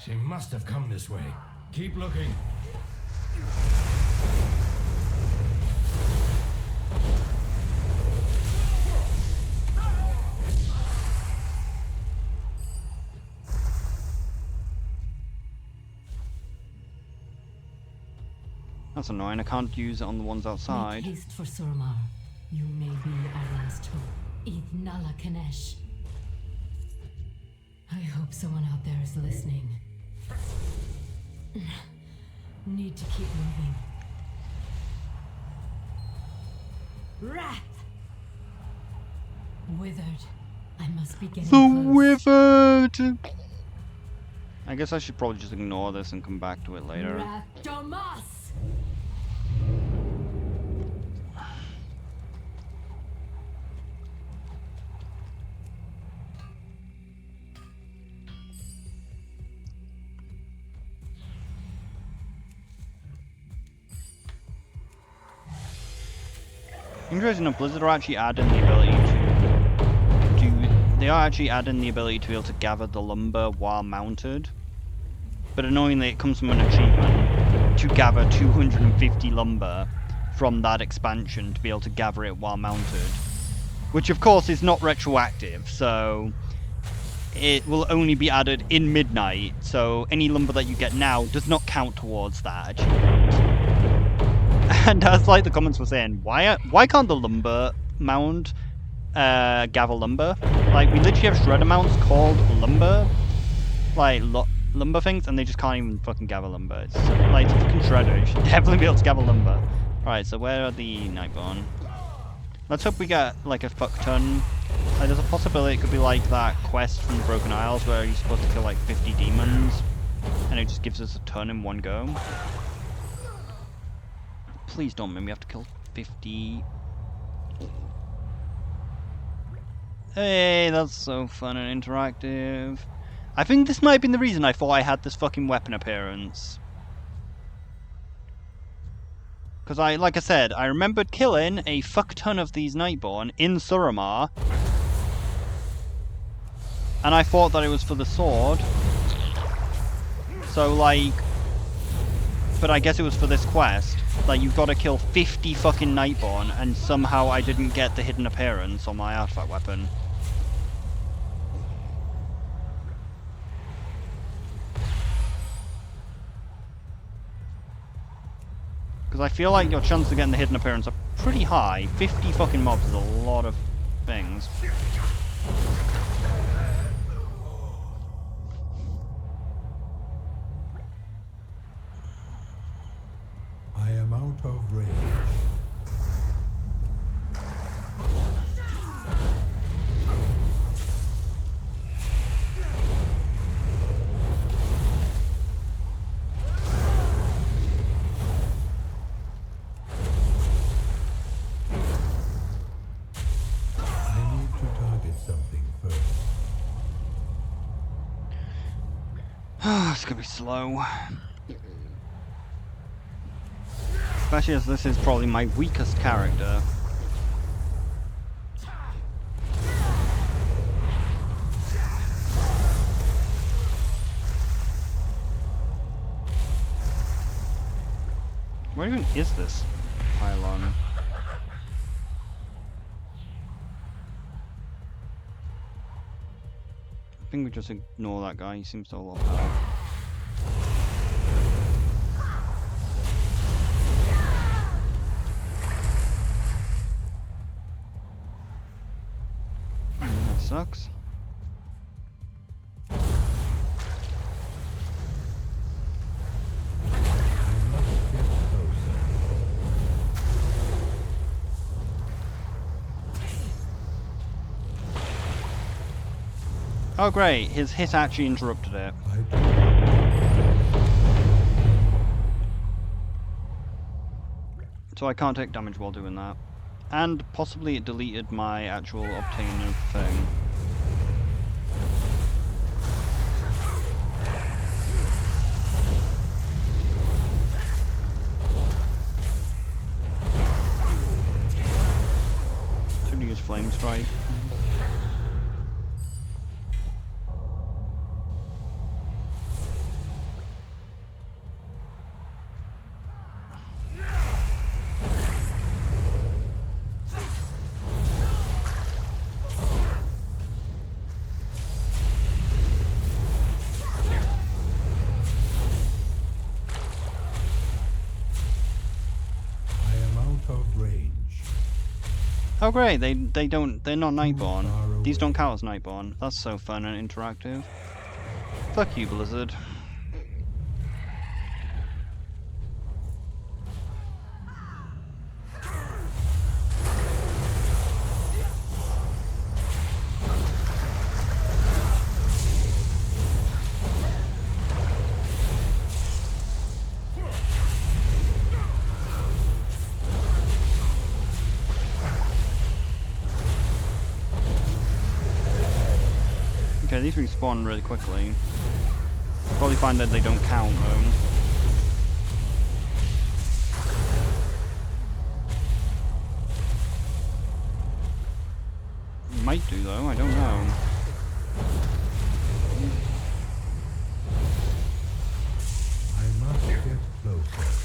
She must have come this way. Keep looking. That's annoying, I can't use it on the ones outside. Make haste for Suramar. You may be our last hope. Ithnala Kanesh. I hope someone out there is listening. Need to keep moving. Wrath! Withered. I must be getting close. Withered! I guess I should probably just ignore this and come back to it later. Wrath Domas! Interesting enough, Blizzard are actually adding the ability they are actually adding the ability to be able to gather the lumber while mounted. But annoyingly, it comes from an achievement to gather 250 lumber from that expansion to be able to gather it while mounted. Which of course is not retroactive, so it will only be added in midnight, so any lumber that you get now does not count towards that achievement. And as like the comments were saying, why can't the lumber mound gather lumber? Like, we literally have shredder mounts called lumber, like lumber things, and they just can't even fucking gather lumber. It's like, it's a fucking shredder, you should definitely be able to gather lumber. Alright, so where are the Nightborn? Let's hope we get like a fuck ton. Like, there's a possibility it could be like that quest from the Broken Isles where you're supposed to kill like 50 demons, and it just gives us a ton in one go. Please don't make me have to kill 50. Hey, that's so fun and interactive. I think this might have been the reason I thought I had this fucking weapon appearance. Because like I said, I remembered killing a fuck ton of these Nightborn in Suramar. And I thought that it was for the sword. So, like... But I guess it was for this quest. Like, you've got to kill 50 fucking Nightborn, and somehow I didn't get the hidden appearance on my artifact weapon. Because I feel like your chances of getting the hidden appearance are pretty high. 50 fucking mobs is a lot of things. I am out of range. It's gonna be slow. Especially as this is probably my weakest character. Where even is this pylon? I think we just ignore that guy, he seems to have a lot of power. That sucks. Oh great, his hit actually interrupted it. So I can't take damage while doing that. And possibly it deleted my actual obtainer thing. Should use Flame Strike. Oh great, they're not Nightborn. These don't count as Nightborn. That's so fun and interactive. Fuck you, Blizzard. Okay, these respawn really quickly. Probably find that they don't count though. Might do though, I don't know. I must get closer.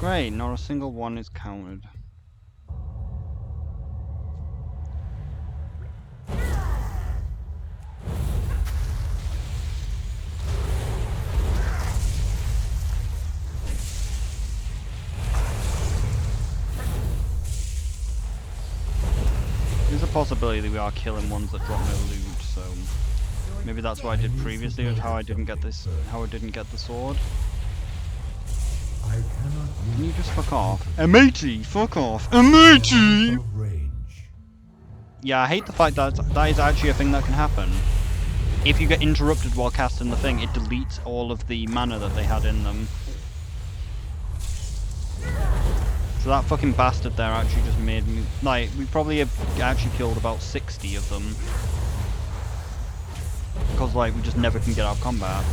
Great, not a single one is counted. There's a possibility that we are killing ones that drop no loot, so maybe that's what I did previously with how I didn't get the sword. Can you just fuck off? A matey, fuck off. A matey! Yeah, I hate the fact that that is actually a thing that can happen. If you get interrupted while casting the thing, it deletes all of the mana that they had in them. So that fucking bastard there actually just made me... Like, we probably have actually killed about 60 of them. Because, like, we just never can get out of combat.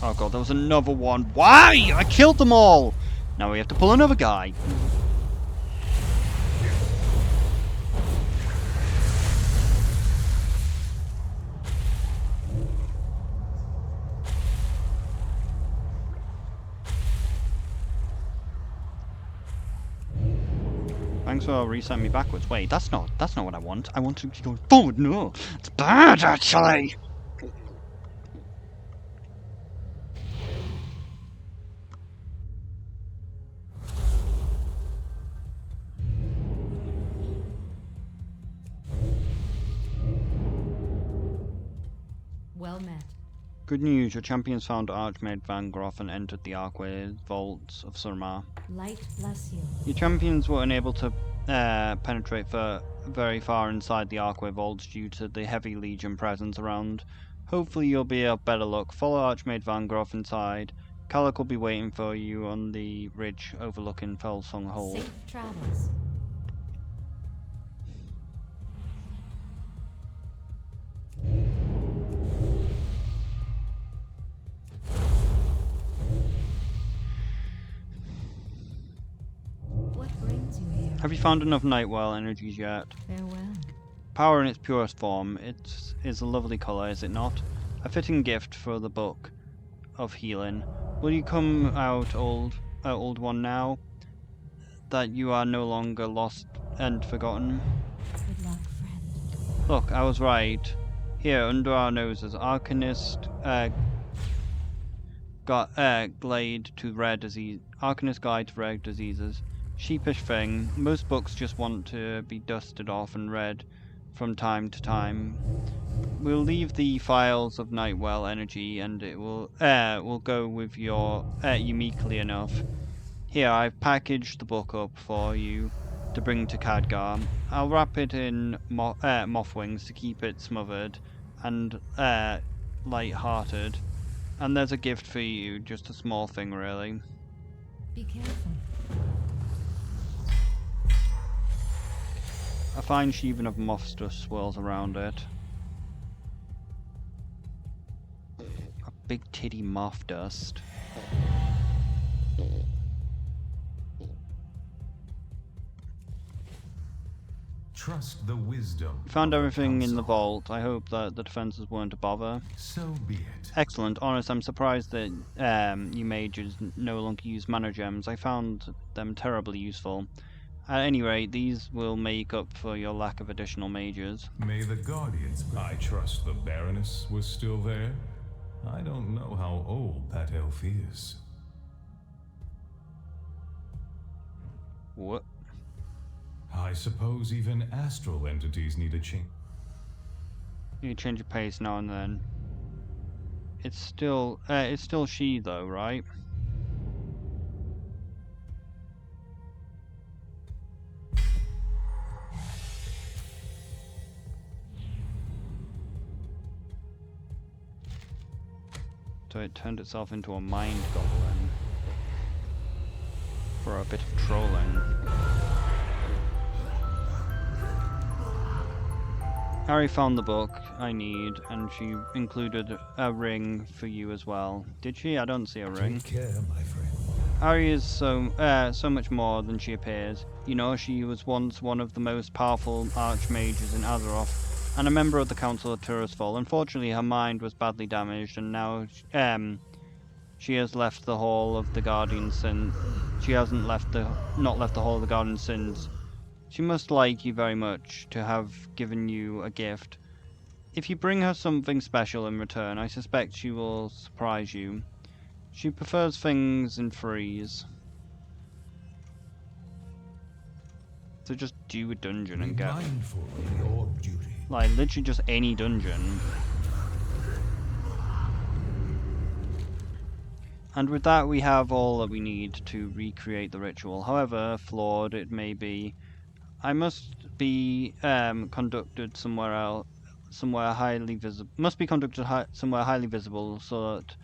Oh god, there was another one. Why? I killed them all! Now we have to pull another guy. Thanks for resetting me backwards. Wait, that's not what I want. I want to go forward. No, it's bad actually. Well met. Good news, your champions found Archmage Vangroff and entered the Archway Vaults of Surma. Light bless you. Your champions were unable to penetrate very far inside the Archway Vaults due to the heavy Legion presence around. Hopefully you'll be of better luck. Follow Archmage Vangroff inside. Calic will be waiting for you on the ridge overlooking Felsong Hold. Safe travels. What brings you here? Have you found enough Nightwell energies yet? Farewell. Power in its purest form. It is a lovely colour, is it not? A fitting gift for the book of healing. Will you come out, old one, now that you are no longer lost and forgotten? Good luck, friend. Look, I was right. Here, under our noses, Arcanist Guide to Rare Diseases. Sheepish thing. Most books just want to be dusted off and read from time to time. We'll leave the files of Nightwell energy, and it will go with you meekly enough. Here, I've packaged the book up for you to bring to Khadgar. I'll wrap it in moth wings to keep it smothered and light-hearted. And there's a gift for you, just a small thing, really. Be careful. A fine sheathing of moth dust swirls around it. A big titty moth dust. Trust the wisdom. Found everything in the vault. I hope that the defenses weren't a bother. So be it. Excellent. Honest, I'm surprised that you mages no longer use mana gems. I found them terribly useful. At any rate, these will make up for your lack of additional mages. May the Guardians... I trust the Baroness was still there. I don't know how old that elf is. What? I suppose even astral entities need a change. You change your pace now and then. It's still she though, right? So it turned itself into a mind goblin for a bit of trolling. Harry found the book I need, and she included a ring for you as well. Did she? I don't see a ring. Take care, my friend. Harry is so much more than she appears. You know, she was once one of the most powerful archmages in Azeroth. and a member of the Council of Tirisfal. Unfortunately, her mind was badly damaged, and now she has left the Hall of the Guardian since. She hasn't not left the Hall of the Guardian since. She must like you very much to have given you a gift. If you bring her something special in return, I suspect she will surprise you. She prefers things in threes. So just do a dungeon and get, mindful of your duty. like, literally just any dungeon. And with that, we have all that we need to recreate the ritual. However flawed it may be, I must be conducted somewhere else, somewhere highly visible. Must be conducted somewhere highly visible, so that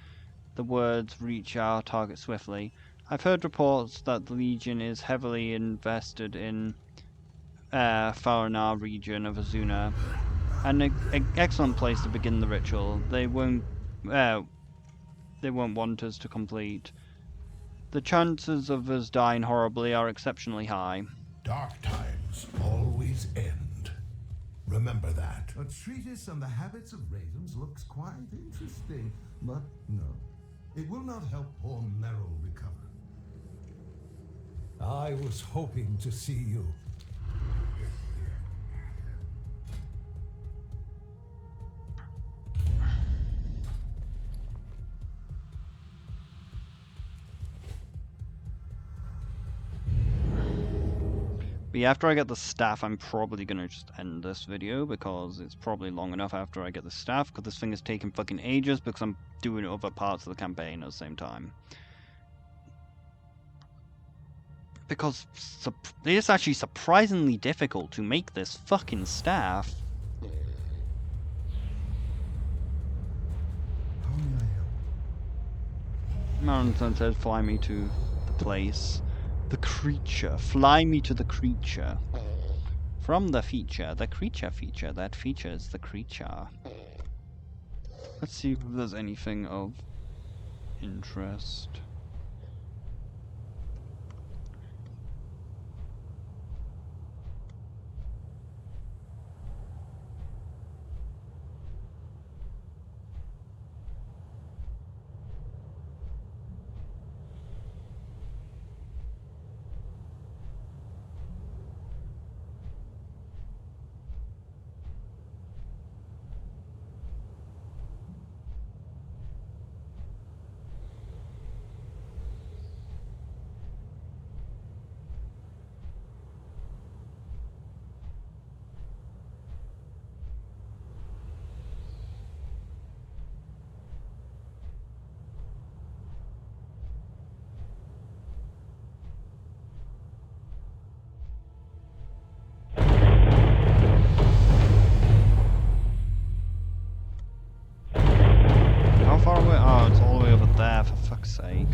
the words reach our target swiftly. I've heard reports that the Legion is heavily invested in Faranar region of Azuna, an excellent place to begin the ritual. They won't want us to complete. The chances of us dying horribly are exceptionally high. Dark times always end. Remember that. A treatise on the habits of ravens looks quite interesting, but no. It will not help poor Merrill recover. I was hoping to see you. But yeah, after I get the staff, I'm probably gonna just end this video, because it's probably long enough after I get the staff, because this thing is taking fucking ages, because I'm doing other parts of the campaign at the same time. Because it's actually surprisingly difficult to make this fucking staff. How may I help? Mountain says, fly me to the place. The creature. Fly me to the creature. From the feature. The creature feature. That features the creature. Let's see if there's anything of interest. How far away? Oh, it's all the way over there, for fuck's sake.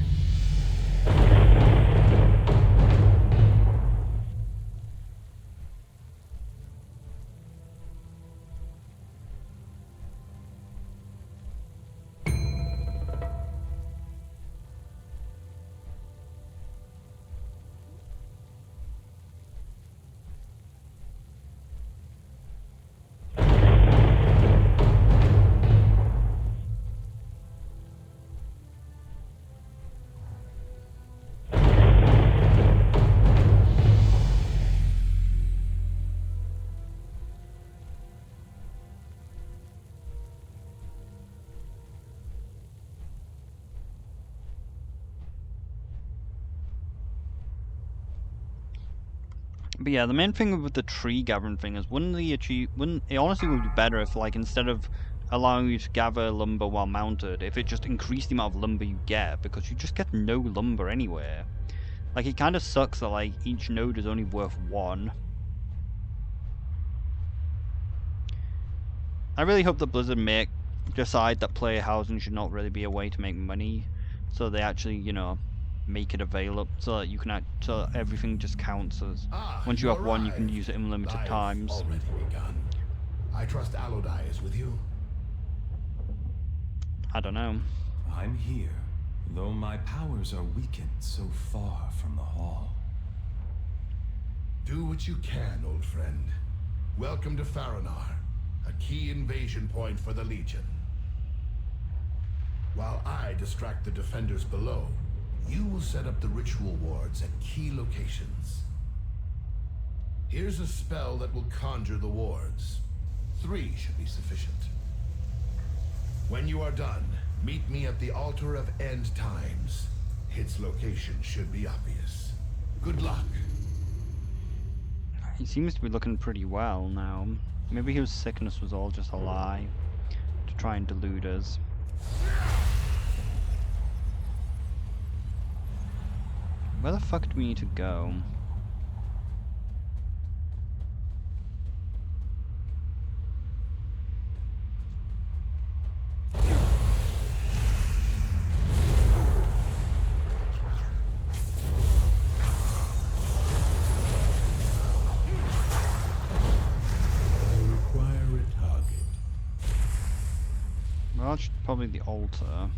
But yeah, the main thing with the tree gathering thing is, it honestly would be better if, like, instead of allowing you to gather lumber while mounted, if it just increased the amount of lumber you get, because you just get no lumber anywhere. Like, it kind of sucks that, like, each node is only worth 1. I really hope that Blizzard decide that player housing should not really be a way to make money, so they actually, you know, make it available so that you can so that everything just counts as once you have one, you can use it unlimited times. Already begun. I trust Alodai is with you. I don't know. I'm here, though my powers are weakened so far from the hall. Do what you can, old friend. Welcome to Faranar. a key invasion point for the Legion. While I distract the defenders below, you will set up the ritual wards at key locations. Here's a spell that will conjure the wards. 3 should be sufficient. When you are done, meet me at the Altar of End Times. Its location should be obvious. Good luck. He seems to be looking pretty well now. Maybe his sickness was all just a lie to try and delude us. Where the fuck do we need to go? Well, it's probably the altar.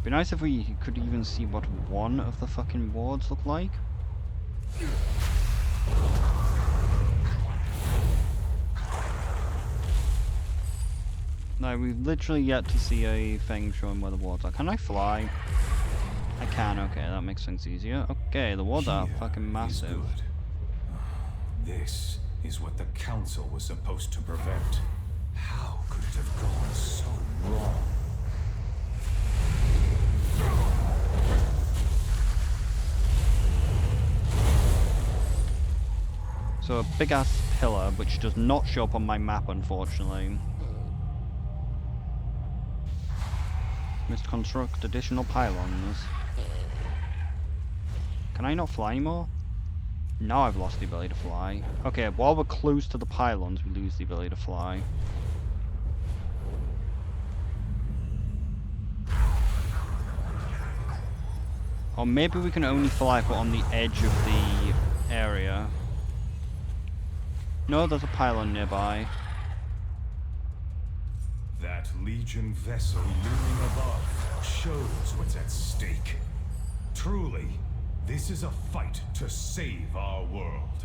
Be nice if we could even see what one of the fucking wards look like. No, we've literally yet to see a thing showing where the wards are. Can I fly? I can, okay, that makes things easier. Okay, the wards are fucking massive. This is what the Council was supposed to prevent. How could it have gone so wrong? So a big ass pillar, which does not show up on my map, unfortunately. Must construct additional pylons. Can I not fly anymore? Now I've lost the ability to fly. Okay, while we're close to the pylons, we lose the ability to fly. Or maybe we can only fly if we're on the edge of the area. No, there's a pylon nearby. That Legion vessel looming above shows what's at stake. Truly, this is a fight to save our world.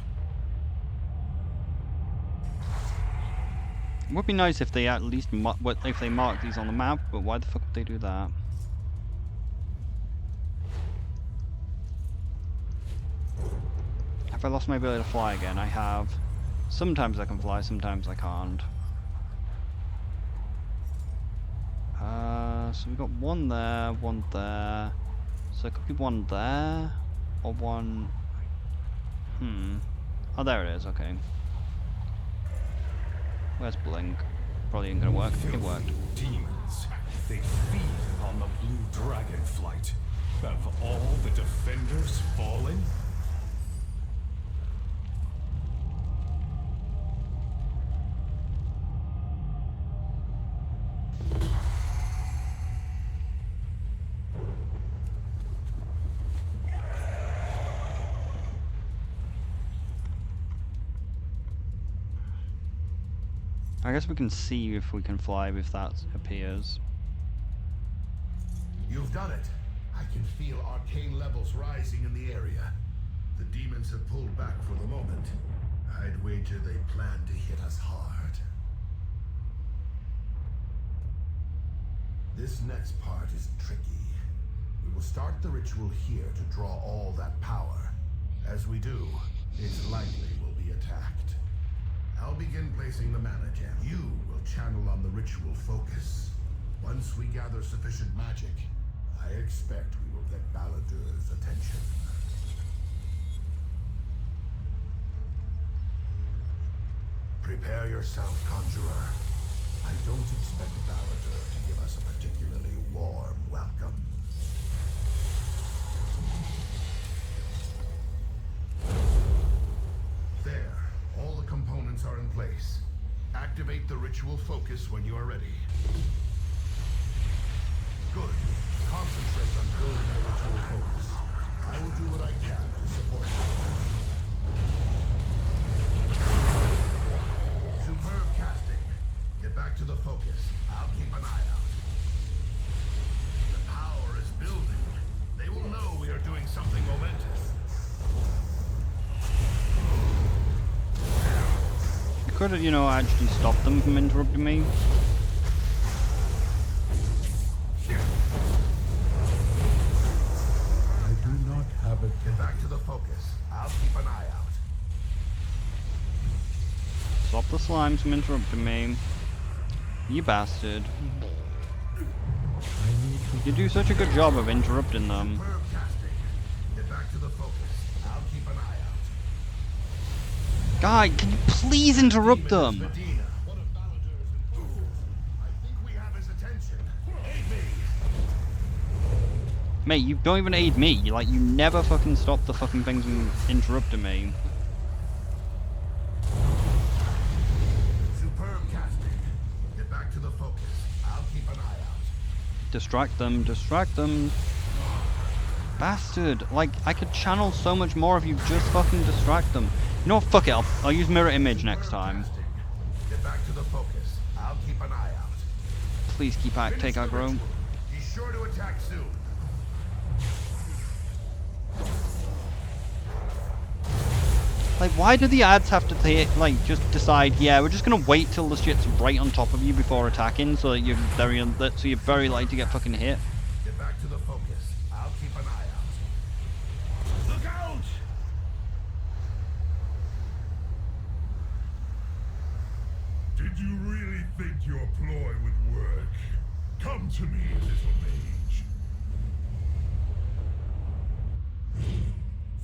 It would be nice if they at least if they mark these on the map, but why the fuck would they do that? Have I lost my ability to fly again? I have. Sometimes I can fly, sometimes I can't. So we got one there, one there. So it could be one there, or one... Oh, there it is, okay. Where's Blink? Probably ain't gonna work. It worked. Demons. They feed on the blue dragon flight. Have all the defenders fallen? I guess we can see if we can fly if that appears. You've done it. I can feel arcane levels rising in the area. The demons have pulled back for the moment. I'd wager they plan to hit us hard. This next part is tricky. We will start the ritual here to draw all that power. As we do, it's likely we'll be attacked. I'll begin placing the mana gem. You will channel on the ritual focus. Once we gather sufficient magic, I expect we will get Baladur's attention. Prepare yourself, Conjurer. I don't expect Baladur to give us a particularly warm welcome. There. All the components are in place. Activate the ritual focus when you are ready. Good. Concentrate on building the ritual focus. I will do what I can to support you. Superb casting. Get back to the focus. I'll keep an eye out. The power is building. They will know we are doing something momentous. could have, you know, actually stopped them from interrupting me. I do not have a Get back to the focus. I'll keep an eye out. Stop the slimes from interrupting me. You bastard. You do such a good job of interrupting them. Superb casting. Get back to the focus. I'll keep an eye out. Guy, can you please interrupt them? Medina. One of Baladur's enforcers. I think we have his attention. Aid me. Mate, you don't even aid me. You never fucking stop the fucking things from interrupting me. Superb casting. Get back to the focus. I'll keep an eye out. Distract them, distract them. Bastard. Like, I could channel so much more if you just fucking distract them. You know what? Fuck it. I'll use mirror image next time. Get back to the focus. I'll keep an eye out. Please keep take aggro. He's sure to attack soon. Like, why do the ads have to just decide, yeah, we're just gonna wait till the shit's right on top of you before attacking, so that you're very likely to get fucking hit? Get back to the focus. I'll keep an eye out. Look out! Did you really think your ploy would work? Come to me, little mage.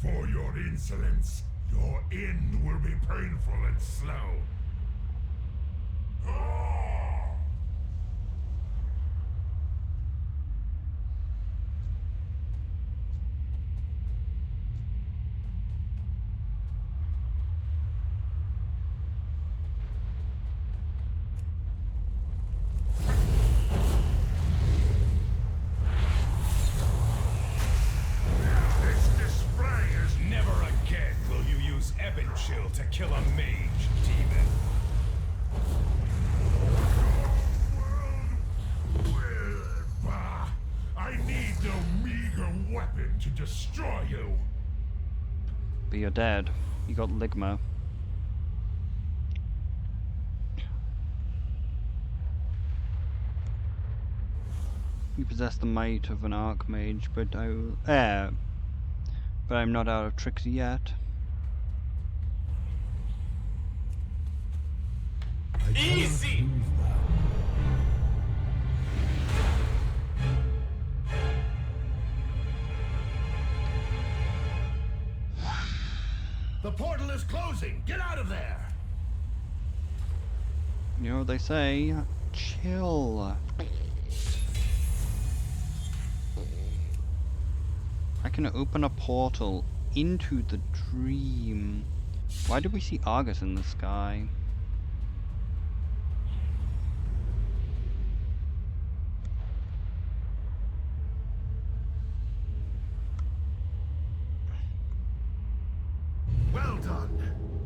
For your insolence, your end will be painful and slow. To kill a mage, demon. I need no meager weapon to destroy you. But you're dead. You got Ligma. You possess the might of an archmage, but I'm not out of tricks yet. Easy! The portal is closing! Get out of there! You know what they say? Chill. I can open a portal into the dream. Why did we see Argus in the sky? Well done.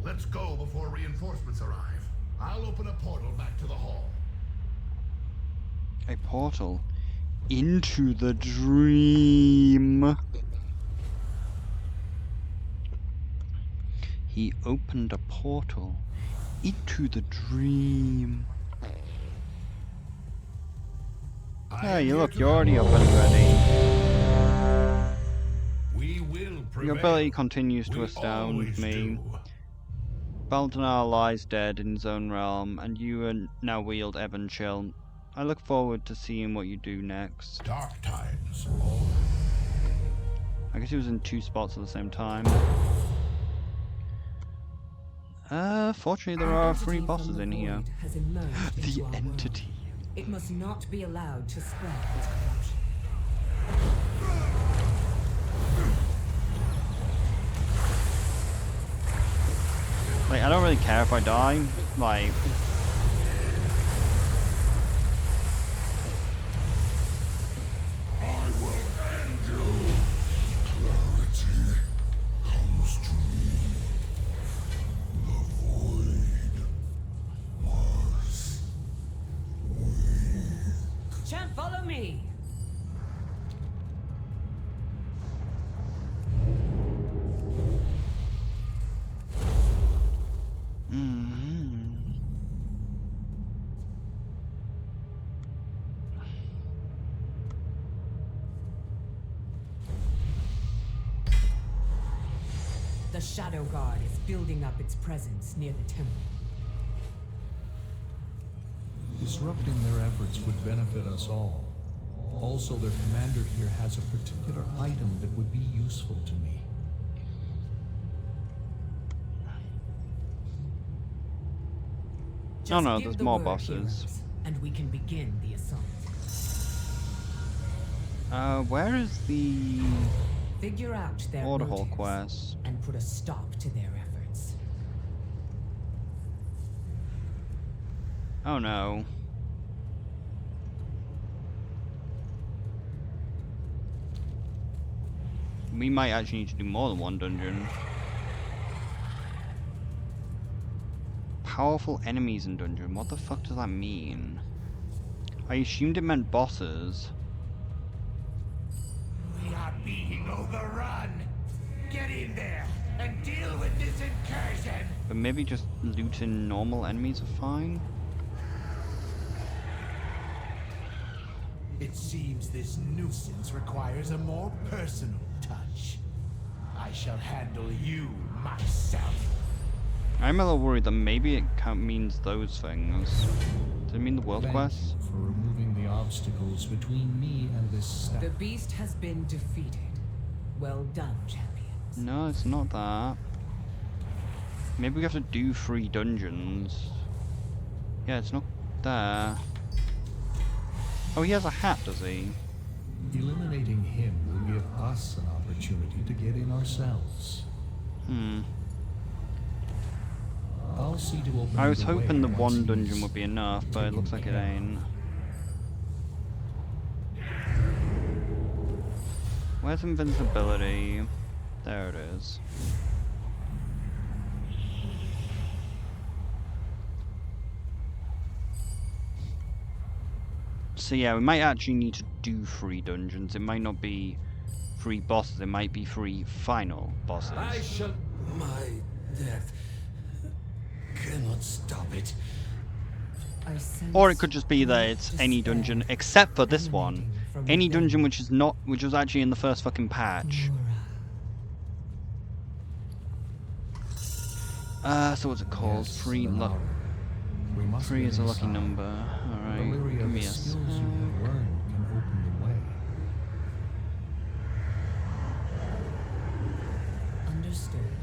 Let's go before reinforcements arrive. I'll open a portal back to the hall. A portal into the dream. He opened a portal into the dream. Ah, you look, you're already up and ready. We will prevail. Your ability continues to astound me. Baldanar lies dead in his own realm, and you now wield Ebon Chill. I look forward to seeing what you do next. Dark times. I guess he was in two spots at the same time. Fortunately there are 3 bosses in here. The entity. It must not be allowed to spread its corruption. Like, I don't really care if I die. Like, I will end you. Clarity comes to me. The void was weak. Champ, follow me! The Shadow Guard is building up its presence near the temple. Disrupting their efforts would benefit us all. Also, their commander here has a particular item that would be useful to me. Oh no, Just give there's the more word, bosses. heroes, and we can begin the assault. Where is the Figure out their Order Hall motives quest? and put a stop to their efforts. Oh no. We might actually need to do more than one dungeon. Powerful enemies in dungeon. What the fuck does that mean? I assumed it meant bosses. We are being overrun. Get in there and deal with this incursion. But maybe just looting normal enemies are fine? It seems this nuisance requires a more personal touch. I shall handle you myself. I'm a little worried that maybe it means those things. Does it mean the world Thank quest? you for removing the obstacles between me and this staff. The beast has been defeated. Well done, champions. No, it's not that. Maybe we have to do 3 dungeons. Yeah, it's not there. Oh, he has a hat, does he? Eliminating him will give us an opportunity to get in ourselves. I'll see to open I was the hoping way the once one dungeon he's would be enough, but it looks like it ain't. Where's invincibility? There it is. So yeah, we might actually need to do 3 dungeons. It might not be 3 bosses, it might be 3 final bosses. I shall... My death cannot stop it. Or it could just be that it's any dungeon except for this one. Any dungeon which is not, which was actually in the first fucking patch. So what's it called? Yes, 3 luck. we must 3 get is a lucky inside. number. Alright, Valeria, give me the a skills sec. you have learned can open the way. Understood.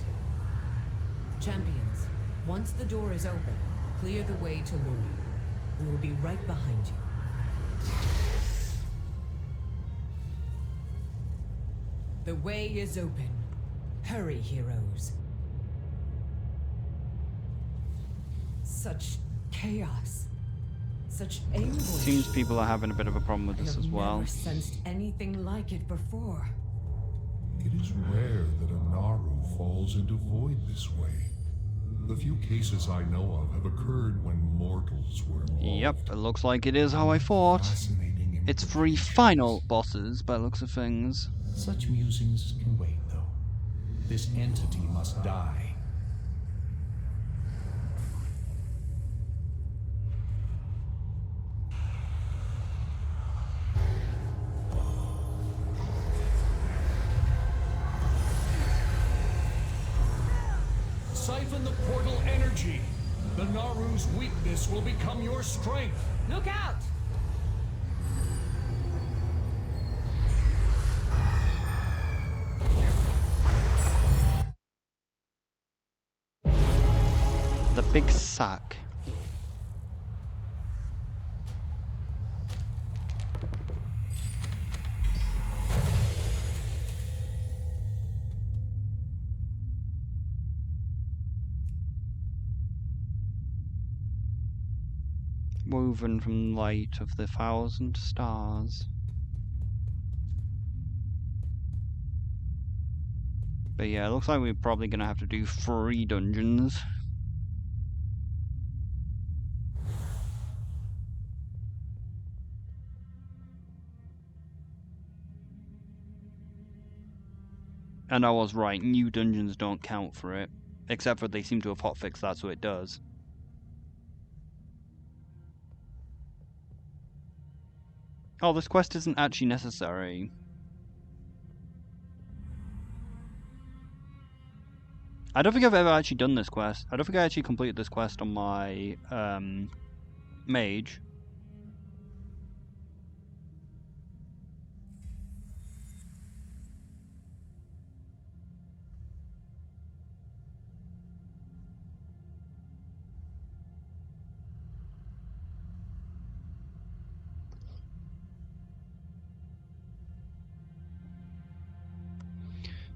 Champions, once the door is open, clear the way to Luna. We will be right behind you. The way is open. Hurry, heroes. Such chaos. Such anguish. Seems people are having a bit of a problem with this as well. Never sensed anything like it before. It is rare that a Naru falls into void this way. The few cases I know of have occurred when mortals were involved. Yep, it looks like it is how I thought. It's 3 final bosses by the looks of things. Such musings can wait, though. This entity must die. Siphon the portal energy. The Naru's weakness will become your strength. Look out! The big sack. Woven from light of the 1,000 stars. But yeah, it looks like we're probably gonna have to do 3 dungeons. And I was right, new dungeons don't count for it. Except for they seem to have hotfixed that's what it does. Oh, this quest isn't actually necessary. I don't think I've ever actually done this quest. I don't think I actually completed this quest on my mage.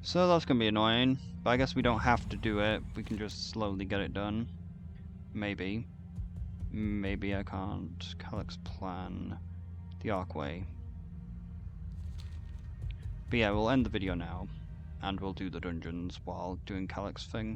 So that's gonna be annoying, but I guess we don't have to do it. We can just slowly get it done. Maybe. Maybe I can't. Calyx plan. The Archway. But yeah, we'll end the video now, and we'll do the dungeons while doing Calyx thing.